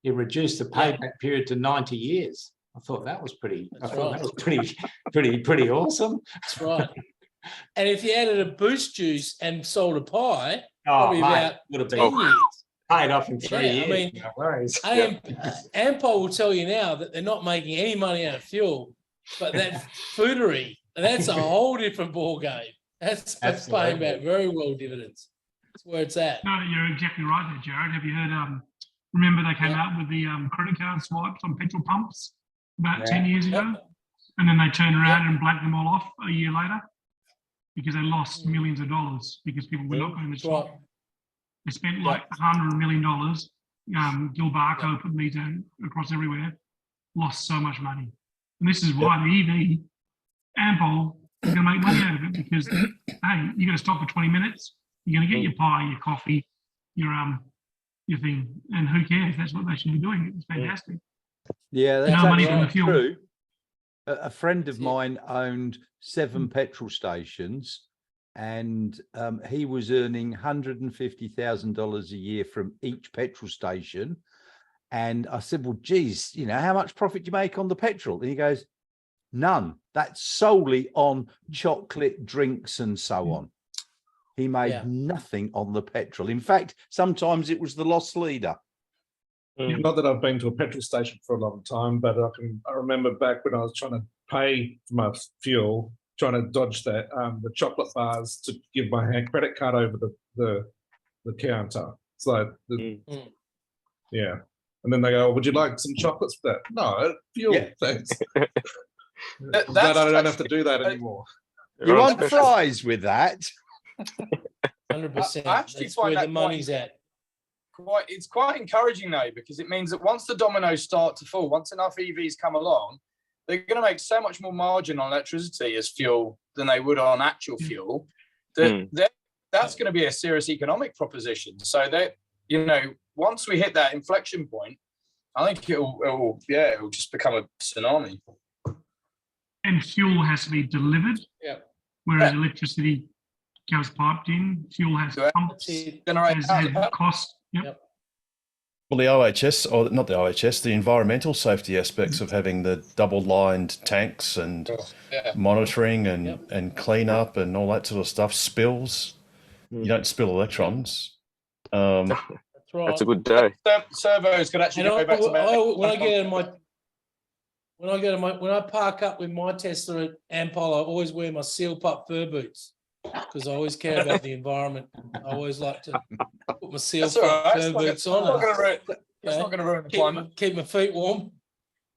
D: it reduced the payback period to 90 years. I thought that was pretty. That was pretty awesome.
E: That's right. And if you added a boost juice and sold a pie,
D: probably
E: about
D: would have
E: 10 years.
D: Paid off in 3 years.
E: I mean,
D: no worries.
E: Ampol will tell you now that they're not making any money out of fuel, but that foodery, that's a whole different ball game. That's paying back very well dividends. That's where it's at.
L: No, you're exactly right there, Jared. Have you heard? Remember they came out with the credit card swipes on petrol pumps about 10 years ago, and then they turned around and blacked them all off a year later because they lost millions of dollars because people were not going to swap. They spent like $100 million. Gil Barco put me down across everywhere, lost so much money. And this is why the EV, Ampol, is going to make money out of it because, hey, you're going to stop for 20 minutes. You're going to get your pie, your coffee, your thing. And who cares? That's what they should be doing. It's fantastic.
J: Yeah, that's
L: no money from the
J: actually
L: fuel.
J: true. A friend of mine owned 7 petrol stations, and he was earning $150,000 a year from each petrol station. And I said, well, geez, you know, how much profit do you make on the petrol? And he goes, none. That's solely on chocolate, drinks, and so on. He made nothing on the petrol. In fact, sometimes it was the loss leader.
R: Not that I've been to a petrol station for a long time, but I remember back when I was trying to pay for my fuel, trying to dodge that the chocolate bars to give my credit card over the counter. So yeah, and then they go, "Would you like some chocolates for that?" No, fuel, thanks. Glad I don't have to do that anymore.
J: You want fries with that?
E: 100%.
O: I actually
E: That's
O: find
E: where
O: that
E: the money's at.
O: It's quite encouraging though, because it means that once the dominoes start to fall, once enough EVs come along, they're going to make so much more margin on electricity as fuel than they would on actual fuel. That's going to be a serious economic proposition. So that, you know, once we hit that inflection point, I think it'll just become a tsunami.
L: And fuel has to be delivered.
O: Yeah.
L: Whereas electricity goes piped in, fuel has pumps, has cost. Yep.
A: Well, the OHS, or not the OHS, the environmental safety aspects of having the double-lined tanks and monitoring and cleanup and all that sort of stuff, spills. You don't spill electrons.
E: That's right.
K: That's a good day.
O: Servos could actually go back to
E: when I park up with my Tesla at Ampol, I always wear my seal pup fur boots because I always care about the environment. I always like to put my seal pup fur boots on.
O: That's not going to ruin the climate.
E: Keep my feet warm.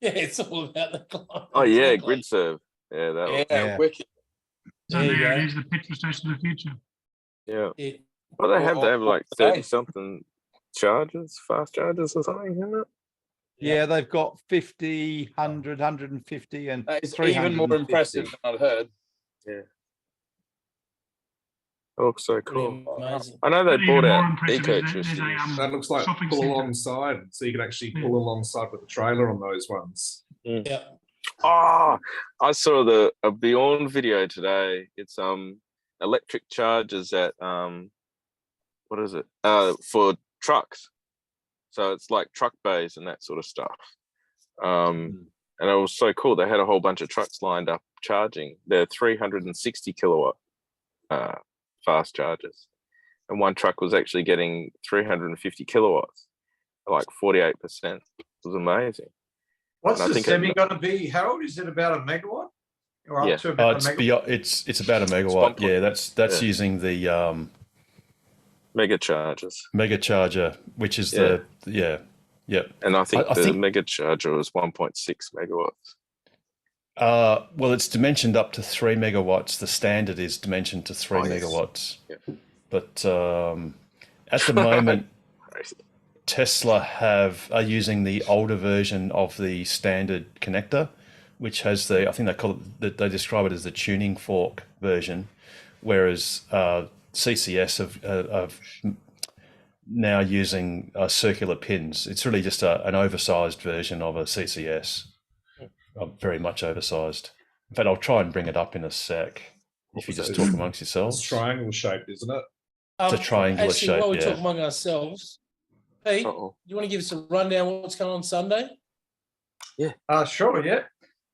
E: Yeah, it's all about the climate.
K: Oh yeah, grid serve. Yeah, that.
O: Wicked.
L: So there it is, the petrol station of the future.
K: Yeah. Well, they have to have like 30-something chargers, fast chargers or something, isn't it?
J: Yeah, they've got 50, 100, 150 and
O: it's even more impressive than I'd heard.
K: Yeah. That looks so cool.
E: Amazing.
K: I know they bought out eco-electricity.
R: That looks like pull alongside, so you can actually pull alongside with the trailer on those ones.
E: Yeah.
K: Oh, I saw a Beyond video today. It's electric chargers at what is it? For trucks. So it's like truck bays and that sort of stuff. And it was so cool. They had a whole bunch of trucks lined up charging. They're 360 kilowatt fast chargers. And one truck was actually getting 350 kilowatts, like 48%. It was amazing.
F: What's the semi going to be, Harold? Is it about a megawatt? Or up to about a megawatt?
A: It's about a megawatt. Yeah, that's using the
K: mega chargers.
A: Mega charger, which is
K: Yep. And I think the mega charger was 1.6 megawatts.
A: Well, it's dimensioned up to 3 megawatts. The standard is dimensioned to 3 megawatts.
K: Yeah.
A: But at the moment, Tesla are using the older version of the standard connector, which has I think they call it, they describe it as the tuning fork version, whereas CCS have now using circular pins. It's really just an oversized version of a CCS, very much oversized. In fact, I'll try and bring it up in a sec if you just talk amongst yourselves.
R: It's triangle shaped, isn't it?
A: It's a triangular
E: actually,
A: shape,
E: while we talk among ourselves, Pete, you want to give us a rundown of what's going on Sunday?
K: Yeah.
F: Sure, yeah.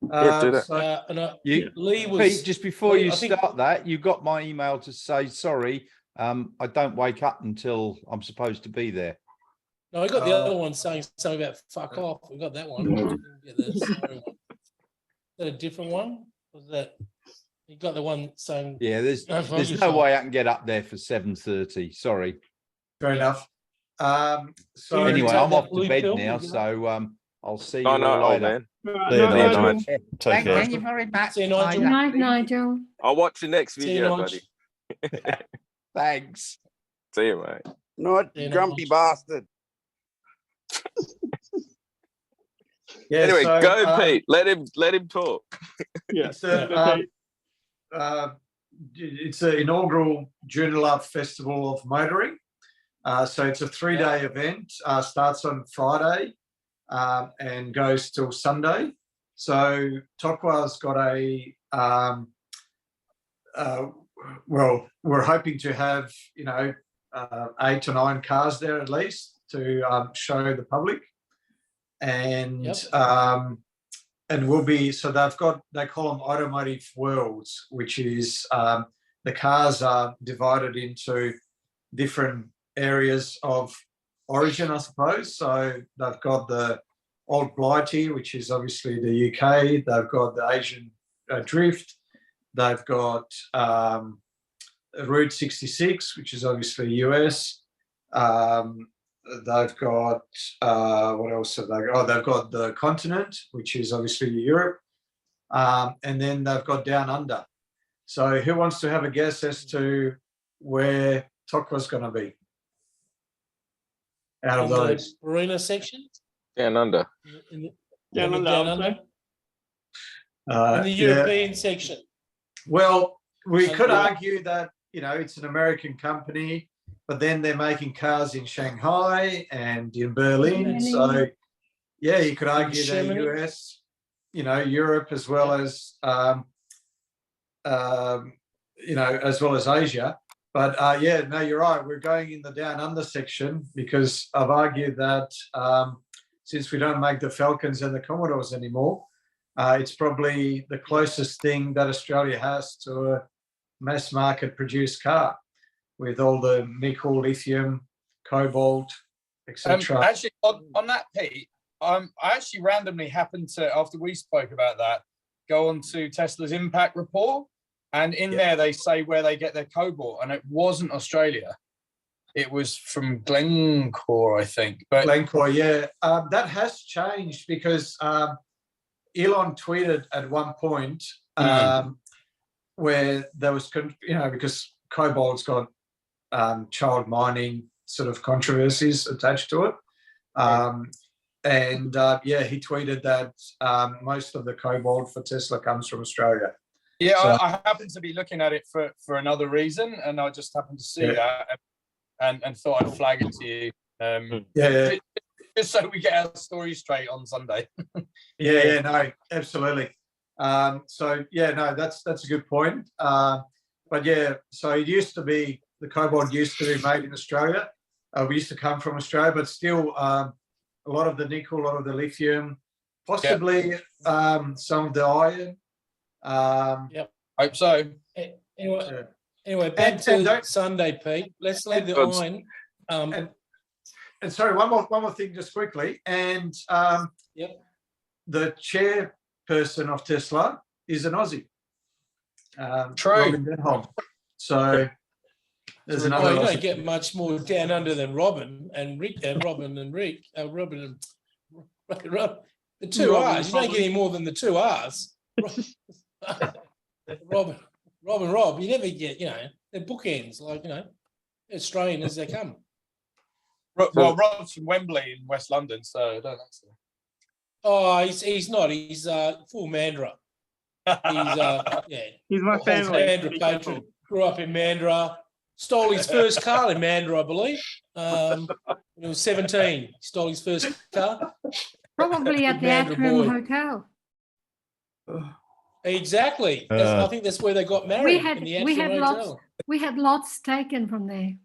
K: Do that.
E: Lee was...
J: Pete, just before you start that, you got my email to say, sorry, I don't wake up until I'm supposed to be there.
E: No, I got the other one saying something about fuck off. We got that one. Is that a different one? Was that... You got the one saying...
J: Yeah, there's no way I can get up there for 7:30. Sorry.
F: Fair enough. So
J: anyway, I'm off to bed now, so I'll see you all later.
A: Take care.
P: Thank you very much.
E: See you, Nigel.
P: Good night, Nigel.
K: I'll watch the next
E: See you,
K: video,
E: Nigel.
K: buddy.
J: Thanks.
K: See you, mate.
S: Not grumpy bastard.
K: Anyway, go, Pete. Let him talk.
F: It's an inaugural Joondalup Festival of Motoring. So it's a 3-day event. Starts on Friday and goes till Sunday. So Tokwa's got well, we're hoping to have 8 to 9 cars there at least to show the public, and we'll be, so they call them automotive worlds, which is the cars are divided into different areas of origin, I suppose. So they've got the Old Blighty, which is obviously the UK. They've got the Asian Drift. They've got Route 66, which is obviously US. They've got, what else have they got? Oh, they've got the Continent, which is obviously Europe. And then they've got Down Under. So who wants to have a guess as to where Tokwa's going to be? Out of those.
E: The arena section?
K: Down Under.
E: Down Under. In the European section.
F: Well, we could argue that, it's an American company, but then they're making cars in Shanghai and in Berlin. So, Yeah, you could argue the
E: Germany.
F: US, Europe, as well as as well as Asia. But no, you're right. We're going in the down under section because I've argued that since we don't make the Falcons and the Commodores anymore, it's probably the closest thing that Australia has to a mass market produced car with all the nickel, lithium, cobalt, etc.
O: Actually, on that, Pete, I actually randomly happened to, after we spoke about that, go on to Tesla's impact report. And in there, they say where they get their cobalt. And it wasn't Australia. It was from Glencore, I think. But
F: Glencore, yeah. That has changed because Elon tweeted at one point where there was, because cobalt's got child mining sort of controversies attached to it. He tweeted that most of the cobalt for Tesla comes from Australia.
O: Yeah,
F: So,
O: I happen to be looking at it for another reason, and I just happened to see that and thought I'd flag it to you. Just so we get our story straight on Sunday.
F: No, absolutely. That's a good point. So it used to be, the cobalt used to be made in Australia. We used to come from Australia, but still a lot of the nickel, a lot of the lithium, possibly some of the iron.
O: Hope so.
E: Anyway, back to Sunday, Pete. Let's leave the iron.
F: And sorry, one more thing, just quickly. And the chairperson of Tesla is an Aussie.
O: True.
F: Robin Denholm. So there's another.
E: Well, you don't get much more down under than Robin and Rick. The two R's. You don't get any more than the two R's. Rob. You never get. They're bookends. Australian as they come.
O: Well, Rob's from Wembley in West London, so I don't know.
E: Oh, he's not. He's full Mandurah.
T: He's my family.
E: Mandurah patron. Grew up in Mandurah. Stole his first car in Mandurah, I believe. When he was 17, he stole his first car.
P: Probably at the Atrium Hotel.
E: Exactly. I think that's where they got married. In the Atrium Hotel.
P: We had lots taken from there.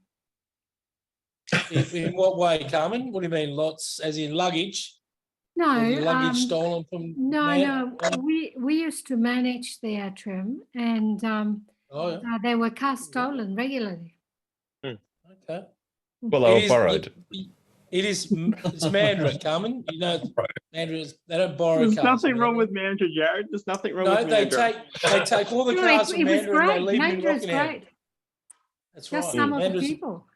E: In what way, Carmen? What do you mean, lots? As in luggage?
P: No,
E: luggage stolen from.
P: No. We used to manage the Atrium, and there were cars stolen regularly.
E: Okay.
A: Well, they were borrowed.
E: It's Mandurah, Carmen. Mandurah, they don't borrow cars.
T: There's nothing wrong with Mandurah, Jared. There's nothing wrong with Mandurah.
E: They take all the cars from Mandurah and they leave them in Rockingham.
P: Great.
E: That's
P: Just
E: right.
P: some of the
E: Mandurah's
P: people.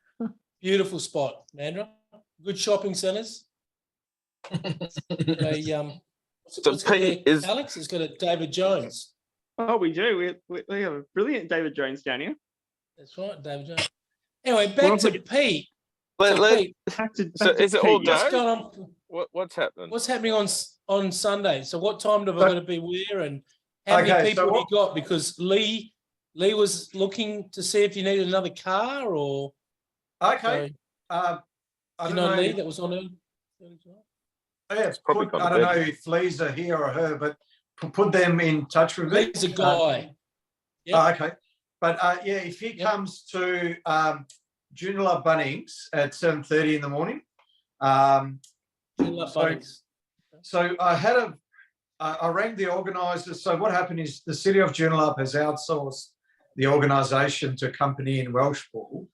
E: beautiful spot, Mandurah. Good shopping centres. Alex? It's got a David Jones.
T: Oh, we do. We have a brilliant David Jones down here.
E: That's right, David Jones. Anyway, back to Pete.
K: Is it all day?
E: What's going on?
K: What's happening?
E: What's happening on Sunday? So what time have I got to be where, and how many people have you got? Because Lee was looking to see if you needed another car, or
F: okay. I don't know.
E: Lee that was on it.
F: Yeah, I don't know if Lee's are here or her, but put them in touch with me.
E: Lee's a guy.
F: Okay. But if he comes to Joondalup Bunnings at 7:30 in the morning. So I rang the organisers. So what happened is the City of Joondalup has outsourced the organisation to a company in Welshpool.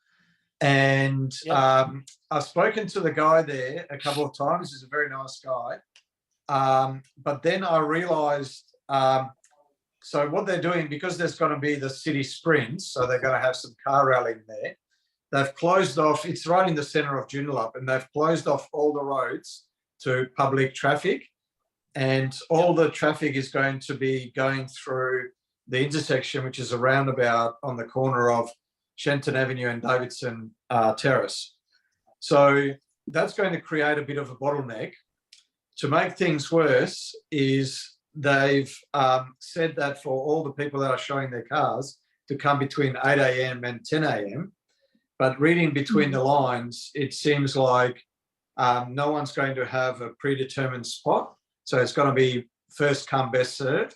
F: And I've spoken to the guy there a couple of times. He's a very nice guy. But then I realised, so what they're doing, because there's going to be the city sprints, so they're going to have some car rallying there. They've closed off, it's right in the centre of Joondalup, and they've closed off all the roads to public traffic. And all the traffic is going to be going through the intersection, which is a roundabout on the corner of Shenton Avenue and Davidson Terrace. So that's going to create a bit of a bottleneck. To make things worse is they've said that for all the people that are showing their cars to come between 8 a.m. and 10 a.m. But reading between the lines, it seems like No one's going to have a predetermined spot. So it's going to be first come, best served.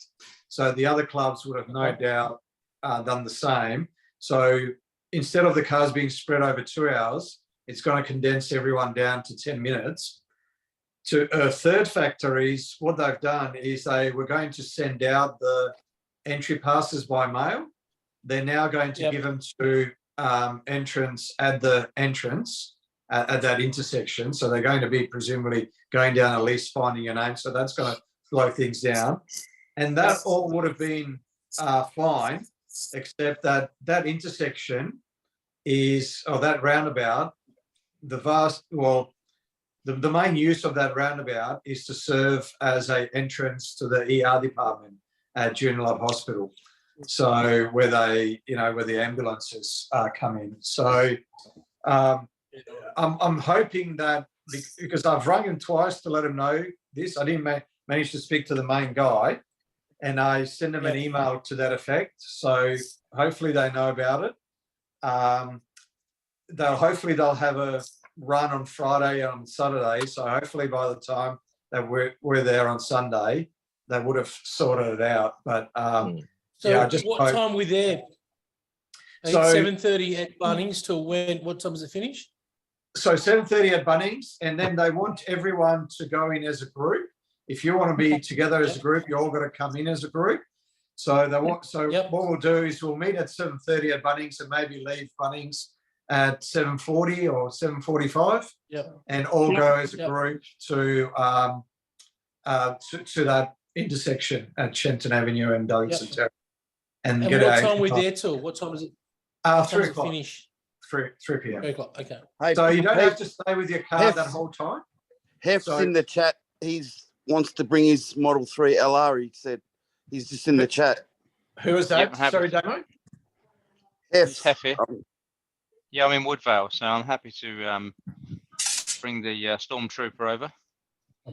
F: So the other clubs would have no doubt done the same. So instead of the cars being spread over 2 hours, it's going to condense everyone down to 10 minutes. To a third factor is what they've done is they were going to send out the entry passes by mail. They're now going to give them to entrance at the entrance at that intersection. So they're going to be presumably going down a list, finding your name. So that's going to slow things down. And that all would have been fine, except that that intersection is, or that roundabout, the main use of that roundabout is to serve as an entrance to the ER department at Joondalup Hospital. So where the ambulances come in. So I'm hoping that, because I've rung him twice to let him know this, I didn't manage to speak to the main guy, and I sent them an email to that effect. So hopefully they know about it. Hopefully they'll have a run on Friday and on Saturday. So hopefully by the time that we're there on Sunday, they would have sorted it out. But
E: what time are we there?
F: So
E: 7:30 at Bunnings till when? What time does it finish?
F: So 7:30 at Bunnings, and then they want everyone to go in as a group. If you want to be together as a group, you all got to come in as a group. So they want. So what we'll do is we'll meet at 7:30 at Bunnings and maybe leave Bunnings at 7:40 or 7:45, and all go as a group to that intersection at Shenton Avenue and Douglas and Terrace.
E: And what time are we there till? What time is it?
F: 3 o'clock.
E: Finish?
F: 3 p.m.
E: 3 o'clock, okay.
S: Hey,
F: So you don't
S: Pete,
F: have to stay with your car that whole time?
S: Hef's in the chat. Wants to bring his Model 3 LR. He said he's just in the chat.
F: Who is that? Sorry, Damo?
S: Hef.
M: Hef here. Yeah, I'm in Woodvale, so I'm happy to bring the Stormtrooper over.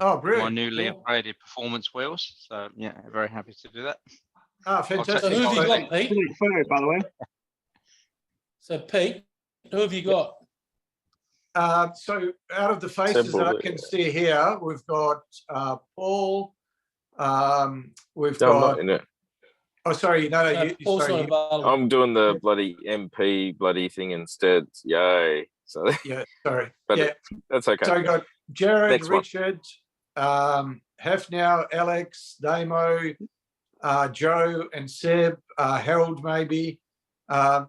F: Oh, brilliant.
M: My newly upgraded performance wheels. So, yeah, very happy to do that.
F: Oh, fantastic.
E: So who have you got, Pete?
T: By the way.
E: So, Pete, who have you got?
F: So out of the faces that I can see here, we've got Paul. We've got.
K: I'm not in it.
F: Oh, sorry. No,
E: Paul's not available.
K: I'm doing the bloody MP bloody thing instead. Yay. So
F: yeah, sorry.
K: But that's okay.
F: So we got Jared,
K: Next one.
F: Richard, Hef now, Alex, Damo, Joe and Seb, Harold maybe. And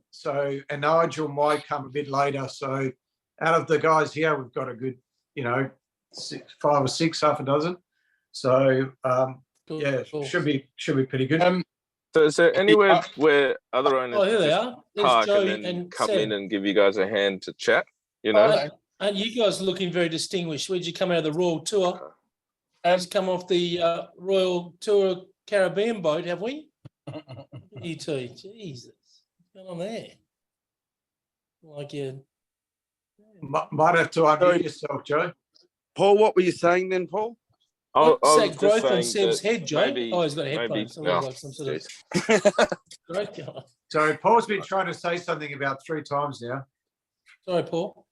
F: Nigel might come a bit later. So out of the guys here, we've got a good, 5 or 6, half a dozen. So cool. should be pretty good.
K: So is there anywhere where other owners
E: here they are. There's
K: park
E: Joe
K: and then
E: and
K: come
E: Seb.
K: in and give you guys a hand to chat?
E: And you guys are looking very distinguished. Where'd you come out of the Royal Tour? Just come off the Royal Tour Caribbean boat, have we? You two, Jesus, what's going on there? Like you
F: might have to unmute yourself, Joe.
S: Paul, what were you saying then, Paul?
E: What's that growth on Seb's head, Joe? He's got headphones. Like some sort of growth going.
F: So Paul's been trying to say something about 3 times now.
E: Sorry, Paul.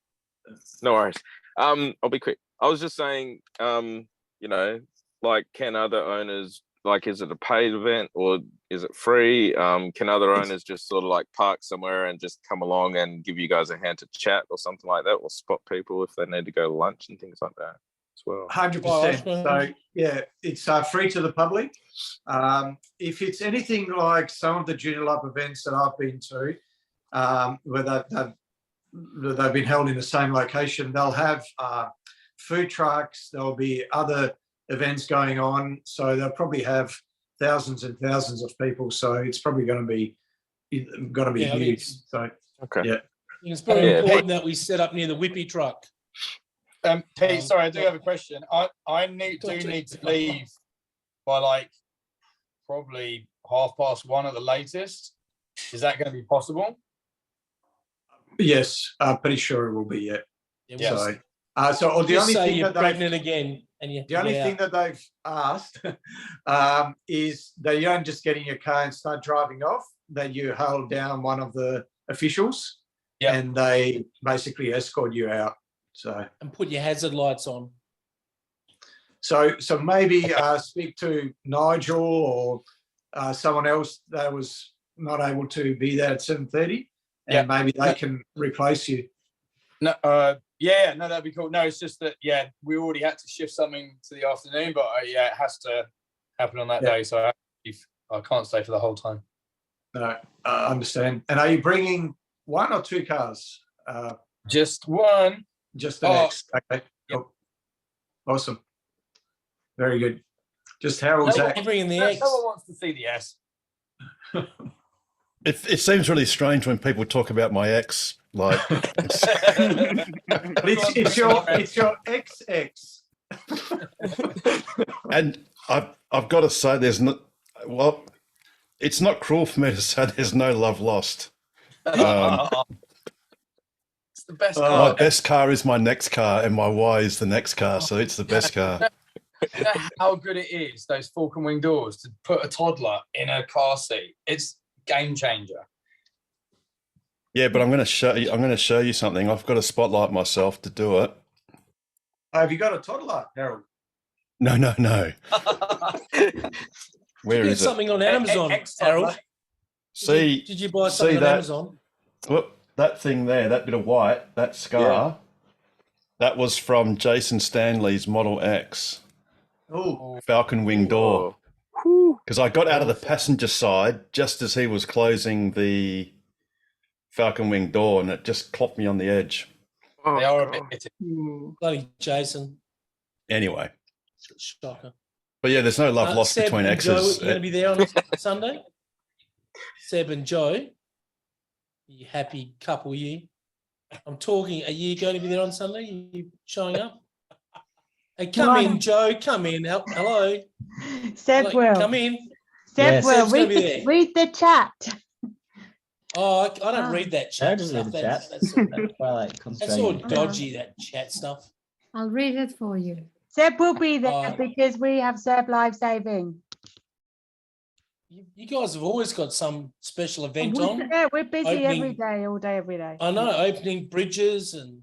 K: No worries. I'll be quick. I was just saying, can other owners, is it a paid event or is it free? Can other owners just sort of park somewhere and just come along and give you guys a hand to chat or something like that, or spot people if they need to go to lunch and things like that as well?
F: 100%. So yeah, it's free to the public. If it's anything like some of the Joondalup events that I've been to, where they've been held in the same location, they'll have food trucks, there'll be other events going on, so they'll probably have thousands and thousands of people, so it's probably going to be huge. So yeah,
E: it's very important that we set up near the Whippy truck.
O: Pete, sorry, I do have a question. I need to leave by probably 1:30 at the latest. Is that going to be possible?
F: Yes, I'm pretty sure it will be. Yeah. So the only thing
E: you're pregnant again, and
F: the only thing that they've asked is that you don't just get in your car and start driving off. That you hold down one of the officials, and they basically escort you out So
E: and put your hazard lights on.
F: So maybe speak to Nigel or someone else that was not able to be there at 7:30, and maybe they can replace you.
O: No, no, that'd be cool. No, it's just that we already had to shift something to the afternoon, but it has to happen on that day, so I can't stay for the whole time.
F: No, I understand. And are you bringing one or two cars?
O: Just one.
F: Just the next. Okay. Cool. Awesome. Very good. Just Harold's
E: No, bringing the X.
O: No one wants to see the S.
A: It seems really strange when people talk about my ex. Like,
F: it's your XX.
A: And I've got to say, it's not cruel for me to say there's no love lost.
O: It's the best car.
A: My best car is my next car, and my Y is the next car, so it's the best car.
O: You know how good it is, those Falcon Wing doors, to put a toddler in a car seat. It's game changer.
A: Yeah, but I'm going to show you something. I've got to spotlight myself to do it.
F: Have you got a toddler, Harold?
A: No. Where is it?
E: Something on Amazon, Harold.
A: See,
E: did you buy something on Amazon?
A: Look, that thing there, that bit of white, that scar, that was from Jason Stanley's Model X.
F: Oh,
A: Falcon Wing door. Because I got out of the passenger side just as he was closing the Falcon Wing door, and it just clopped me on the edge.
O: They are a bit
E: Bloody Jason.
A: Anyway.
E: Shocker.
A: But yeah, there's no love lost
E: Seb
A: between
E: and
A: exes.
E: Joe, you're going to be there on Sunday? Seb and Joe, you happy couple, you? I'm talking, are you going to be there on Sunday? Are you showing up? Hey, come in, Joe. Come in. Hello.
U: Seb will.
E: Come in.
U: Seb will.
E: Seb's gonna be there.
U: Read the chat.
E: Oh, I don't read that chat stuff. That's all
U: Oh.
E: dodgy, that chat stuff.
P: I'll read it for you.
U: Seb will be there because we have Seb Life Saving.
E: You guys have always got some special event on.
U: Yeah, we're busy
E: Opening-
U: every day, all day, every day.
E: I know, opening bridges and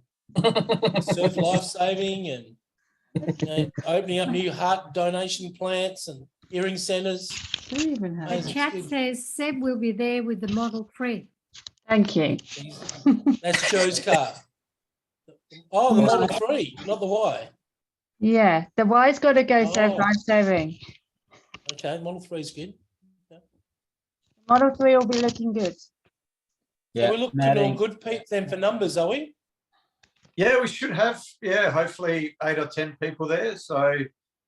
E: surf life saving and opening up new heart donation plants and hearing centres.
P: The chat says Seb will be there with the Model 3.
U: Thank you.
E: That's Joe's car. Oh, the Model 3, not the Y.
U: Yeah, the Y's got to go Seb
E: Oh.
U: Life Saving.
E: Okay, Model 3 is good.
U: Model 3 will be looking good.
E: So we're looking all good, Pete, then for numbers, are we?
F: Yeah, we should have, hopefully 8 or 10 people there. So,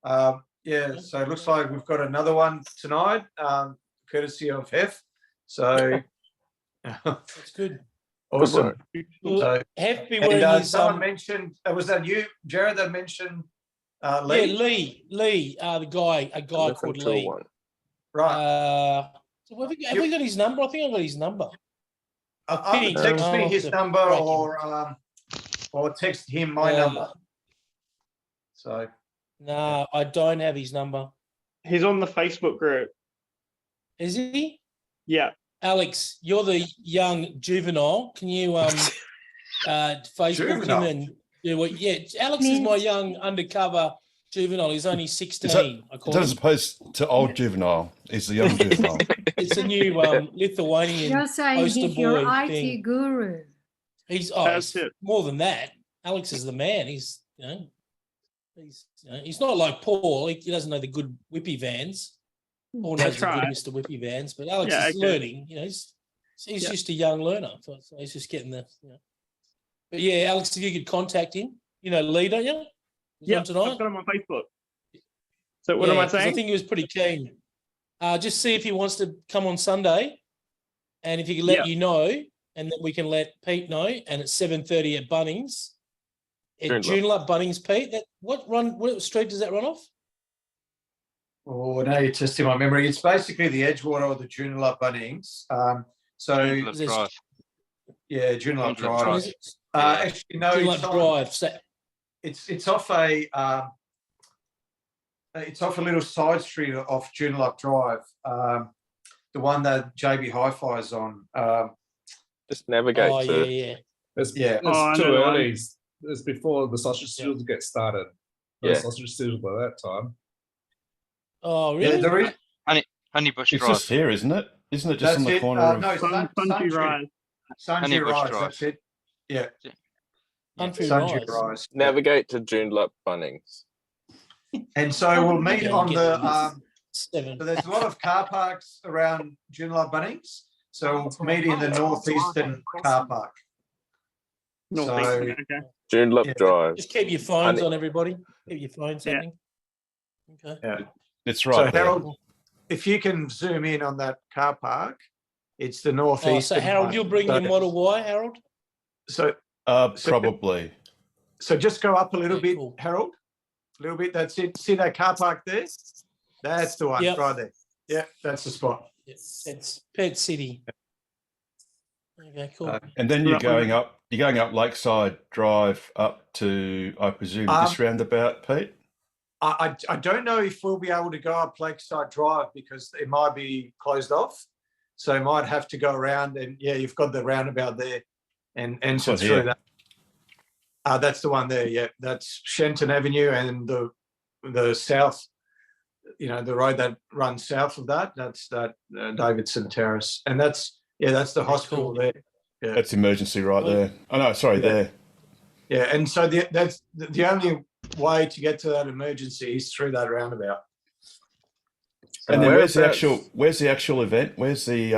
F: so it looks like we've got another one tonight, courtesy of Hef. So,
E: that's good.
F: Awesome.
E: Well, Hef be
F: and,
E: wearing his...
F: someone mentioned, was that you, Jared, that mentioned Lee?
E: Yeah, Lee, a guy called Lee.
F: Right.
E: So have we got his number? I think I've got his number.
F: Text me his number or text him my number. So
E: no, I don't have his number.
T: He's on the Facebook group.
E: Is he?
T: Yeah.
E: Alex, you're the young juvenile. Can you Facebook him and do what? Yeah, Alex is my young undercover juvenile. He's only 16.
A: As opposed to old juvenile, he's the young juvenile.
E: It's a new Lithuanian
P: You're saying
E: poster
P: he's your
E: boy
P: IT
E: thing.
P: guru.
E: He's more than that. Alex is the man. He's he's not like Paul. He doesn't know the good whippy vans. Paul knows the good Mr. Whippy vans, but Alex is learning. He's just a young learner, so he's just getting the. But yeah, Alex, if you could contact him, Lee, don't you?
T: Yeah, I've got him on Facebook. So what am I
E: 'cause
T: saying?
E: I think he was pretty keen. Just see if he wants to come on Sunday, and if he can let you know, and then we can let Pete know. And it's 7:30 at Bunnings. At Joondalup Bunnings, Pete. What street does that run off?
F: Oh, now you're testing my memory. It's basically the Edgewater or the Joondalup Bunnings.
M: Joondalup Drive.
F: Yeah, Joondalup Drive. Actually, no,
E: Joondalup Drive.
F: It's off a little side street off Joondalup Drive. The one that JB Hi-Fi is on.
K: Just navigate
E: Oh,
K: to.
E: yeah.
R: It's
F: Yeah.
R: too early. was before the sausage sizzles get started. No
K: Yeah.
R: sausage sizzle by that time.
E: Oh,
F: Yeah,
E: really?
F: there is.
M: Honeybush
A: It's
M: Drive.
A: just here, isn't it? Isn't it just
F: That's
A: on the
F: it.
A: corner of?
F: No,
L: Sunji Rise.
F: Sunji
M: Honeybush
F: Rise.
M: Drive.
F: That's it. Yeah.
E: Country
F: Sunji
E: Rise.
F: Rise.
K: Navigate to Joondalup Bunnings.
F: And so we'll meet
E: Yeah,
F: on
E: you
F: the.
E: get 7.
F: So there's a lot of car parks around Joondalup Bunnings. So we'll meet in the northeastern car park.
L: Northeastern, okay.
K: Joondalup
F: Yeah.
K: Drive.
E: Just keep your phones
K: Honey-
E: on, everybody. Keep your phones
L: Yeah.
E: happening. Okay.
F: Yeah.
A: It's
F: So
A: right there.
F: Harold, if you can zoom in on that car park, it's the
E: Oh,
F: northeastern.
E: so Harold,
F: one.
E: you'll bring your Model Y, Harold?
F: So
A: Probably.
F: So just go up a little bit,
E: cool.
F: Harold. A little bit. That's it. See that car park there? That's the one
E: Yep.
F: right there. Yeah, that's the spot.
E: It's Pet City. Okay, cool.
A: And then you're going up Lakeside Drive up to, I presume, this roundabout, Pete?
F: I don't know if we'll be able to go up Lakeside Drive because it might be closed off. So you might have to go around and yeah, you've got the roundabout there and enter
A: one
F: through
A: here.
F: that. That's the one there, yeah. That's Shenton Avenue and the south, you know, the road that runs south of that, that's that Davidson Terrace. And that's the hospital there. Yeah.
A: That's emergency right there. Oh, no, sorry, there.
F: Yeah, and so that's the only way to get to that emergency is through that roundabout.
A: And then where's the actual event? Where's the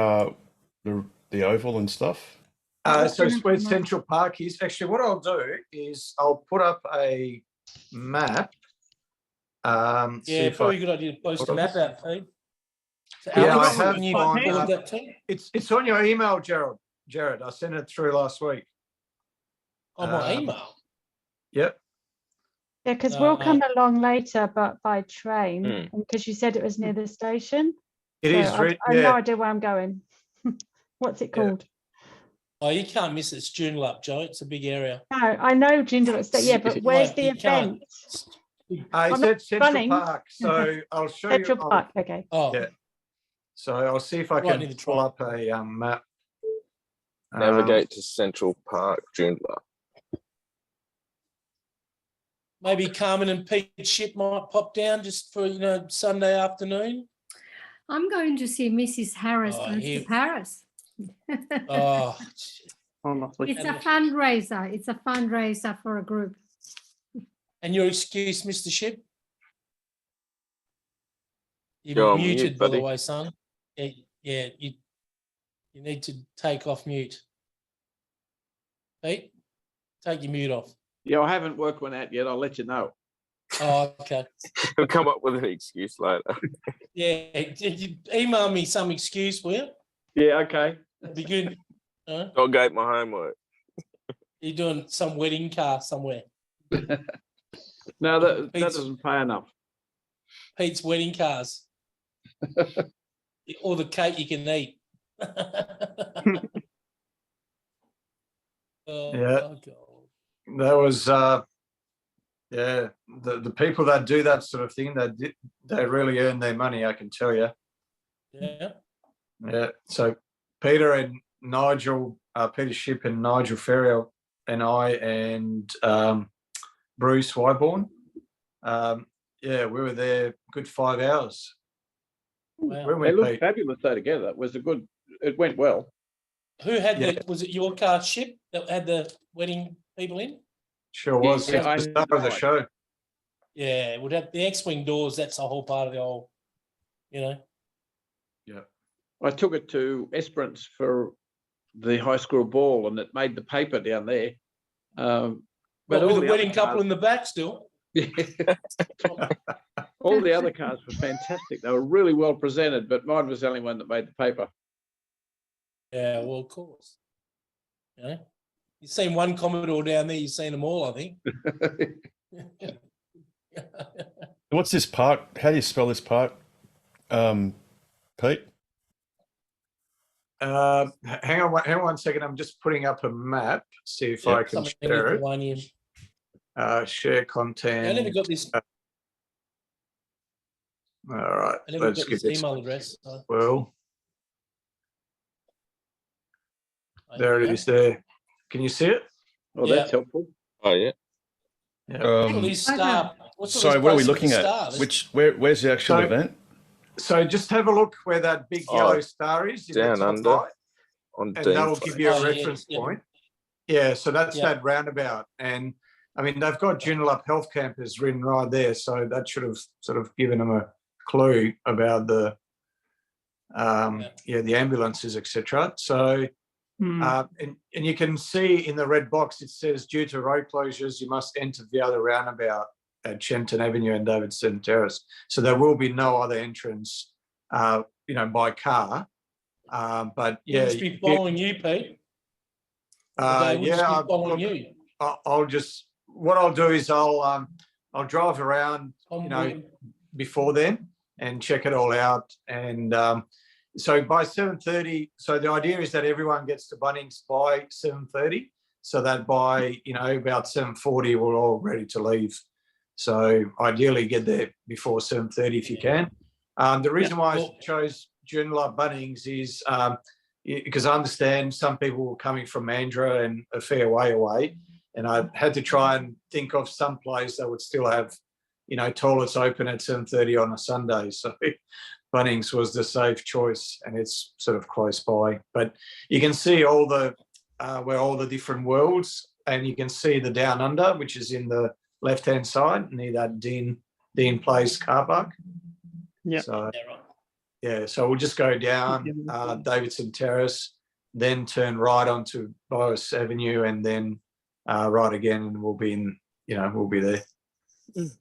A: oval and stuff?
F: So it's where Central Park is. Actually, what I'll do is I'll put up a map. See
E: Yeah,
F: if
E: probably
F: I-
E: a good idea to post a map out, Pete. So
F: Yeah,
E: Alex,
F: I have
E: can you
F: on,
E: forward that too?
F: It's on your email, Jared. I sent it through last week.
E: On my email.
F: Yep.
U: Yeah, because we'll
E: Uh,
U: come along later, but by train,
F: Hmm.
U: because you said it was near the station.
F: It
U: So
F: is.
U: I have
F: Yeah.
U: no idea where I'm going. What's it called?
E: Oh, you can't miss it. It's Joondalup, Joe. It's a big area.
U: No, I know Joondalup. Yeah, but where's the
E: You can't.
U: event?
F: It's
U: I'm
F: at Central
U: running.
F: Park. So I'll show
U: Central
F: you.
U: Park. Okay.
E: Oh,
F: Yeah. So I'll see if I
E: Right
F: can
E: near the
F: pull up a map.
K: Navigate to Central Park, Joondalup.
E: maybe Carmen and Pete Ship might pop down just for, Sunday afternoon.
P: I'm going to see Mrs. Harris
E: Oh,
P: goes
E: here-
P: to Paris.
E: Oh,
P: It's a fundraiser. It's a fundraiser for a group.
E: and your excuse, Mr. Ship? You're
K: You're on
E: muted,
K: mute,
E: by the
K: buddy.
E: way, son. Yeah, you need to take off mute. Pete, take your mute off.
G: Yeah, I haven't worked one out yet. I'll let you know.
E: Oh, okay.
K: He'll come up with an excuse later.
E: Yeah, you email me some excuse, will you?
G: Yeah, okay.
E: That'd be good. Huh?
K: Dog my homework.
E: You're doing some wedding car somewhere.
G: No, that
E: Pete's-
G: doesn't pay enough.
E: Pete's wedding cars. Or the cake you can eat. Oh,
F: Yeah.
E: God.
F: That was the people that do that sort of thing, they really earn their money, I can tell you.
E: Yeah.
F: Yeah. So Peter and Nigel, Peter Ship and Nigel Ferrier and I and Bruce Wyborn. We were there a good 5 hours.
E: Wow.
F: When we
G: They looked
F: paid-
G: fabulous though together. It went well.
E: Who had
F: Yeah.
E: was it your car Ship that had the wedding people in?
F: Sure was.
G: Yeah,
F: It's the
G: I
F: star of the
G: tried.
F: show.
E: Yeah, it would have the X-wing doors. That's a whole part of the whole,
F: Yeah.
G: I took it to Esperance for the high school ball, and it made the paper down there.
E: But
G: But
E: with
G: all
E: the
G: the
E: wedding
G: other
E: couple
G: cars,
E: in the back still.
G: all the other cars were fantastic. They were really well presented, but mine was the only one that made the paper.
E: Yeah, well, of course. You've seen one Commodore down there. You've seen them all, I think.
A: What's this park? How do you spell this park, Pete?
F: Hang on one second. I'm just putting up a map. See if
A: Yeah.
F: I can
E: Something
F: share it.
E: Lithuanian.
F: Share content.
E: I never got this.
F: All right.
E: I never
F: Let's
E: got
F: get
E: this
F: this.
E: email address. So
F: Well,
E: I
F: there
E: don't
F: it
E: know.
F: is. There. Can you see it?
G: Oh,
E: Yeah.
G: that's helpful.
K: Oh yeah.
E: What's all these star? What's all
A: Sorry,
E: this
A: what are we
E: place with
A: looking
E: the
A: at?
E: stars?
A: Where's the actual
F: So-
A: event?
F: So just have a look where that big
K: Oh,
F: yellow star is in the
K: down
F: top
K: under
F: right,
K: on
F: and
K: Dean
F: that will
K: Flag.
F: give you a
E: Oh, yeah,
F: reference
E: yeah.
F: point. Yeah, so that's
E: Yeah.
F: that roundabout. And I mean, they've got Joondalup Health Campus written right there. So that should have sort of given them a clue about the, the ambulances, etc. So, and you can see in the red box, it says, due to road closures, you must enter via the roundabout at Shenton Avenue and Davidson Terrace. So there will be no other entrance, by car. But
E: We'll
F: yeah,
E: just be following you, Pete.
F: I'll just, what I'll do is I'll drive around, before then and check it all out. And so by 7:30, so the idea is that everyone gets to Bunnings by 7:30, so that by about 7:40 we're all ready to leave. So ideally get there before 7:30 if you can. The reason why I chose Joondalup Bunnings is because I understand some people were coming from Mandurah and a fair way away, and I had to try and think of some place that would still have, toilets open at 7:30 on a Sunday. So Bunnings was the safe choice, and it's sort of close by. But you can see all the where all the different worlds, and you can see the Down Under, which is in the left-hand side near that Dean Place car park.
T: Yeah.
F: So so we'll just go down Davidson Terrace, then turn right onto Boris Avenue, and then right again, and we'll be in. We'll be there.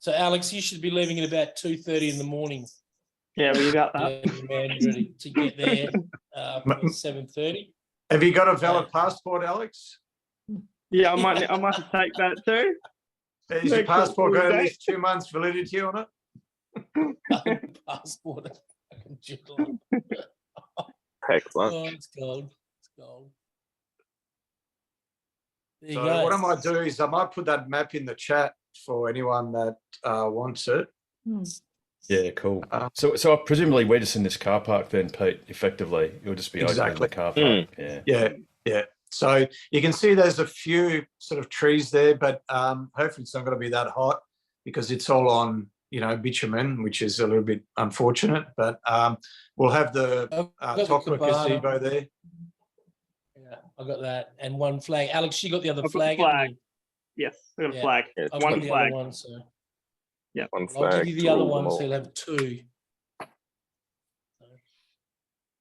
E: So Alex, you should be leaving at about 2:30 in the morning.
T: Yeah, we got that.
E: Ready to get there for 7:30.
F: Have you got a valid passport, Alex?
T: Yeah, I might take that too.
F: Is your passport got at least 2 months validity on it?
E: Passport.
K: Heck, lunch.
E: Oh, it's gold. It's gold. There you
F: So
E: go.
F: what I might do is I might put that map in the chat for anyone that wants it.
A: Yeah, cool. So presumably we're just in this car park then, Pete, effectively. You'll just be open in the car park.
F: Yeah. So you can see there's a few sort of trees there, but hopefully it's not going to be that hot because it's all on, bitumen, which is a little bit unfortunate. But we'll have the Tokla gazebo there.
E: Yeah, I got that. And one flag. Alex, you got the other
T: I've got
E: flag.
T: the flag.
E: haven't you?
T: Yes, I got a flag.
E: I've
T: One
E: got the
T: flag.
E: other one, so
T: yeah,
K: one
E: I'll
K: flag.
E: give you the other one, so you'll have two.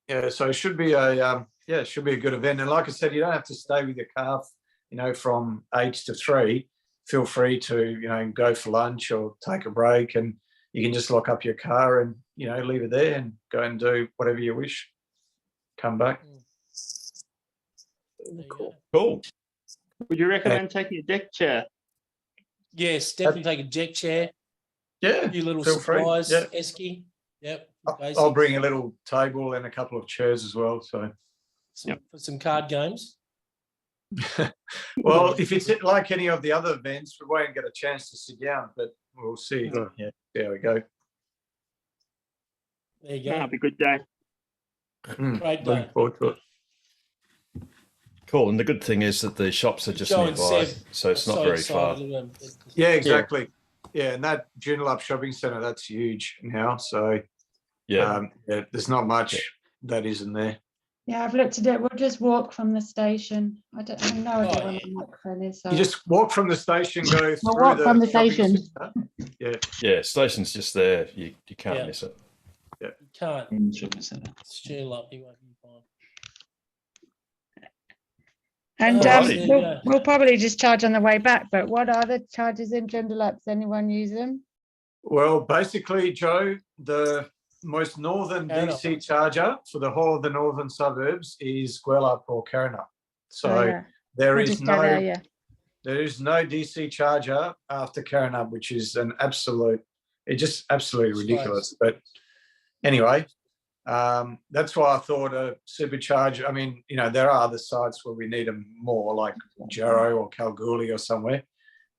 F: Yeah, so it should be a good event. And like I said, you don't have to stay with your car, from 8 to 3. Feel free to, go for lunch or take a break, and you can just lock up your car and, leave it there and go and do whatever you wish. Come back.
A: Cool.
T: Would you recommend taking a deck chair?
E: Yes, definitely take a deck chair.
F: Yeah,
E: a few little
F: feel free.
E: supplies,
F: Yeah.
E: esky. Yep.
F: I'll bring a little table and a couple of chairs as well. So,
E: for some card games.
F: well, if it's like any of the other events, we won't get a chance to sit down, but we'll see. Yeah, there we go.
E: There you go.
T: That'll be a good day.
E: Great day.
F: Looking forward to it.
A: Cool. And the good thing is that the shops are just
E: Joe and
A: nearby,
E: Seb
A: so it's
E: are
A: not
E: so
A: very far.
E: excited.
F: Yeah, exactly. Yeah, and that Joondalup shopping centre, that's huge now. So, there's not much that isn't there.
U: Yeah, I've looked at it. We'll just walk from the station. I have no idea where the microphone is. So.
F: You just walk from the station, go through
U: walk from the
F: shopping
U: station.
F: centre.
A: Yeah, station's just there. You can't miss it.
F: Yeah.
E: You can't. Joondalup, you won't be fine.
U: And
A: Alrighty.
U: we'll probably just charge on the way back. But what are the charges in Joondalup? Does anyone use them?
F: Well, basically, Joe, the most northern DC charger for the whole of the northern suburbs is Gwelup or Karrinyup. So there
U: We'll
F: is
U: just go there, yeah.
F: there is no DC charger after Karrinyup, which is absolutely ridiculous. But anyway, that's why I thought a supercharger. I mean, there are other sites where we need them more, like Jarrow or Kalgoorlie or somewhere.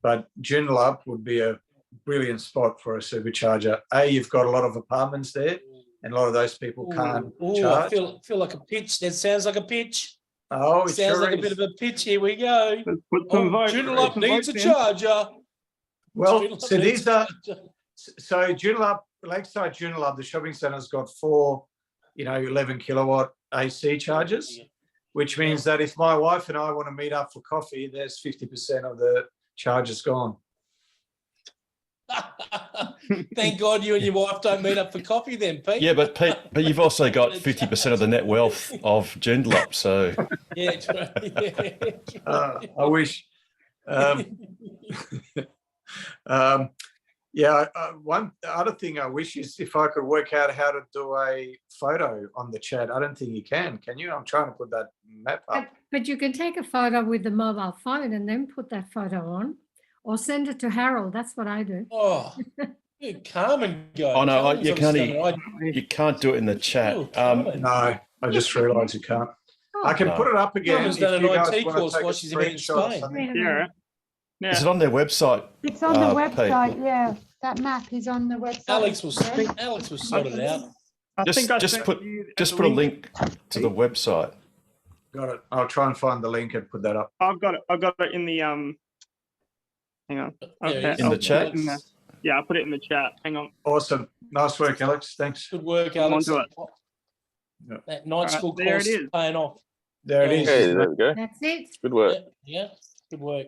F: But Joondalup would be a brilliant spot for a supercharger. You've got a lot of apartments there, and a lot of those people can't charge.
E: I feel like a pitch. That sounds like a pitch.
F: Oh, it
E: Sounds
F: sure
E: like a
F: is.
E: bit of a pitch. Here we go.
L: Put some votes.
E: Joondalup
L: some
E: needs a
L: votes in.
E: charger.
F: Well,
E: Joondalup
F: so
E: needs
F: these
E: a
F: are
E: charger.
F: so Joondalup, Lakeside Joondalup, the shopping centre's got 4, 11 kilowatt AC chargers, which means that if my wife and I want to meet up for coffee, there's 50% of the charges gone.
E: Thank God you and your wife don't meet up for coffee then, Pete.
A: Yeah, but Pete, but you've also got 50% of the net wealth of Joondalup, so
E: Yeah, it's right. Yeah.
F: I wish. One other thing I wish is if I could work out how to do a photo on the chat. I don't think you can you? I'm trying to put that map up.
P: But you can take a photo with the mobile phone and then put that photo on, or send it to Harold. That's what I do.
E: Oh, you come and go.
A: Oh no,
E: Carmen's
A: you
E: obviously
A: can't.
E: done it.
A: You can't do it in the chat.
F: No, I just realised you can't. I can
A: No.
F: put it up again.
E: Carmen's
F: if
E: done an
F: you guys
E: IT
F: want to
E: course
F: take
E: while
F: a
E: she's been in
F: screenshot or
E: Spain.
F: something.
T: Yeah.
A: Is it on their website?
U: It's on the
A: Pete?
U: website, yeah. That map is on the website.
E: Alex will sort it out.
A: Just put a link to the website.
F: Got it. I'll try and find the link and put that up.
T: I've got it in the hang on. Okay,
A: In
T: I'll
A: the
T: put
A: chat?
T: it in the- yeah, I'll put it in the chat. Hang on.
F: Awesome. Nice work, Alex. Thanks.
E: Good work,
T: I'm
E: Alex.
T: onto it.
E: That night
T: Alright,
E: school
T: there
E: course
T: it
E: is
T: is.
E: paying off.
F: There it is.
K: Okay, there we go.
P: That's it.
K: Good work.
E: Yeah, good work.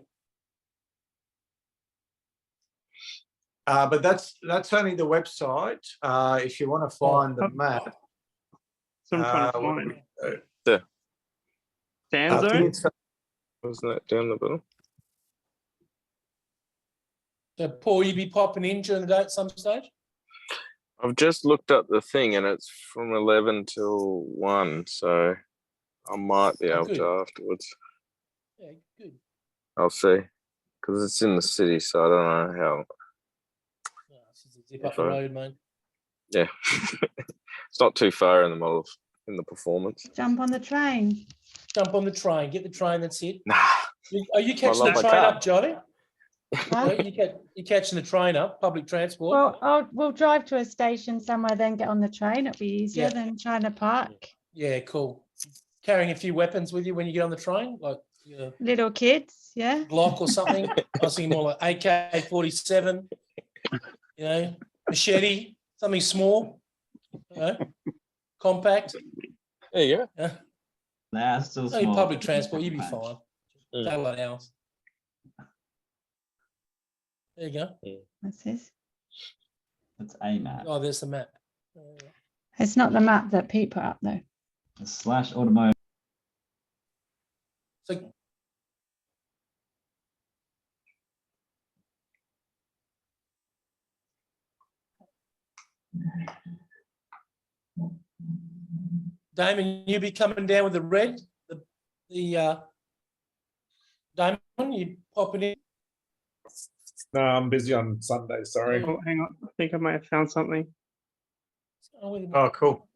F: But that's only the website. If you want to find the map,
T: So I'm trying to
F: what
T: find.
F: do we do?
K: There.
T: Sand
F: I think
T: zone?
F: it's-
K: Wasn't that down the bottom?
E: So, Paul, you be popping in during the day at some stage?
K: I've just looked up the thing and it's from 11 till 1, so I might be able
E: good.
K: to afterwards.
E: Yeah, good.
K: I'll see. Because it's in the city, so I don't know how.
E: Zip up the road, mate.
K: Yeah. It's not too far in the model, in the performance.
U: Jump on the train.
E: Jump on the train. Get the train. That's it.
K: Nah.
E: Are you catching
K: love
E: the
K: my
E: train
K: car.
E: up, Johnny?
U: Huh?
E: You catching the train up? Public transport?
U: Well, we'll drive to a station somewhere, then get on the train. It'll be easier
E: Yeah.
U: than trying to park.
E: Yeah, cool. Carrying a few weapons with you when you get on the train, like
U: Little kids, yeah.
E: Glock or something. I was thinking more like AK-47. Machete, something small. Compact.
K: There you go.
E: Yeah.
B: Nah, still
E: Only
B: small.
E: public transport, you'd be fine.
K: Mm.
E: Daylight hours. There you go.
U: What's this?
B: That's a map.
E: Oh, there's the map.
U: It's not the map that Pete put up though.
B: / automotive.
E: So Damon, you be coming down with the red, Damon, you popping in?
R: No, I'm busy on Sunday. Sorry.
T: Oh, hang on. I think I might have found something.
F: Oh, cool.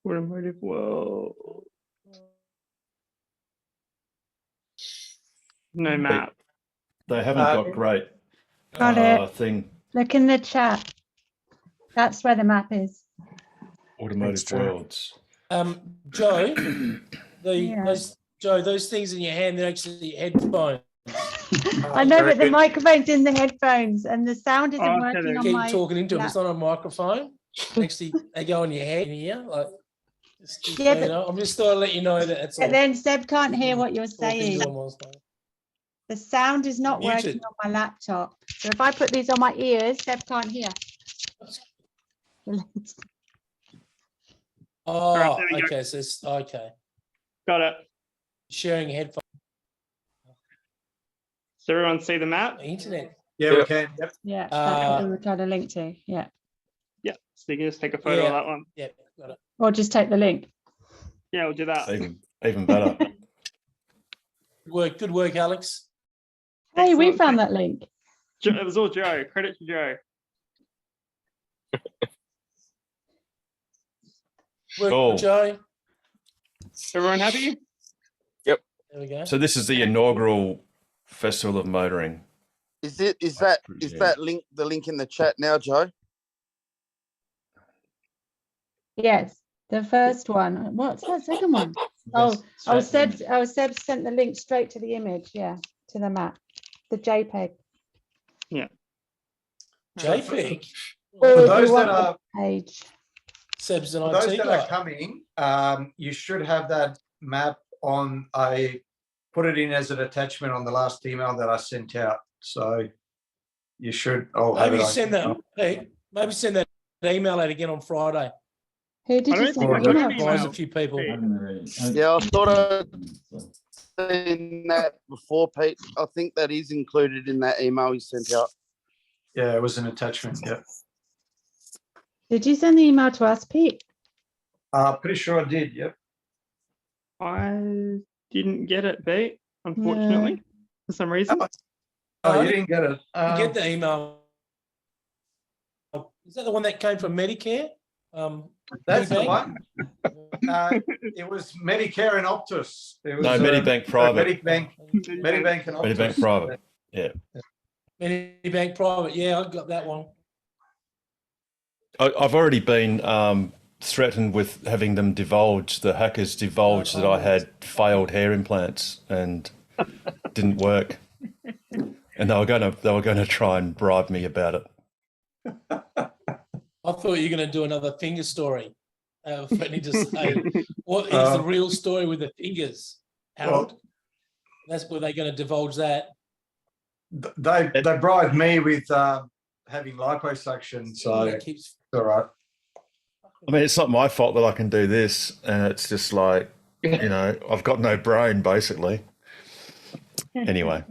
T: Automotive world. No map.
A: They haven't got great
U: Got it.
A: thing.
U: Look in the chat. That's where the map is.
A: Automotive worlds.
E: Joe,
U: Yeah.
E: those things in your hand, they're actually headphones.
U: I know, but the microphone's in the headphones and the sound isn't
E: Oh,
U: working on
E: keep
U: my.
E: talking into them. It's
U: lap-
E: not on a microphone. Actually, they go in your head in here. Like,
U: Yeah,
E: I'm just thought I'd let you know that it's.
U: But then Seb can't hear what you're
E: talking
U: saying.
E: to them also.
U: The sound is not
E: Muted.
U: working on my laptop. So if I put these on my ears, Seb can't hear.
E: Oh,
T: Alright, there we go.
E: okay. So it's okay.
T: Got it.
E: Sharing headphones.
T: Does everyone see the map?
E: Internet.
F: Yeah, we can. Yep.
U: Yeah, that's what we were trying to link to. Yeah.
T: Yeah. So you can just take a photo of that one.
E: Yeah, got it.
U: Or just take the link.
T: Yeah, we'll do that.
A: Even better.
E: Good work, Alex.
U: Hey, we
T: Excellent.
U: found that link.
T: It was all Joe. Credit to Joe.
E: Work,
A: Cool.
E: Joe.
T: Everyone happy?
E: There we go.
A: So this is the inaugural Festival of Motoring.
S: Is that link the link in the chat now, Joe?
U: Yes. The first one. What's that second one? Seb sent the link straight to the image. Yeah, to the map, the JPEG.
T: Yeah.
E: JPEG.
U: Or
F: For
U: if you
F: those
U: want
F: that
U: the
F: are
U: page.
E: Seb's an
F: For those
E: IT
F: that are
E: guy.
F: coming, you should have that map on put it in as an attachment on the last email that I sent out. So you should all have
E: Maybe
F: it on.
E: send that. Hey, maybe send that email out again on Friday.
U: Who did you send the email
E: Advise a
U: to?
E: few people.
S: Yeah, I thought I'd seen that before, Pete. I think that is included in that email you sent out.
F: Yeah, it was an attachment. Yeah.
U: Did you send the email to us, Pete?
F: Pretty sure I did. Yep.
T: I didn't get it, Pete, unfortunately, for some reason.
F: Oh, you didn't get it.
E: You get the email. Is that the one that came from Medicare?
F: That's the
E: Medibank?
F: one. It was Medicare and Optus. It was,
A: No, Medibank Private.
F: Medibank and Optus.
A: Medibank Private. Yeah.
E: Medibank Private. Yeah, I got that one.
A: I've already been threatened with having them divulge, the hackers divulge that I had failed hair implants and didn't work. And they were going to try and bribe me about it.
E: I thought you were going to do another finger story. Threatening to say, what is the real story with the fingers, Harold? That's where they're going to divulge that.
F: They bribed me with having liposuction, so it's all right.
A: I mean, it's not my fault that I can do this, and it's just like, you know, I've got no brain, basically. Anyway.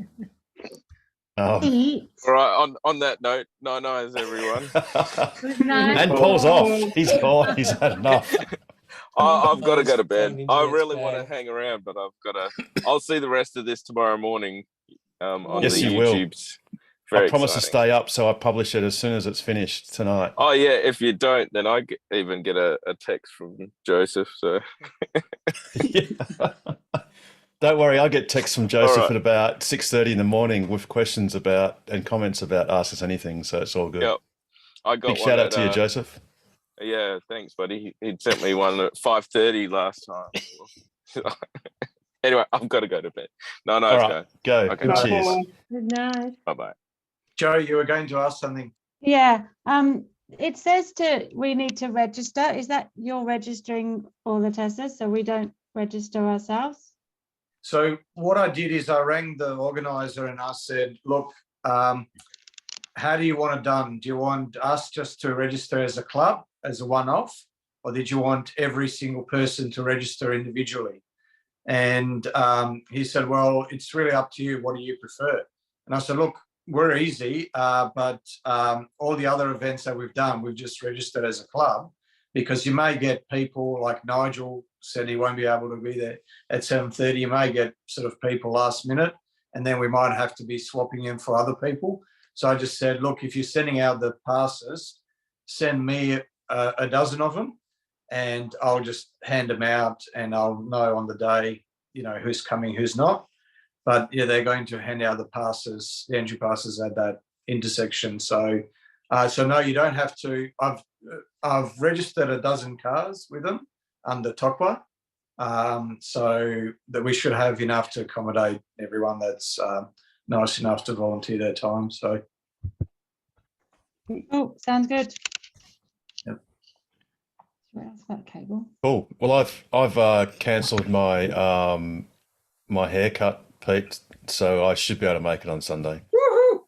K: All right, on that note, nice everyone.
A: And Paul's off. He's gone. He's had enough.
K: I've got to go to bed. I really want to hang around, but I'll see the rest of this tomorrow morning on
A: Yes,
K: the
A: you will.
K: YouTubes.
A: I promise to stay up, so I publish it as soon as it's finished tonight.
K: Oh yeah, if you don't, then I even get a text from Joseph. So
A: Don't worry, I get texts from Joseph
K: right.
A: at about 6:30 in the morning with questions about and comments about Ask Us Anything, so it's all good.
K: Yep. I got
A: Big
K: one
A: shout out
K: at,
A: to you, Joseph.
K: Yeah, thanks, buddy. He'd sent me one at 5:30 last time. Anyway, I've got to go to bed. No,
A: All right,
K: go.
A: go.
K: Okay,
A: Cheers.
U: Good night.
K: Bye-bye.
F: Joe, you were going to ask something.
U: Yeah. It says we need to register. Is that you're registering all the testers, so we don't register ourselves?
F: So what I did is I rang the organizer and I said, look, how do you want it done? Do you want us just to register as a club, as a one-off, or did you want every single person to register individually? And he said, well, it's really up to you. What do you prefer? And I said, look, we're easy, but all the other events that we've done, we've just registered as a club, because you may get people like Nigel said he won't be able to be there at 7:30. You may get sort of people last minute, and then we might have to be swapping in for other people. So I just said, look, if you're sending out the passes, send me a dozen of them, and I'll just hand them out, and I'll know on the day, you know, who's coming, who's not. But yeah, they're going to hand out the passes, the entry passes at that intersection. So, so no, you don't have to. I've registered a dozen cars with them under TOCWA, so that we should have enough to accommodate everyone that's nice enough to volunteer their time. So,
U: oh, sounds good.
F: Yep.
U: Where else got cable?
A: Cool. Well, I've cancelled my my haircut, Pete, so I should be able to make it on Sunday.
F: Woohoo!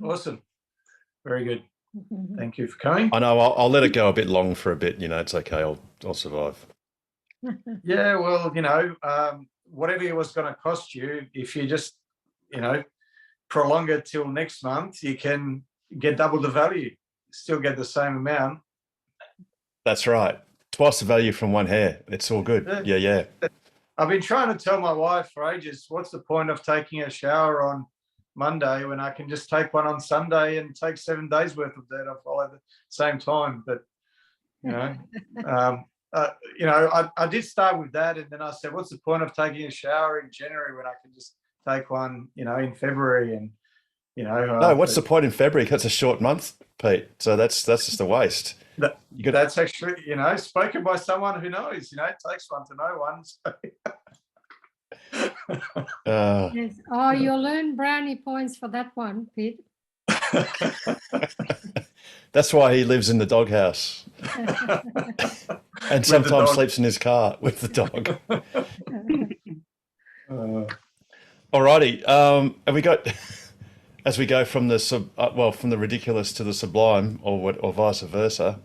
F: Awesome. Very good. Thank you for coming.
A: I know I'll let it go a bit long for a bit. You know, it's okay. I'll survive.
F: Yeah, well, you know, whatever it was going to cost you, if you just, you know, prolong it till next month, you can get double the value, still get the same amount.
A: That's right. Twice the value from one hair. It's all good. Yeah.
F: I've been trying to tell my wife for ages, what's the point of taking a shower on Monday when I can just take one on Sunday and take 7 days worth of that all at the same time? But, you know, I did start with that, and then I said, what's the point of taking a shower in January when I can just take one, you know, in February? And, you know.
A: No, what's the point in February? That's a short month, Pete. So that's just a waste.
F: That's actually, spoken by someone who knows. It takes one to know one. So.
P: Yes. Oh, you'll earn brownie points for that one, Pete.
A: That's why he lives in the doghouse and sometimes sleeps in his car with the dog. Alrighty. Have we got, as we go from the from the ridiculous to the sublime, or vice versa?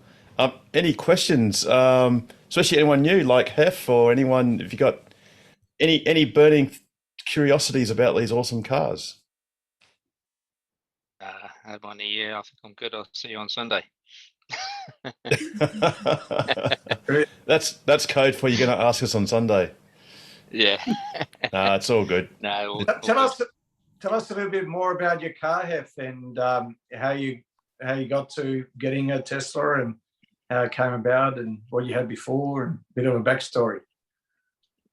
A: Any questions? Especially anyone new, like Hef, or anyone? If you got any burning curiosities about these awesome cars?
M: I had one a year. I think I'm good. I'll see you on Sunday.
A: That's code for you're going to ask us on Sunday.
M: Yeah.
A: Nah, it's all good.
M: No.
F: Tell us a little bit more about your car, Hef, and how you got to getting a Tesla and how it came about and what you had before and a bit of a backstory.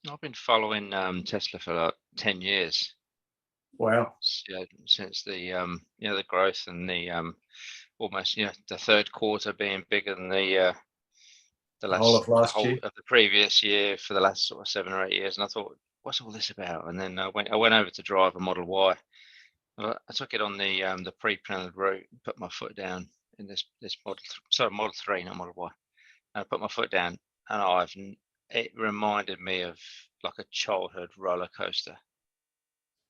M: I've been following Tesla for like 10 years.
F: Wow.
M: Since the the growth and the almost the third quarter being bigger than the
F: whole of last year,
M: of the previous year for the last sort of 7 or 8 years, and I thought, what's all this about? And then I went over to drive a Model Y. I took it on the pre-planned route, put my foot down in this Model 3, not Model Y. And I put my foot down, and it reminded me of like a childhood roller coaster.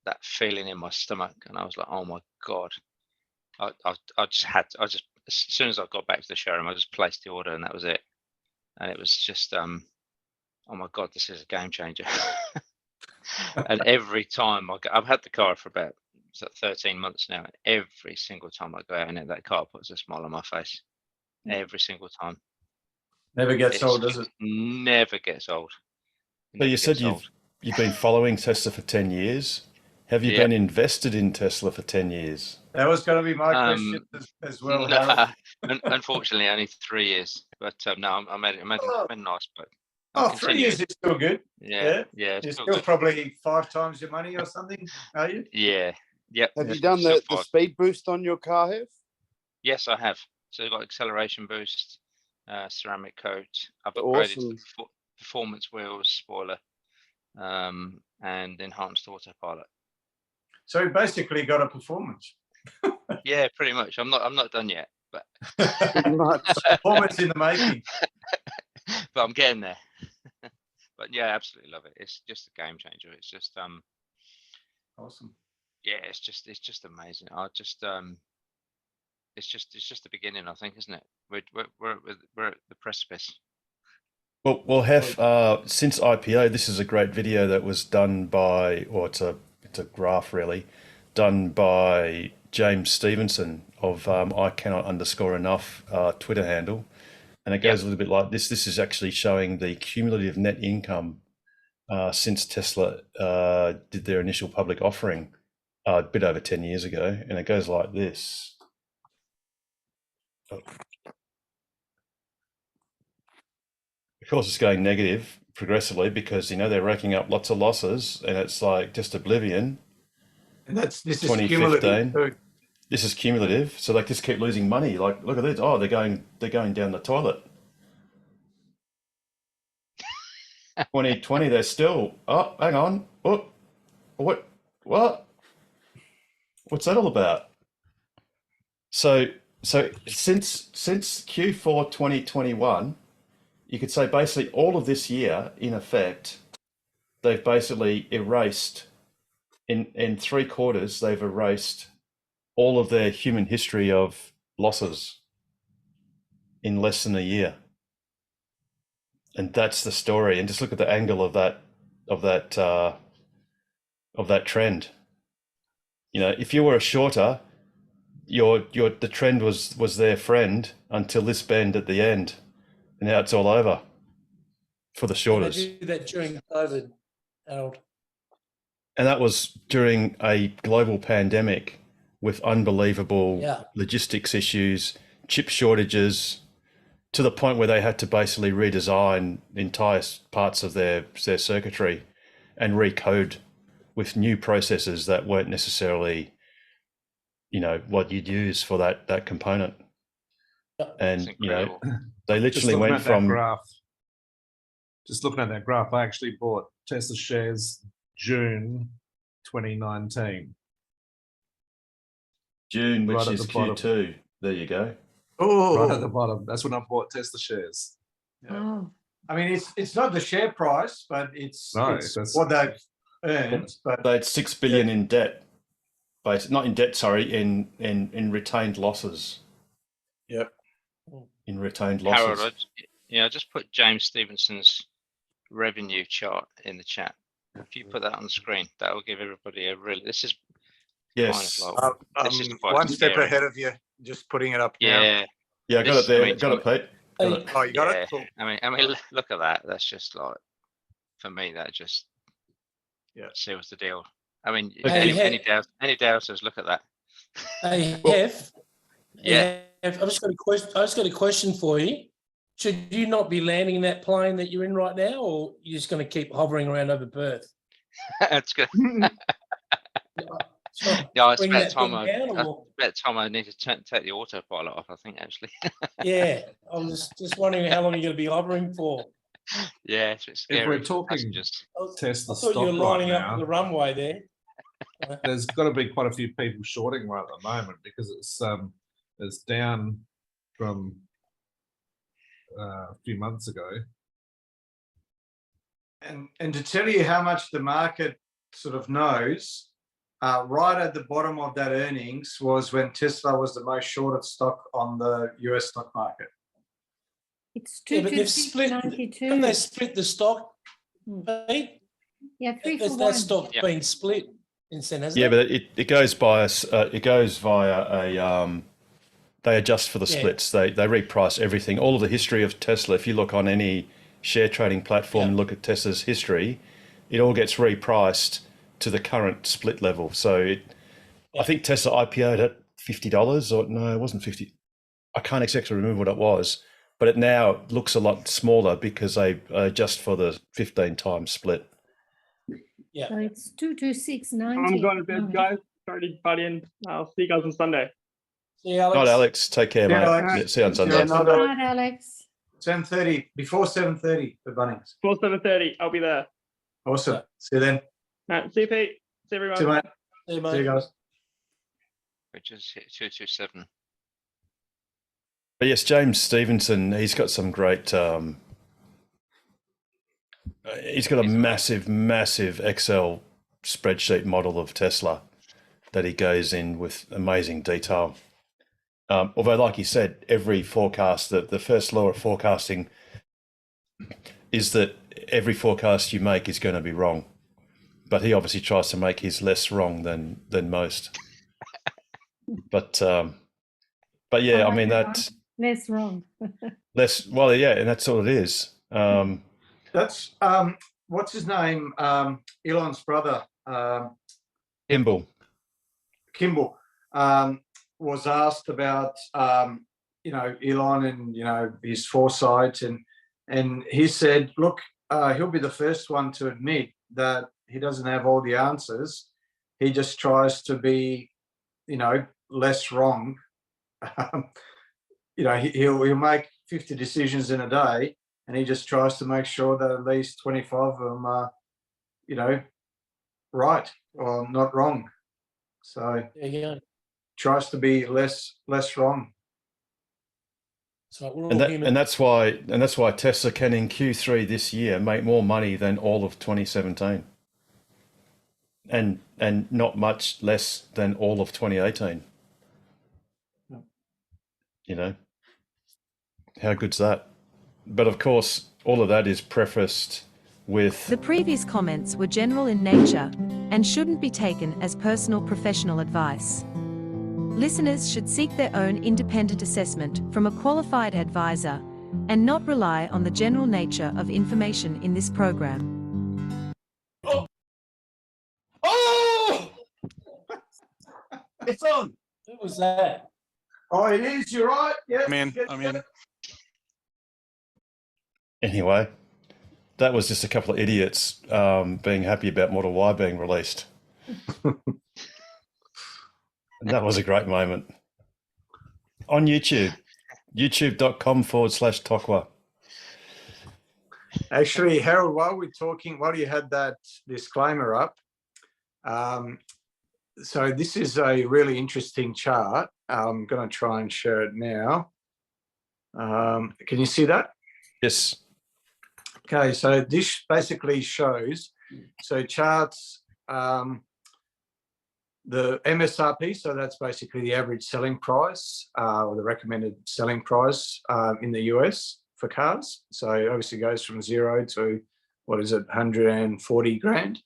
M: That feeling in my stomach, and I was like, oh my god! I just as soon as I got back to the showroom, I just placed the order, and that was it. And it was just oh my god, this is a game changer. And every time I've had the car for about 13 months now, and every single time I go out in it, that car puts a smile on my face. Every single time.
F: Never gets old, does it?
M: Never gets old.
A: But you said you've been following Tesla for 10 years. Have you been invested in Tesla for 10 years?
F: That was going to be my question as well.
M: Unfortunately, only 3 years. But no, I made a nice boat.
F: 3 years is still good.
M: Yeah.
F: You're still probably 5 times your money or something, are you?
M: Yeah. Yep.
S: Have you done the speed boost on your car, Hef?
M: Yes, I have. So I've got acceleration boost, ceramic coat. I've upgraded to performance wheels, spoiler, and enhanced autopilot.
F: So you basically got a performance.
M: Yeah, pretty much. I'm not done yet, but
F: performance in the making.
M: But I'm getting there. But yeah, absolutely love it. It's just a game changer. It's just
F: awesome.
M: Yeah, it's just amazing. It's just the beginning, I think, isn't it? We're at the precipice.
A: Well, Hef, since IPO, this is a great video that was done by, or it's a graph really, done by James Stevenson of I Cannot Underscore Enough Twitter handle. And it goes a little bit like this. This is actually showing the cumulative net income since Tesla did their initial public offering a bit over 10 years ago. And it goes like this. Of course, it's going negative progressively because, they're racking up lots of losses and it's like just oblivion.
F: And this is cumulative.
A: This is cumulative. So they just keep losing money. Like, look at this. Oh, they're going down the toilet. 2020, they're still, oh, hang on. Oh, what? What's that all about? So since Q4 2021, you could say basically all of this year, in effect, they've basically erased, in 3 quarters, they've erased all of their human history of losses in less than a year. And that's the story. And just look at the angle of that trend. If you were a shorter, the trend was their friend until this bend at the end, and now it's all over for the shorters.
E: They did that during COVID, Harold.
A: And that was during a global pandemic with unbelievable logistics issues, chip shortages, to the point where they had to basically redesign entire parts of their circuitry and recode with new processes that weren't necessarily, what you'd use for that component. And you know,
M: incredible.
A: they
R: Just
A: literally
R: looking
A: went
R: at that
A: from
R: graph. Just looking at that graph, I actually bought Tesla shares June 2019.
A: June, which
R: Right at
A: is
R: the bottom.
A: Q2. There you go.
R: Right at the bottom. That's when I bought Tesla shares.
P: Oh,
F: I mean, it's not the share price, but it's
R: No,
F: it's
R: that's-
F: what they've earned. But
A: They had 6 billion in debt. Not in debt, sorry, in retained losses.
F: Yep.
A: In retained
M: Harold,
A: losses.
M: I just put James Stevenson's revenue chart in the chat. If you put that on the screen, that will give everybody a really. This is
A: Yes.
M: kind of like this is quite
H: One step
M: scary.
H: ahead of you, just putting it up now.
M: Yeah.
A: Yeah, I got
M: This-
A: it there.
M: I mean,
A: Got it, Pete. Got it.
H: Oh, you got
M: Yeah.
H: it? Cool.
M: I mean, look at that. That's just like, for me, that just seals the deal. I mean,
E: Hey,
M: any doubters, look at that.
E: Hey, Hef.
M: Yeah.
E: Hef, I've just got a question. I just got a question for you. Should you not be landing in that plane that you're in right now, or you're just going to keep hovering around over Perth?
M: That's good.
E: So
M: Yeah, it's
E: bring
M: about
E: that
M: time
E: thing
M: I,
E: down,
M: it's
E: or
M: about time I need to take the autopilot off, I think, actually.
E: yeah, I was just wondering how long you're going to be hovering for.
M: Yeah, it's a bit
R: If
M: scary.
R: we're
M: for
R: talking
M: passengers.
R: Tesla
E: I thought you were
R: stock
E: lining
R: right
E: up
R: now,
E: the runway there.
R: there's got to be quite a few people shorting right at the moment because it's down from a few months ago.
F: and to tell you how much the market sort of knows, right at the bottom of that earnings was when Tesla was the most shorted stock on the US stock market.
P: it's
E: Yeah, but they've split.
P: 226.92.
E: Haven't they split the stock, Pete?
P: Yeah, 3 for
E: Has
P: 1.
E: that stock been split in Sen, hasn't
A: Yeah,
E: it?
A: but it goes by it goes via a they adjust for the
E: Yeah.
A: splits. They reprice everything. All of the history of Tesla, if you look on any share trading platform and look at Tesla's history, it all gets repriced to the current split level. So I think Tesla IPO'd at $50, or no, it wasn't 50. I can't exactly remember what it was, but it now looks a lot smaller because they adjust for the 15 times split.
E: Yeah.
P: So it's 226.90.
L: I'm going to bed, guys. Sorry to butt in. I'll see you guys on Sunday.
E: See you, Alex.
A: Not Alex. Take care,
F: Yeah,
A: mate.
F: Alex.
A: Yeah, see you on Sunday.
F: Yeah, no,
P: Good night, Alex.
F: 7:30, before 7:30 for Bunnings.
L: Before 7:30, I'll be there.
F: Awesome. See you then.
L: All right, see you, Pete. See everyone.
F: See you, mate.
E: See you,
F: See you guys.
M: Which is 227.
A: But yes, James Stevenson, he's got some great. He's got a massive Excel spreadsheet model of Tesla that he goes in with amazing detail. Although, like he said, every forecast, the first law of forecasting is that every forecast you make is going to be wrong. But he obviously tries to make his less wrong than most. But yeah, I mean that
P: Less wrong.
A: less. Well, yeah, and that's all it is.
F: That's what's his name? Elon's brother,
A: Kimball.
F: Kimball, was asked about Elon and his foresight, and he said, look, he'll be the first one to admit that he doesn't have all the answers. He just tries to be, less wrong. He'll make 50 decisions in a day, and he just tries to make sure that at least 25 of them are, right or not wrong. So
E: there you go.
F: Tries to be less wrong.
E: So we're all
A: And
E: human.
A: that's why Tesla can in Q3 this year make more money than all of 2017, and not much less than all of 2018. How good's that? But of course, all of that is prefaced with
V: The previous comments were general in nature and shouldn't be taken as personal professional advice. Listeners should seek their own independent assessment from a qualified advisor and not rely on the general nature of information in this program.
F: Oh! It's on.
E: Who was that?
F: Oh, it is. You're right. Yeah.
H: I'm in.
A: Anyway, that was just a couple of idiots being happy about Model Y being released. And that was a great moment. On YouTube, youtube.com/Tokwa.
F: Actually, Harold, while you had that disclaimer up, so this is a really interesting chart. I'm going to try and share it now. Can you see that?
A: Yes.
F: Okay, so this basically shows, so charts the MSRP, so that's basically the average selling price or the recommended selling price in the US for cars. So it obviously goes from 0 to, 140 grand.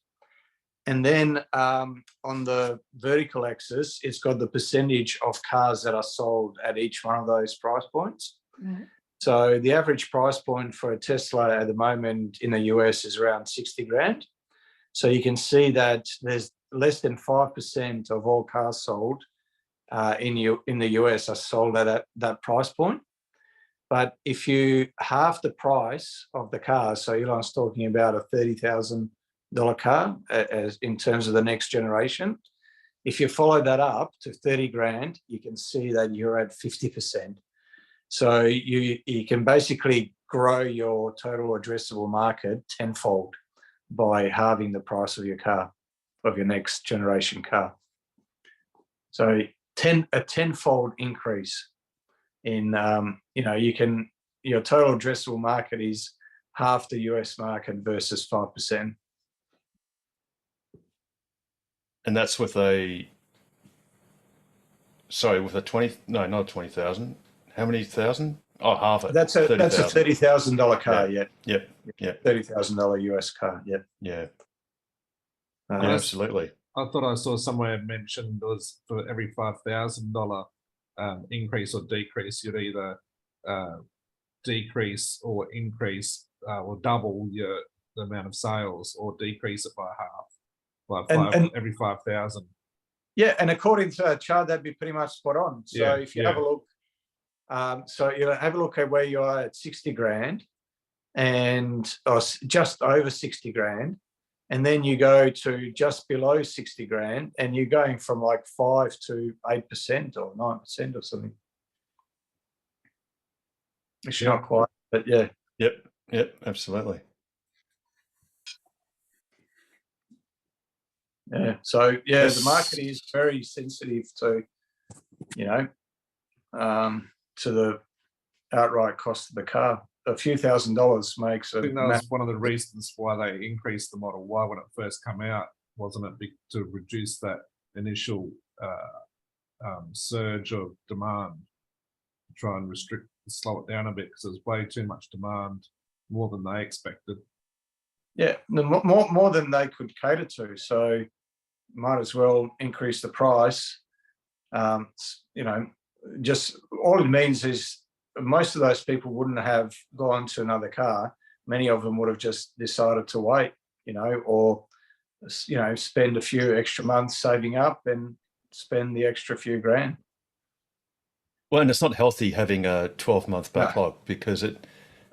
F: And then on the vertical axis, it's got the percentage of cars that are sold at each one of those price points.
P: Right.
F: So the average price point for a Tesla at the moment in the US is around 60 grand. So you can see that there's less than 5% of all cars sold in the US are sold at that price point. But if you half the price of the car, so Elon's talking about a $30,000 car as in terms of the next generation, if you follow that up to 30 grand, you can see that you're at 50%. So you can basically grow your total addressable market tenfold by halving the price of your car, of your next generation car. So a tenfold increase in, your total addressable market is half the US market versus 5%.
A: And that's with a 20,000. How many thousand? Oh, half it.
F: That's a $30,000 car.
A: Yeah. Yep.
F: $30,000 US car. Yep.
A: Yeah.
F: Yeah,
A: absolutely.
R: I thought I saw somewhere mentioned was for every $5,000 increase or decrease, you'd either decrease or increase or double the amount of sales, or decrease it by half, every 5,000.
F: Yeah, and according to our chart, that'd be pretty much spot on. So if you have a look, have a look at where you are at 60 grand and just over 60 grand. And then you go to just below 60 grand and you're going from like 5 to 8% or 9% or something. Actually, not quite, but yeah.
A: Yep, absolutely.
F: Yeah. So the market is very sensitive to, to the outright cost of the car. A few $1,000s makes
R: I think that was one of the reasons why they increased the Model Y when it first came out, wasn't it? To reduce that initial surge of demand, try and slow it down a bit, because there's way too much demand, more than they expected.
F: Yeah, more than they could cater to. So might as well increase the price. Just all it means is most of those people wouldn't have gone to another car. Many of them would have just decided to wait, or, spend a few extra months saving up and spend the extra few grand.
A: Well, and it's not healthy having a 12-month backlog because it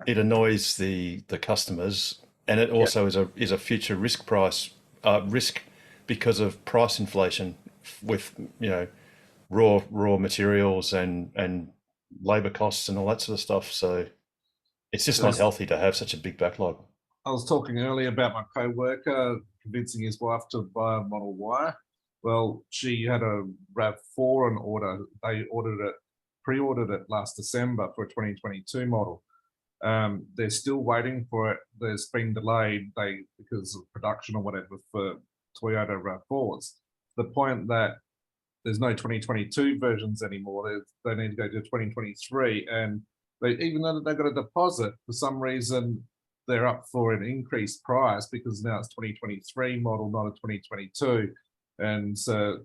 A: annoys the customers, and it also is a future risk because of price inflation with raw materials and labor costs and all that sort of stuff. So it's just not healthy to have such a big backlog.
R: I was talking earlier about my co-worker convincing his wife to buy a Model Y. Well, she had a RAV4 on order. They pre-ordered it last December for a 2022 model. They're still waiting for it. There's been delayed because of production or whatever for Toyota RAV4s. The point that there's no 2022 versions anymore. They need to go to 2023, and even though they've got a deposit, for some reason they're up for an increased price because now it's 2023 model, not a 2022, and so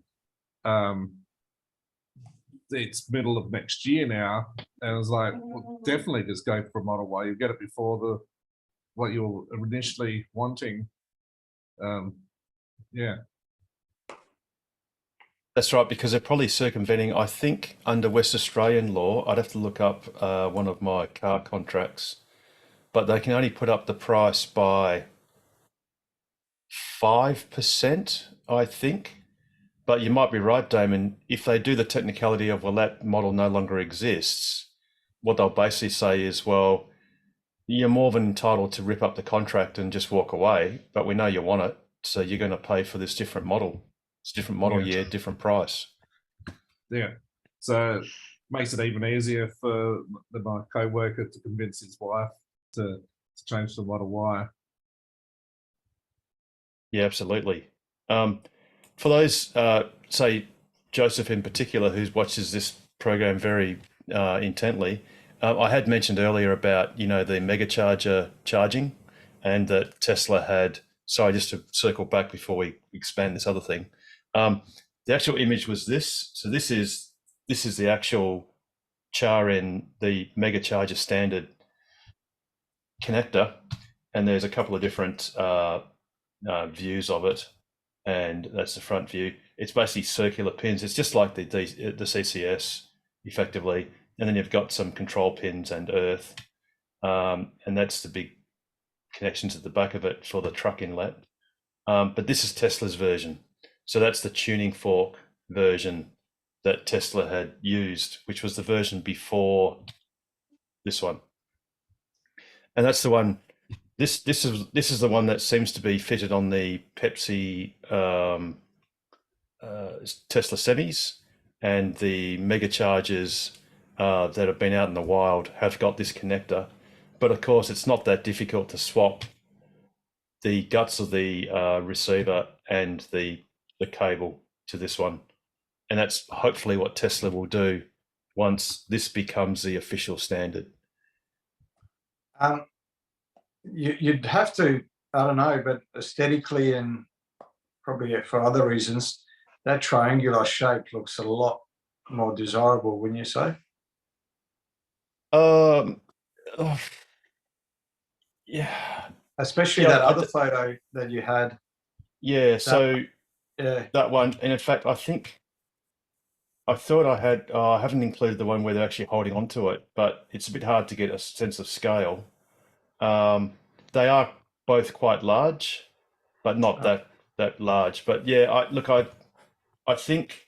R: it's middle of next year now, and I was like, well, definitely just go for a Model Y. You get it before what you're initially wanting. Yeah.
A: That's right, because they're probably circumventing, I think, under West Australian law, I'd have to look up one of my car contracts, but they can only put up the price by 5%, I think. But you might be right, Damon. If they do the technicality of, well, that model no longer exists, what they'll basically say is, well, you're more than entitled to rip up the contract and just walk away, but we know you want it, so you're going to pay for this different model. It's a different model year, different price.
R: Yeah. So makes it even easier for my co-worker to convince his wife to change to Model Y.
A: Yeah, absolutely. For those, say, Joseph in particular, who watches this program very intently, I had mentioned earlier about, the mega charger charging, and that Tesla had, sorry, just to circle back before we expand this other thing. The actual image was this. So this is the actual the mega charger standard connector, and there's a couple of different views of it, and that's the front view. It's basically circular pins. It's just like the CCS effectively, and then you've got some control pins and earth, and that's the big connections at the back of it for the truck inlet. But this is Tesla's version, so that's the tuning fork version that Tesla had used, which was the version before this one, and that's the one. This is the one that seems to be fitted on the Pepsi Tesla semis, and the mega chargers that have been out in the wild have got this connector. But of course, it's not that difficult to swap the guts of the receiver and the cable to this one, and that's hopefully what Tesla will do once this becomes the official standard.
F: You'd have to, I don't know, but aesthetically and probably for other reasons, that triangular shape looks a lot more desirable, wouldn't you say?
A: Yeah.
F: Especially that other photo that you had.
A: Yeah, so
F: yeah,
A: that one, and in fact, I thought I had, I haven't included the one where they're actually holding onto it, but it's a bit hard to get a sense of scale. They are both quite large, but not that large. But yeah, I think,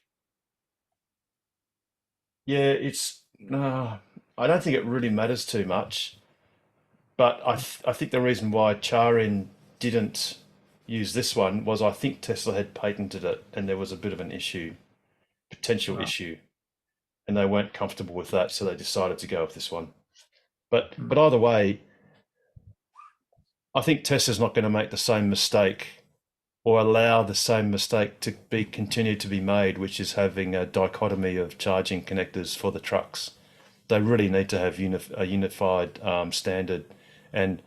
A: yeah, it's, I don't think it really matters too much. But I think the reason why Charin didn't use this one was I think Tesla had patented it, and there was a bit of an issue, potential issue, and they weren't comfortable with that, so they decided to go with this one. But either way, I think Tesla's not going to make the same mistake or allow the same mistake to be continued to be made, which is having a dichotomy of charging connectors for the trucks. They really need to have a unified standard, and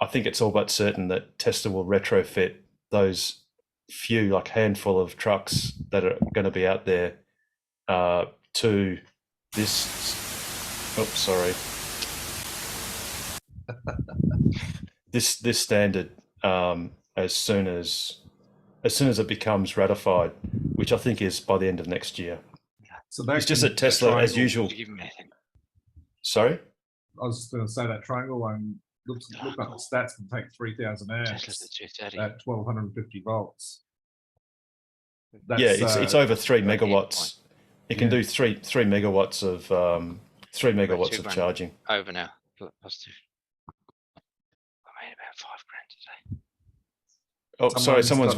A: I think it's all but certain that Tesla will retrofit those few, like handful of trucks that are going to be out there to this. Oh, sorry. This standard as soon as it becomes ratified, which I think is by the end of next year.
R: So
A: it's just that Tesla, as usual. Sorry,
R: I was just going to say that triangle one look like the stats can take 3,000 amps at 1,250 volts.
A: Yeah, it's over 3 megawatts. It can do 3 megawatts of 3 megawatts of charging.
M: Over now, positive. I made about £5,000 today.
A: Oh, sorry, someone's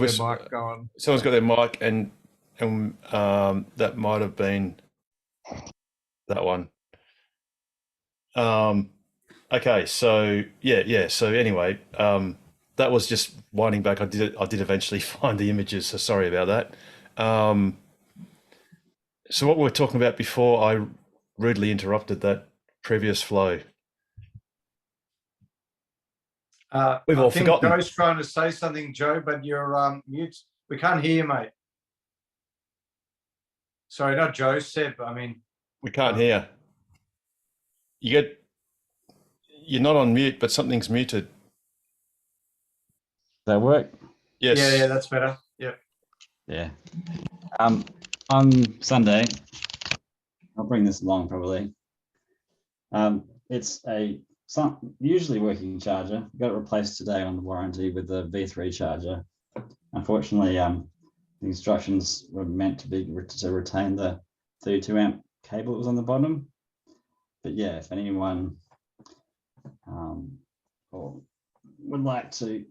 R: Someone's
A: got their mic, and that might have been that one. Okay, so yeah. So anyway, that was just winding back. I did eventually find the images, so sorry about that. So what we were talking about before, I rudely interrupted that previous flow. We've all forgotten.
F: Joe's trying to say something, Joe, but you're mute. We can't hear you, mate. Sorry, not Joe, Seb. I mean,
A: we can't hear. You're not on mute, but something's muted.
C: Does that work?
A: Yes.
F: Yeah, that's better. Yep.
C: Yeah. On Sunday, I'll bring this along probably. It's usually working charger. Got it replaced today on the warranty with the V3 charger. Unfortunately, the instructions were meant to be to retain the 32 amp cable that was on the bottom. but yeah, if anyone or would like to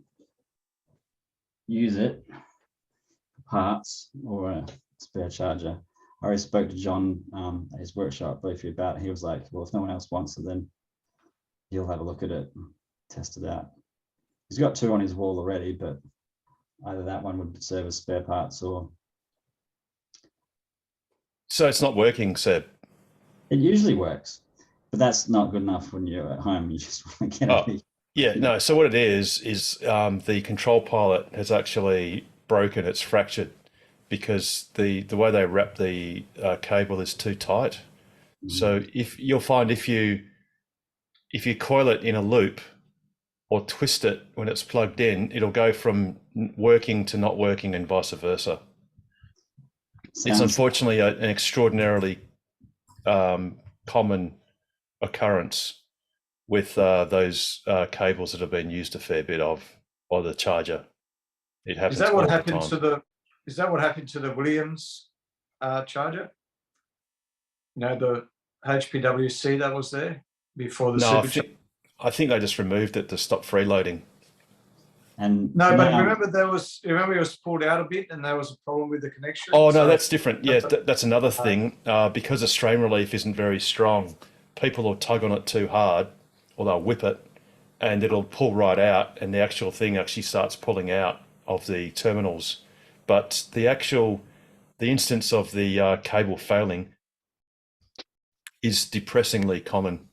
C: use it for parts or a spare charger, I already spoke to John at his workshop briefly about it. He was like, well, if no one else wants it, then he'll have a look at it and test it out. He's got 2 on his wall already, but either that one would serve as spare parts or.
A: So it's not working, Seb?
C: It usually works, but that's not good enough when you're at home. You just want to get it.
A: Yeah, no. So what it is the control pilot has actually broken. It's fractured because the way they wrap the cable is too tight. So if you'll find if you coil it in a loop or twist it when it's plugged in, it'll go from working to not working and vice versa. It's unfortunately an extraordinarily common occurrence with those cables that have been used a fair bit of, or the charger. It happens.
F: Is that what
A: all the
F: happened
A: time.
F: to the? Is that what happened to the Williams charger? You know, the HPWC that was there before the
A: No,
F: supercharger.
A: I think they just removed it to stop freeloading.
C: And
F: No, but remember it was pulled out a bit, and there was a problem with the connection.
A: Oh no,
F: so-
A: that's different. Yeah, that's another thing. Because the strain relief isn't very strong, people will tug on it too hard, or they'll whip it, and it'll pull right out, and the actual thing actually starts pulling out of the terminals. But the instance of the cable failing is depressingly common,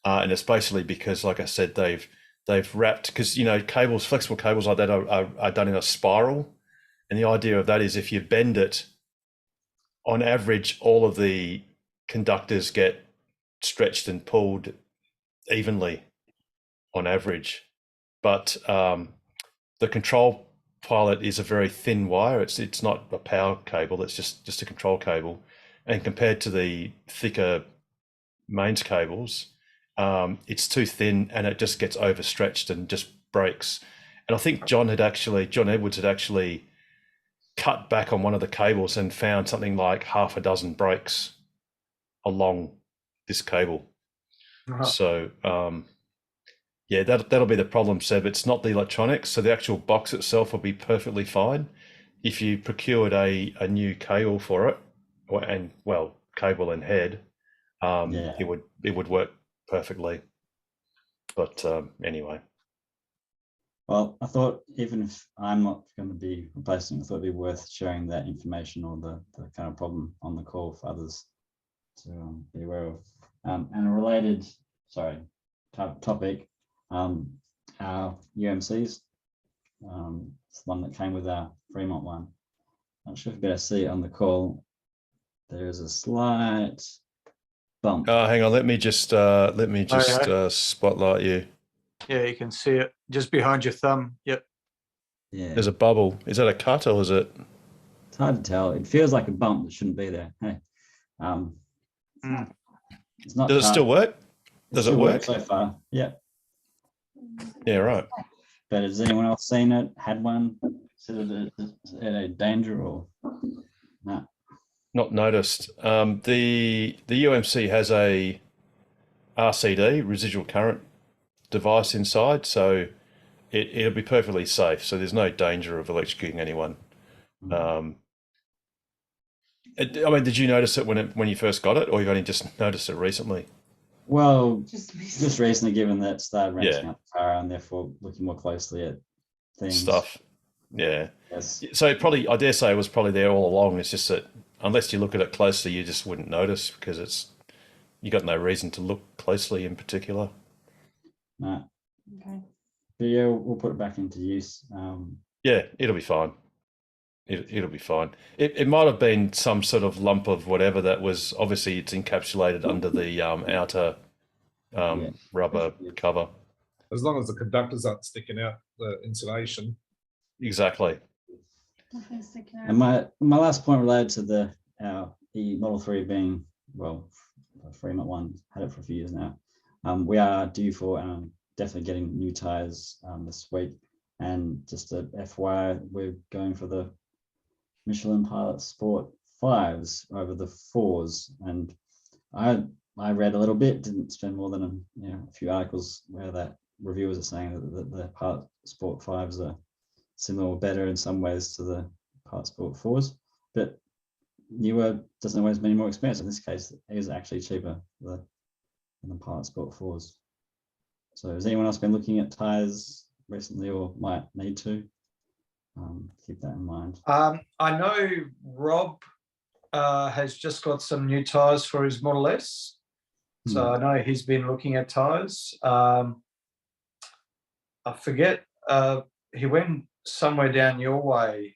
A: and it's basically because, like I said, they've wrapped, because flexible cables like that are done in a spiral, and the idea of that is if you bend it, on average, all of the conductors get stretched and pulled evenly on average, but the control pilot is a very thin wire. It's not a power cable. It's just a control cable, and compared to the thicker mains cables, it's too thin, and it just gets overstretched and just breaks. And I think John Edwards had actually cut back on one of the cables and found something like half a dozen breaks along this cable. So yeah, that'll be the problem, Seb. It's not the electronics. So the actual box itself will be perfectly fine. If you procured a new cable for it, cable and head, it would work perfectly. But anyway.
C: Well, I thought even if I'm not going to be replacing, I thought it'd be worth sharing that information or the kind of problem on the call for others to be aware of. And a related, topic, our UMCs, it's the one that came with our Fremont one. Not sure if you better see it on the call. There is a slight bump.
A: Hang on, let me just spotlight you.
F: Yeah, you can see it just behind your thumb. Yep.
C: Yeah.
A: There's a bubble. Is that a cut or is it?
C: It's hard to tell. It feels like a bump that shouldn't be there. Hey, it's not.
A: Does it still work? Does it work
C: so far? Yeah.
A: Yeah, right.
C: But has anyone else seen it? Had one? Considered it a danger or no?
A: Not noticed. The UMC has a RCD, residual current device inside, so it'll be perfectly safe. So there's no danger of electrocuting anyone. I mean, did you notice it when you first got it, or you've only just noticed it recently?
C: Well, just recently, given that started renting out the car and therefore looking more closely at things.
A: Stuff. Yeah.
C: Yes.
A: So I dare say it was probably there all along. It's just that unless you look at it closely, you just wouldn't notice because you got no reason to look closely in particular.
C: No. Okay. But yeah, we'll put it back into use.
A: Yeah, it'll be fine. It'll be fine. It might have been some sort of lump of whatever that was. Obviously, it's encapsulated under the outer rubber cover.
R: As long as the conductors aren't sticking out the insulation.
A: Exactly.
C: And my last point related to the Model 3 being, well, Fremont one, had it for a few years now. We are due for definitely getting new tires this week. And just a FYI, we're going for the Michelin Pilot Sport 5s over the 4s. And I I read a little bit, didn't spend more than a few articles where that reviewers are saying that the Part Sport 5s are similar or better in some ways to the Part Sport 4s, but newer doesn't always mean more expensive. In this case, it is actually cheaper than the Part Sport 4s. So has anyone else been looking at tyres recently or might need to? Keep that in mind.
F: I know Rob has just got some new tyres for his Model S. So I know he's been looking at tyres. I forget, he went somewhere down your way.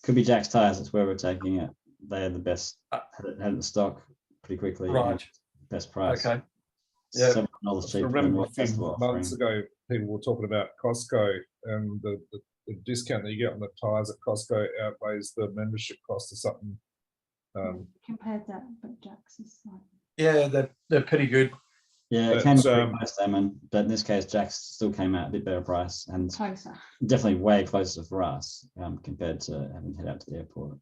C: Could be Jack's Tyres, that's where we're taking it. They are the best, had it in stock pretty quickly.
F: Right.
C: Best price.
F: Okay. Yeah.
C: $7
R: I
C: cheaper
R: remember
C: than
R: a
C: what
R: few
C: Tesla
R: months
C: offering.
R: ago, people were talking about Costco and the discount that you get on the tyres at Costco outweighs the membership cost or something.
U: Compared that, but Jack's is like.
F: Yeah, they're pretty good.
C: Yeah, it can be pretty close, Damon, but in this case, Jack's still came out a bit better price and
U: Closer.
C: definitely way closer for us compared to having to head out to the airport.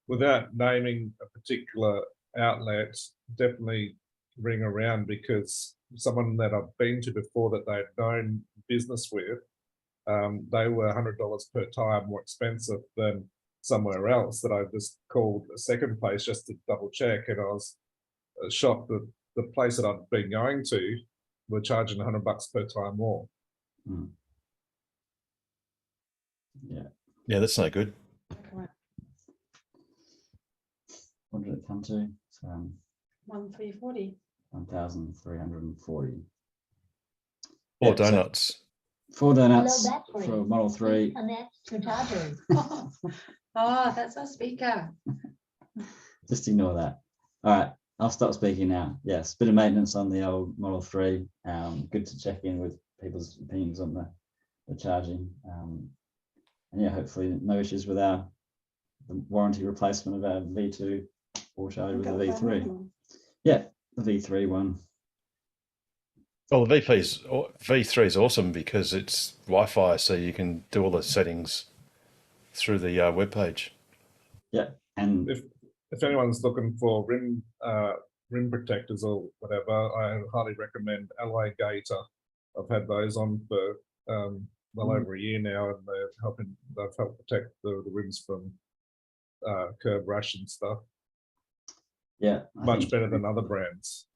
R: Without naming a particular outlet, definitely ring around, because someone that I've been to before that they'd known business with, they were $100 per tyre more expensive than somewhere else that I just called a second place just to double check, and I was shocked that the place that I'd been going to were charging $100 per tyre more.
A: Yeah, that's no good.
C: What did it come to?
U: 1,340.
C: 1,340.
A: Four donuts.
C: 4 donuts for Model 3.
U: Oh, that's our speaker.
C: Just ignore that. All right, I'll stop speaking now. Yes, bit of maintenance on the old Model 3. Good to check in with people's opinions on the charging. And yeah, hopefully no issues with the warranty replacement of our V2 or charger with the V3. Yeah, the V3 one.
A: Well, the V3 is awesome because it's Wi-Fi, so you can do all the settings through the web page.
C: Yeah, and
R: if anyone's looking for rim protectors or whatever, I highly recommend Alloy Gator. I've had those on for well over a year now, and they've helped protect the rims from curb rash and stuff.
C: Yeah,
R: much better than other brands.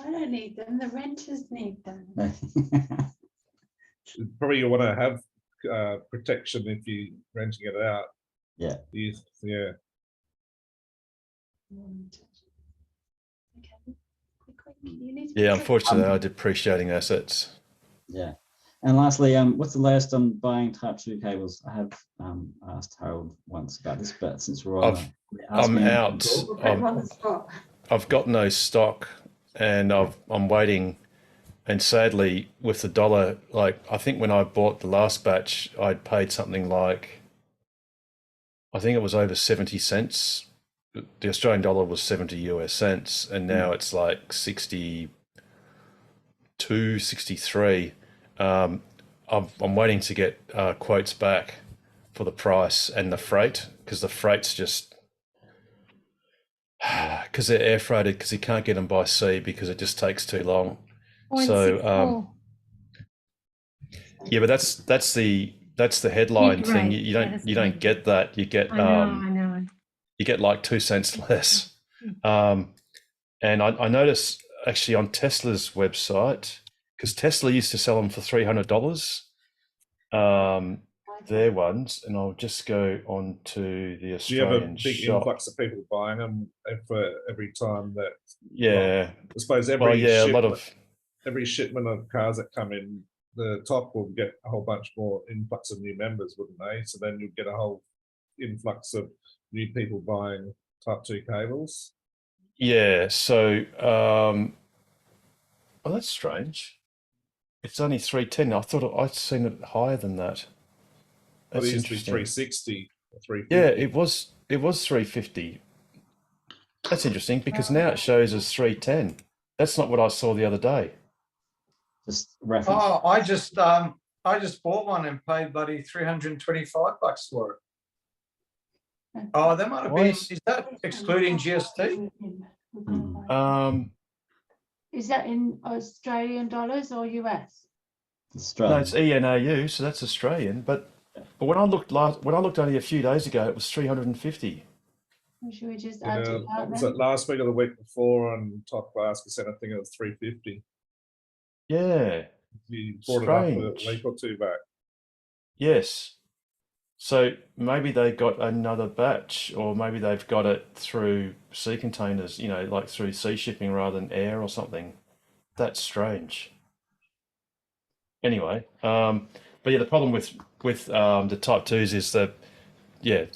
U: I don't need them. The renters need them.
R: Probably you want to have protection if you're renting it out.
C: Yeah.
R: Yeah.
A: Yeah, unfortunately, I depreciating assets.
C: Yeah. And lastly, what's the latest on buying Type 2 cables? I have asked Harold once about this, but since we're on,
A: I'm out. I've got no stock, and I'm waiting. And sadly, with the dollar, like I think when I bought the last batch, I'd paid something like, I think it was over 70 cents. The Australian dollar was 70 US cents, and now it's like 62, 63. I'm waiting to get quotes back for the price and the freight, because the freight's just, because they're air freighted, because you can't get them by sea because it just takes too long. So yeah, but that's the headline thing. You don't get that. You get
P: I know.
A: You get like 2 cents less. And I noticed actually on Tesla's website, because Tesla used to sell them for $300, their ones, and I'll just go on to the Australian
R: Do you have a big
A: shop.
R: influx of people buying them for every time that?
A: Yeah.
R: Well, I suppose every shipment of cars that come in, the top will get a whole bunch more influx of new members, wouldn't they? So then you'll get a whole influx of new people buying Type 2 cables.
A: Yeah. So, oh, that's strange. It's only 310. I thought I'd seen it higher than that.
R: That's
A: That's
R: used to be
A: interesting.
R: 360 or 350.
A: Yeah, it was 350. That's interesting because now it shows as 310. That's not what I saw the other day.
C: Just reference.
F: Oh, I just bought one and paid bloody $325 for it. Oh, that might have
A: Why
F: been.
A: is-
F: Is that excluding GST?
U: Is that in Australian dollars or US?
A: No, it's ENAU, so that's Australian. But when I looked only a few days ago, it was 350.
U: Or should we just
R: Yeah,
U: add it out
R: was
U: then?
R: it last week or the week before on Top Basket said I think it was 350.
A: Yeah,
R: You brought it up a
A: strange.
R: week or two back.
A: Yes. So maybe they got another batch, or maybe they've got it through sea containers, like through sea shipping rather than air or something. That's strange. Anyway, but yeah, the problem with the Type 2s is that, yeah,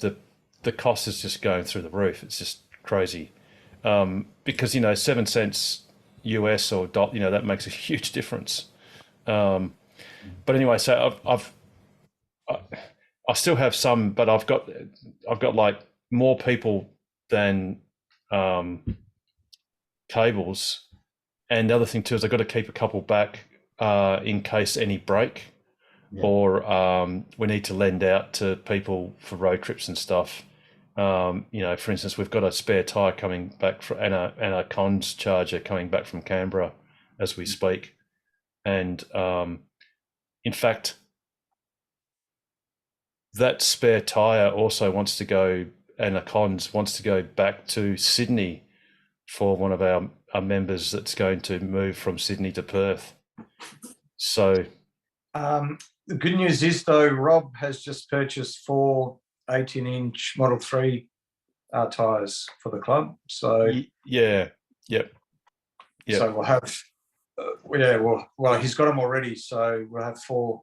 A: the cost is just going through the roof. It's just crazy. Because 7 cents US or dot, that makes a huge difference. But anyway, so I still have some, but I've got like more people than cables. And the other thing too is I've got to keep a couple back in case any break, or we need to lend out to people for road trips and stuff. For instance, we've got a spare tire coming back and a cons charger coming back from Canberra as we speak. And in fact, that spare tire also wants to go, and a cons wants to go back to Sydney for one of our members that's going to move from Sydney to Perth. So
F: the good news is, though, Rob has just purchased 4 18-inch Model 3 tyres for the club. So
A: yeah, yep.
F: So we'll have, well, he's got them already. So we'll have 4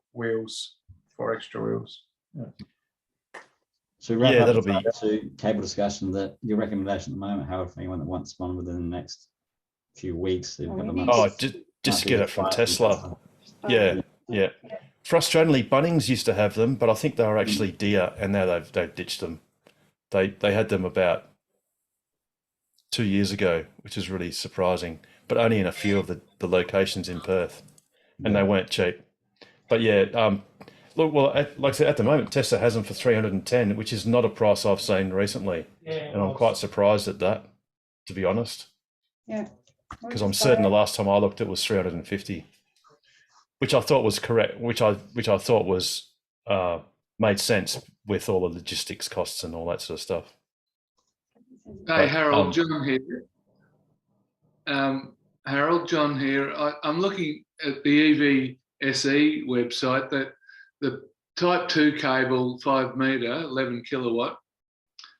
F: extra wheels. Yeah.
C: So wrap
A: Yeah,
C: up
A: that'll
C: the
A: be-
C: to cable discussion, that your recommendation at the moment, Howard, for anyone that wants one within the next few weeks, a couple of months.
A: Oh, just get it from Tesla. Yeah. Frustratingly, Bunnings used to have them, but I think they were actually dear, and now they've ditched them. They had them about 2 years ago, which is really surprising, but only in a few of the locations in Perth, and they weren't cheap. But yeah, look, well, like I said, at the moment, Tesla has them for 310, which is not a price I've seen recently, and I'm quite surprised at that, to be honest.
U: Yeah.
A: Because I'm certain the last time I looked, it was 350, which I thought was correct, which I thought was made sense with all the logistics costs and all that sort of stuff.
I: Hey, Harold, John here. Harold, John here. I'm looking at the EVSE website, that the Type 2 cable 5 metre, 11 kilowatt,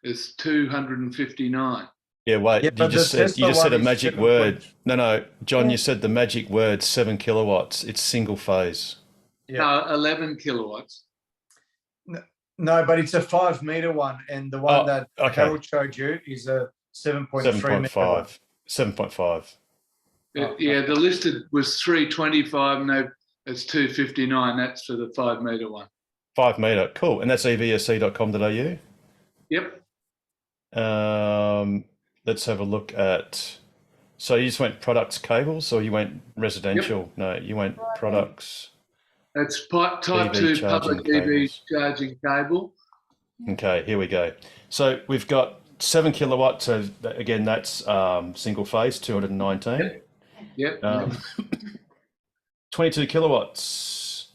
I: is 259.
A: Yeah, wait,
F: Yeah,
A: you
F: but
A: just
F: the
A: said
F: Tesla
A: a
F: one is
A: magic
F: 7
A: word. No, John, you said the magic word, 7 kilowatts. It's single phase.
I: No, 11 kilowatts.
F: No, but it's a 5 metre one, and the one that
A: okay.
F: Harold showed you is a 7.3 metre one.
A: 7.5.
I: Yeah, the listed was 325, no, it's 259. That's for the 5 metre one.
A: 5 metre, cool. And that's evsc.com.au?
I: Yep.
A: Let's have a look at. So you just went products cables, or you went residential? Yep. No, you went products.
I: That's Type 2 public EV charging cable.
A: Okay, here we go. So we've got 7 kilowatts. So again, that's single phase, 219.
I: Yep.
A: 22 kilowatts,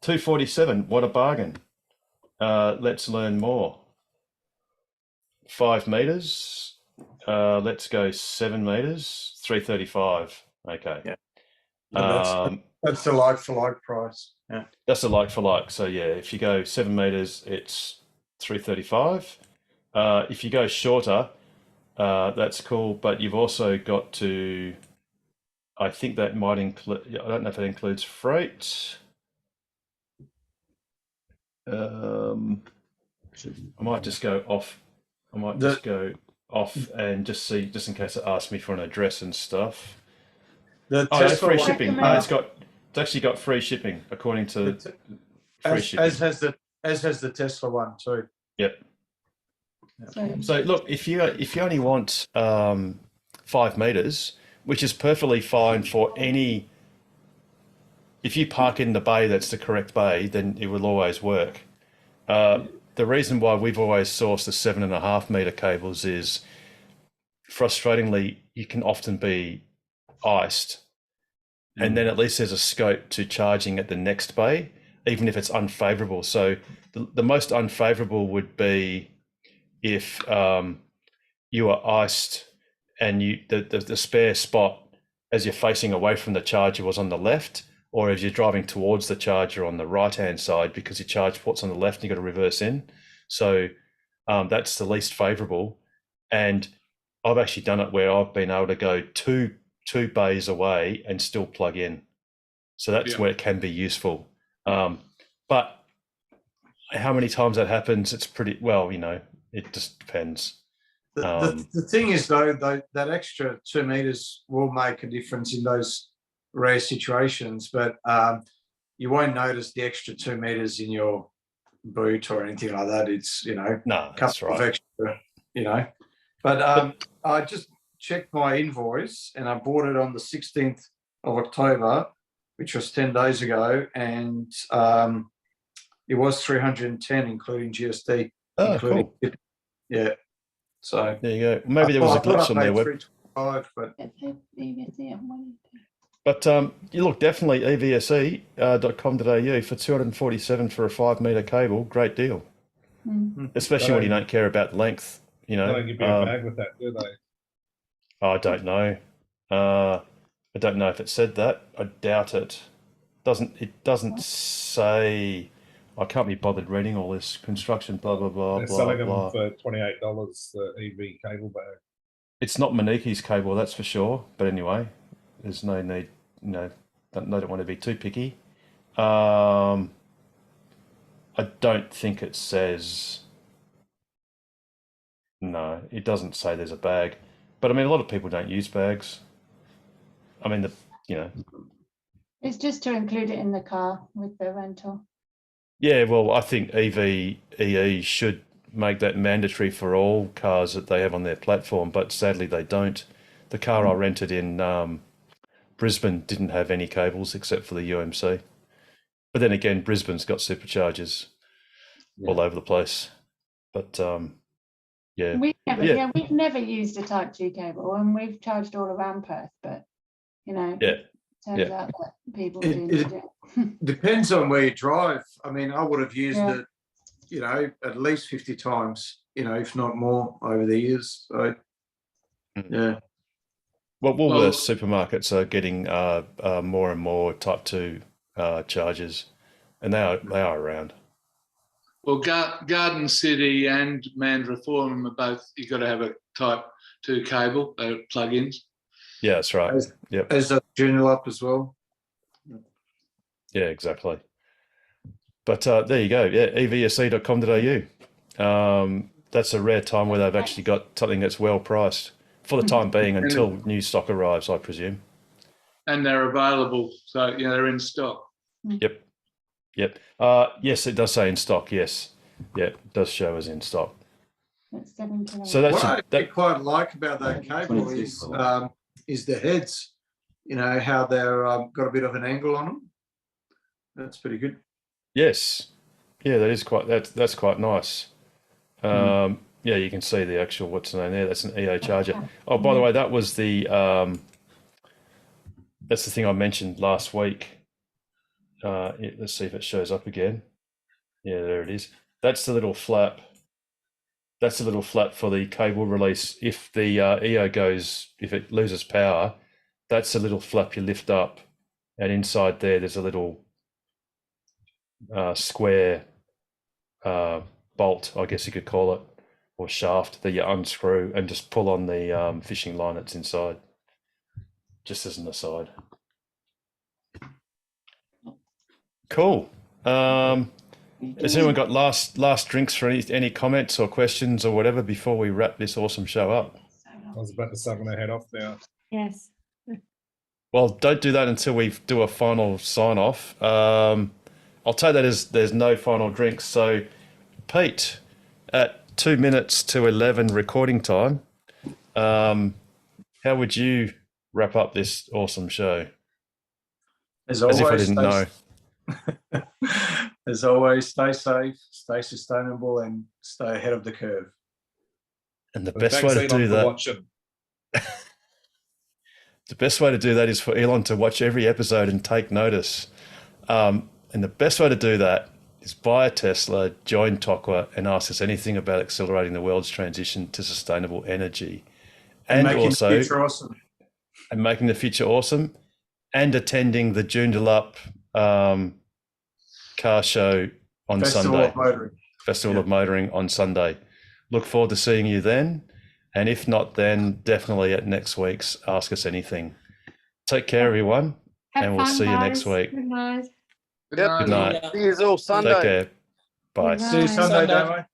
A: 247. What a bargain. Let's learn more. 5 meters. Let's go 7 meters, 335. Okay.
F: Yeah. That's a like-for-like price. Yeah.
A: That's a like-for-like. So yeah, if you go 7 meters, it's 335. If you go shorter, that's cool. But you've also got to, I think that might include, I don't know if it includes freight. I might just go off. I might just go off and just see, just in case it asks me for an address and stuff. It's free shipping. No, it's actually got free shipping according to free shipping.
F: As has the Tesla one too.
A: Yep. So look, if you only want 5 meters, which is perfectly fine for any. If you park in the bay that's the correct bay, then it will always work. the reason why we've always sourced the 7.5 meter cables is, frustratingly, you can often be iced, and then at least there's a scope to charging at the next bay, even if it's unfavorable. So the most unfavorable would be if you are iced and the spare spot as you're facing away from the charger was on the left, or if you're driving towards the charger on the right-hand side because your charge port's on the left and you've got to reverse in. So that's the least favorable. And I've actually done it where I've been able to go two bays away and still plug in. So that's where it can be useful. But how many times that happens, it's pretty, well, it just depends.
F: The thing is, though, that extra 2 meters will make a difference in those rare situations, but you won't notice the extra 2 meters in your boot or anything like that. It's,
A: no,
F: a
A: that's
F: couple of
A: right.
F: extra, But I just checked my invoice and I bought it on the 16th of October, which was 10 days ago, and it was 310, including GST.
A: Oh, cool.
F: Yeah. So
A: there you go. Maybe there was a glitch on their web. But you look, definitely evse.com.au for 247 for a 5 meter cable. Great deal. Especially when you don't care about length.
R: They don't give you a bag with that, do they?
A: I don't know. I don't know if it said that. I doubt it. It doesn't say. I can't be bothered reading all this construction, blah blah blah.
R: They're
A: blah
R: selling
A: blah.
R: them for $28, the EV cable bag.
A: It's not Maniki's cable, that's for sure. But anyway, there's no need. Don't want to be too picky. I don't think it says. No, it doesn't say there's a bag. But I mean, a lot of people don't use bags. I mean,
U: It's just to include it in the car with the rental.
A: Yeah, well, I think EE should make that mandatory for all cars that they have on their platform, but sadly they don't. The car I rented in Brisbane didn't have any cables except for the UMC. But then again, Brisbane's got superchargers all over the place. But yeah.
U: We've never used a Type 2 cable, and we've charged all around Perth, but turns out that people do need it.
F: Depends on where you drive. I mean, I would have used it, at least 50 times, if not more over the years. So, yeah.
A: Well, Woolworths supermarkets are getting more and more Type 2 chargers, and they are around.
I: Well, Garden City and Mandurah Forum are both, you've got to have a Type 2 cable, plug-ins.
A: Yeah, that's right. Yep.
F: As a Journal as well.
A: Yeah, exactly. But there you go. Yeah, evse.com.au. That's a rare time where they've actually got something that's well priced for the time being until new stock arrives, I presume.
I: And they're available, so they're in stock.
A: Yep. Yes, it does say in stock. Yes, it does show as in stock. So that's
F: what I quite like about that cable is the heads. How they're got a bit of an angle on them. That's pretty good.
A: Yes, yeah, that's quite nice. Yeah, you can see the actual what's the name there. That's an EO charger. Oh, by the way, that was the that's the thing I mentioned last week. Let's see if it shows up again. Yeah, there it is. That's the little flap. That's the little flap for the cable release. If the EO if it loses power, that's a little flap you lift up, and inside there's a little square bolt, I guess you could call it, or shaft that you unscrew and just pull on the fishing line that's inside. Just as an aside. Cool. Has anyone got last drinks for any comments or questions or whatever before we wrap this awesome show up?
R: I was about to say, I'm going to head off now.
U: Yes.
A: Well, don't do that until we do a final sign off. I'll take that as there's no final drinks. So, Pete, at 2 minutes to 11 recording time, how would you wrap up this awesome show?
F: As
A: if I
F: always,
A: didn't know.
F: as always, stay safe, stay sustainable, and stay ahead of the curve.
A: And the
R: But
A: best
R: thanks,
A: way to
R: Elon,
A: do
R: for
A: that,
R: watching.
A: the best way to do that is for Elon to watch every episode and take notice. And the best way to do that is buy a Tesla, join TOCWA, and ask us anything about accelerating the world's transition to sustainable energy. And
F: making the
A: also,
F: future awesome.
A: And making the future awesome, and attending the Joondalup car show on
F: Festival
A: Sunday.
F: of Motoring.
A: Festival of Motoring on Sunday. Look forward to seeing you then. And if not, then definitely at next week's Ask Us Anything. Take care, everyone.
P: Have
A: and we'll
P: fun,
A: see you
P: guys.
A: next week.
P: Good night.
S: Yep.
A: Good night.
S: See you all Sunday.
A: Take care. Bye.
F: See you Sunday, Damo.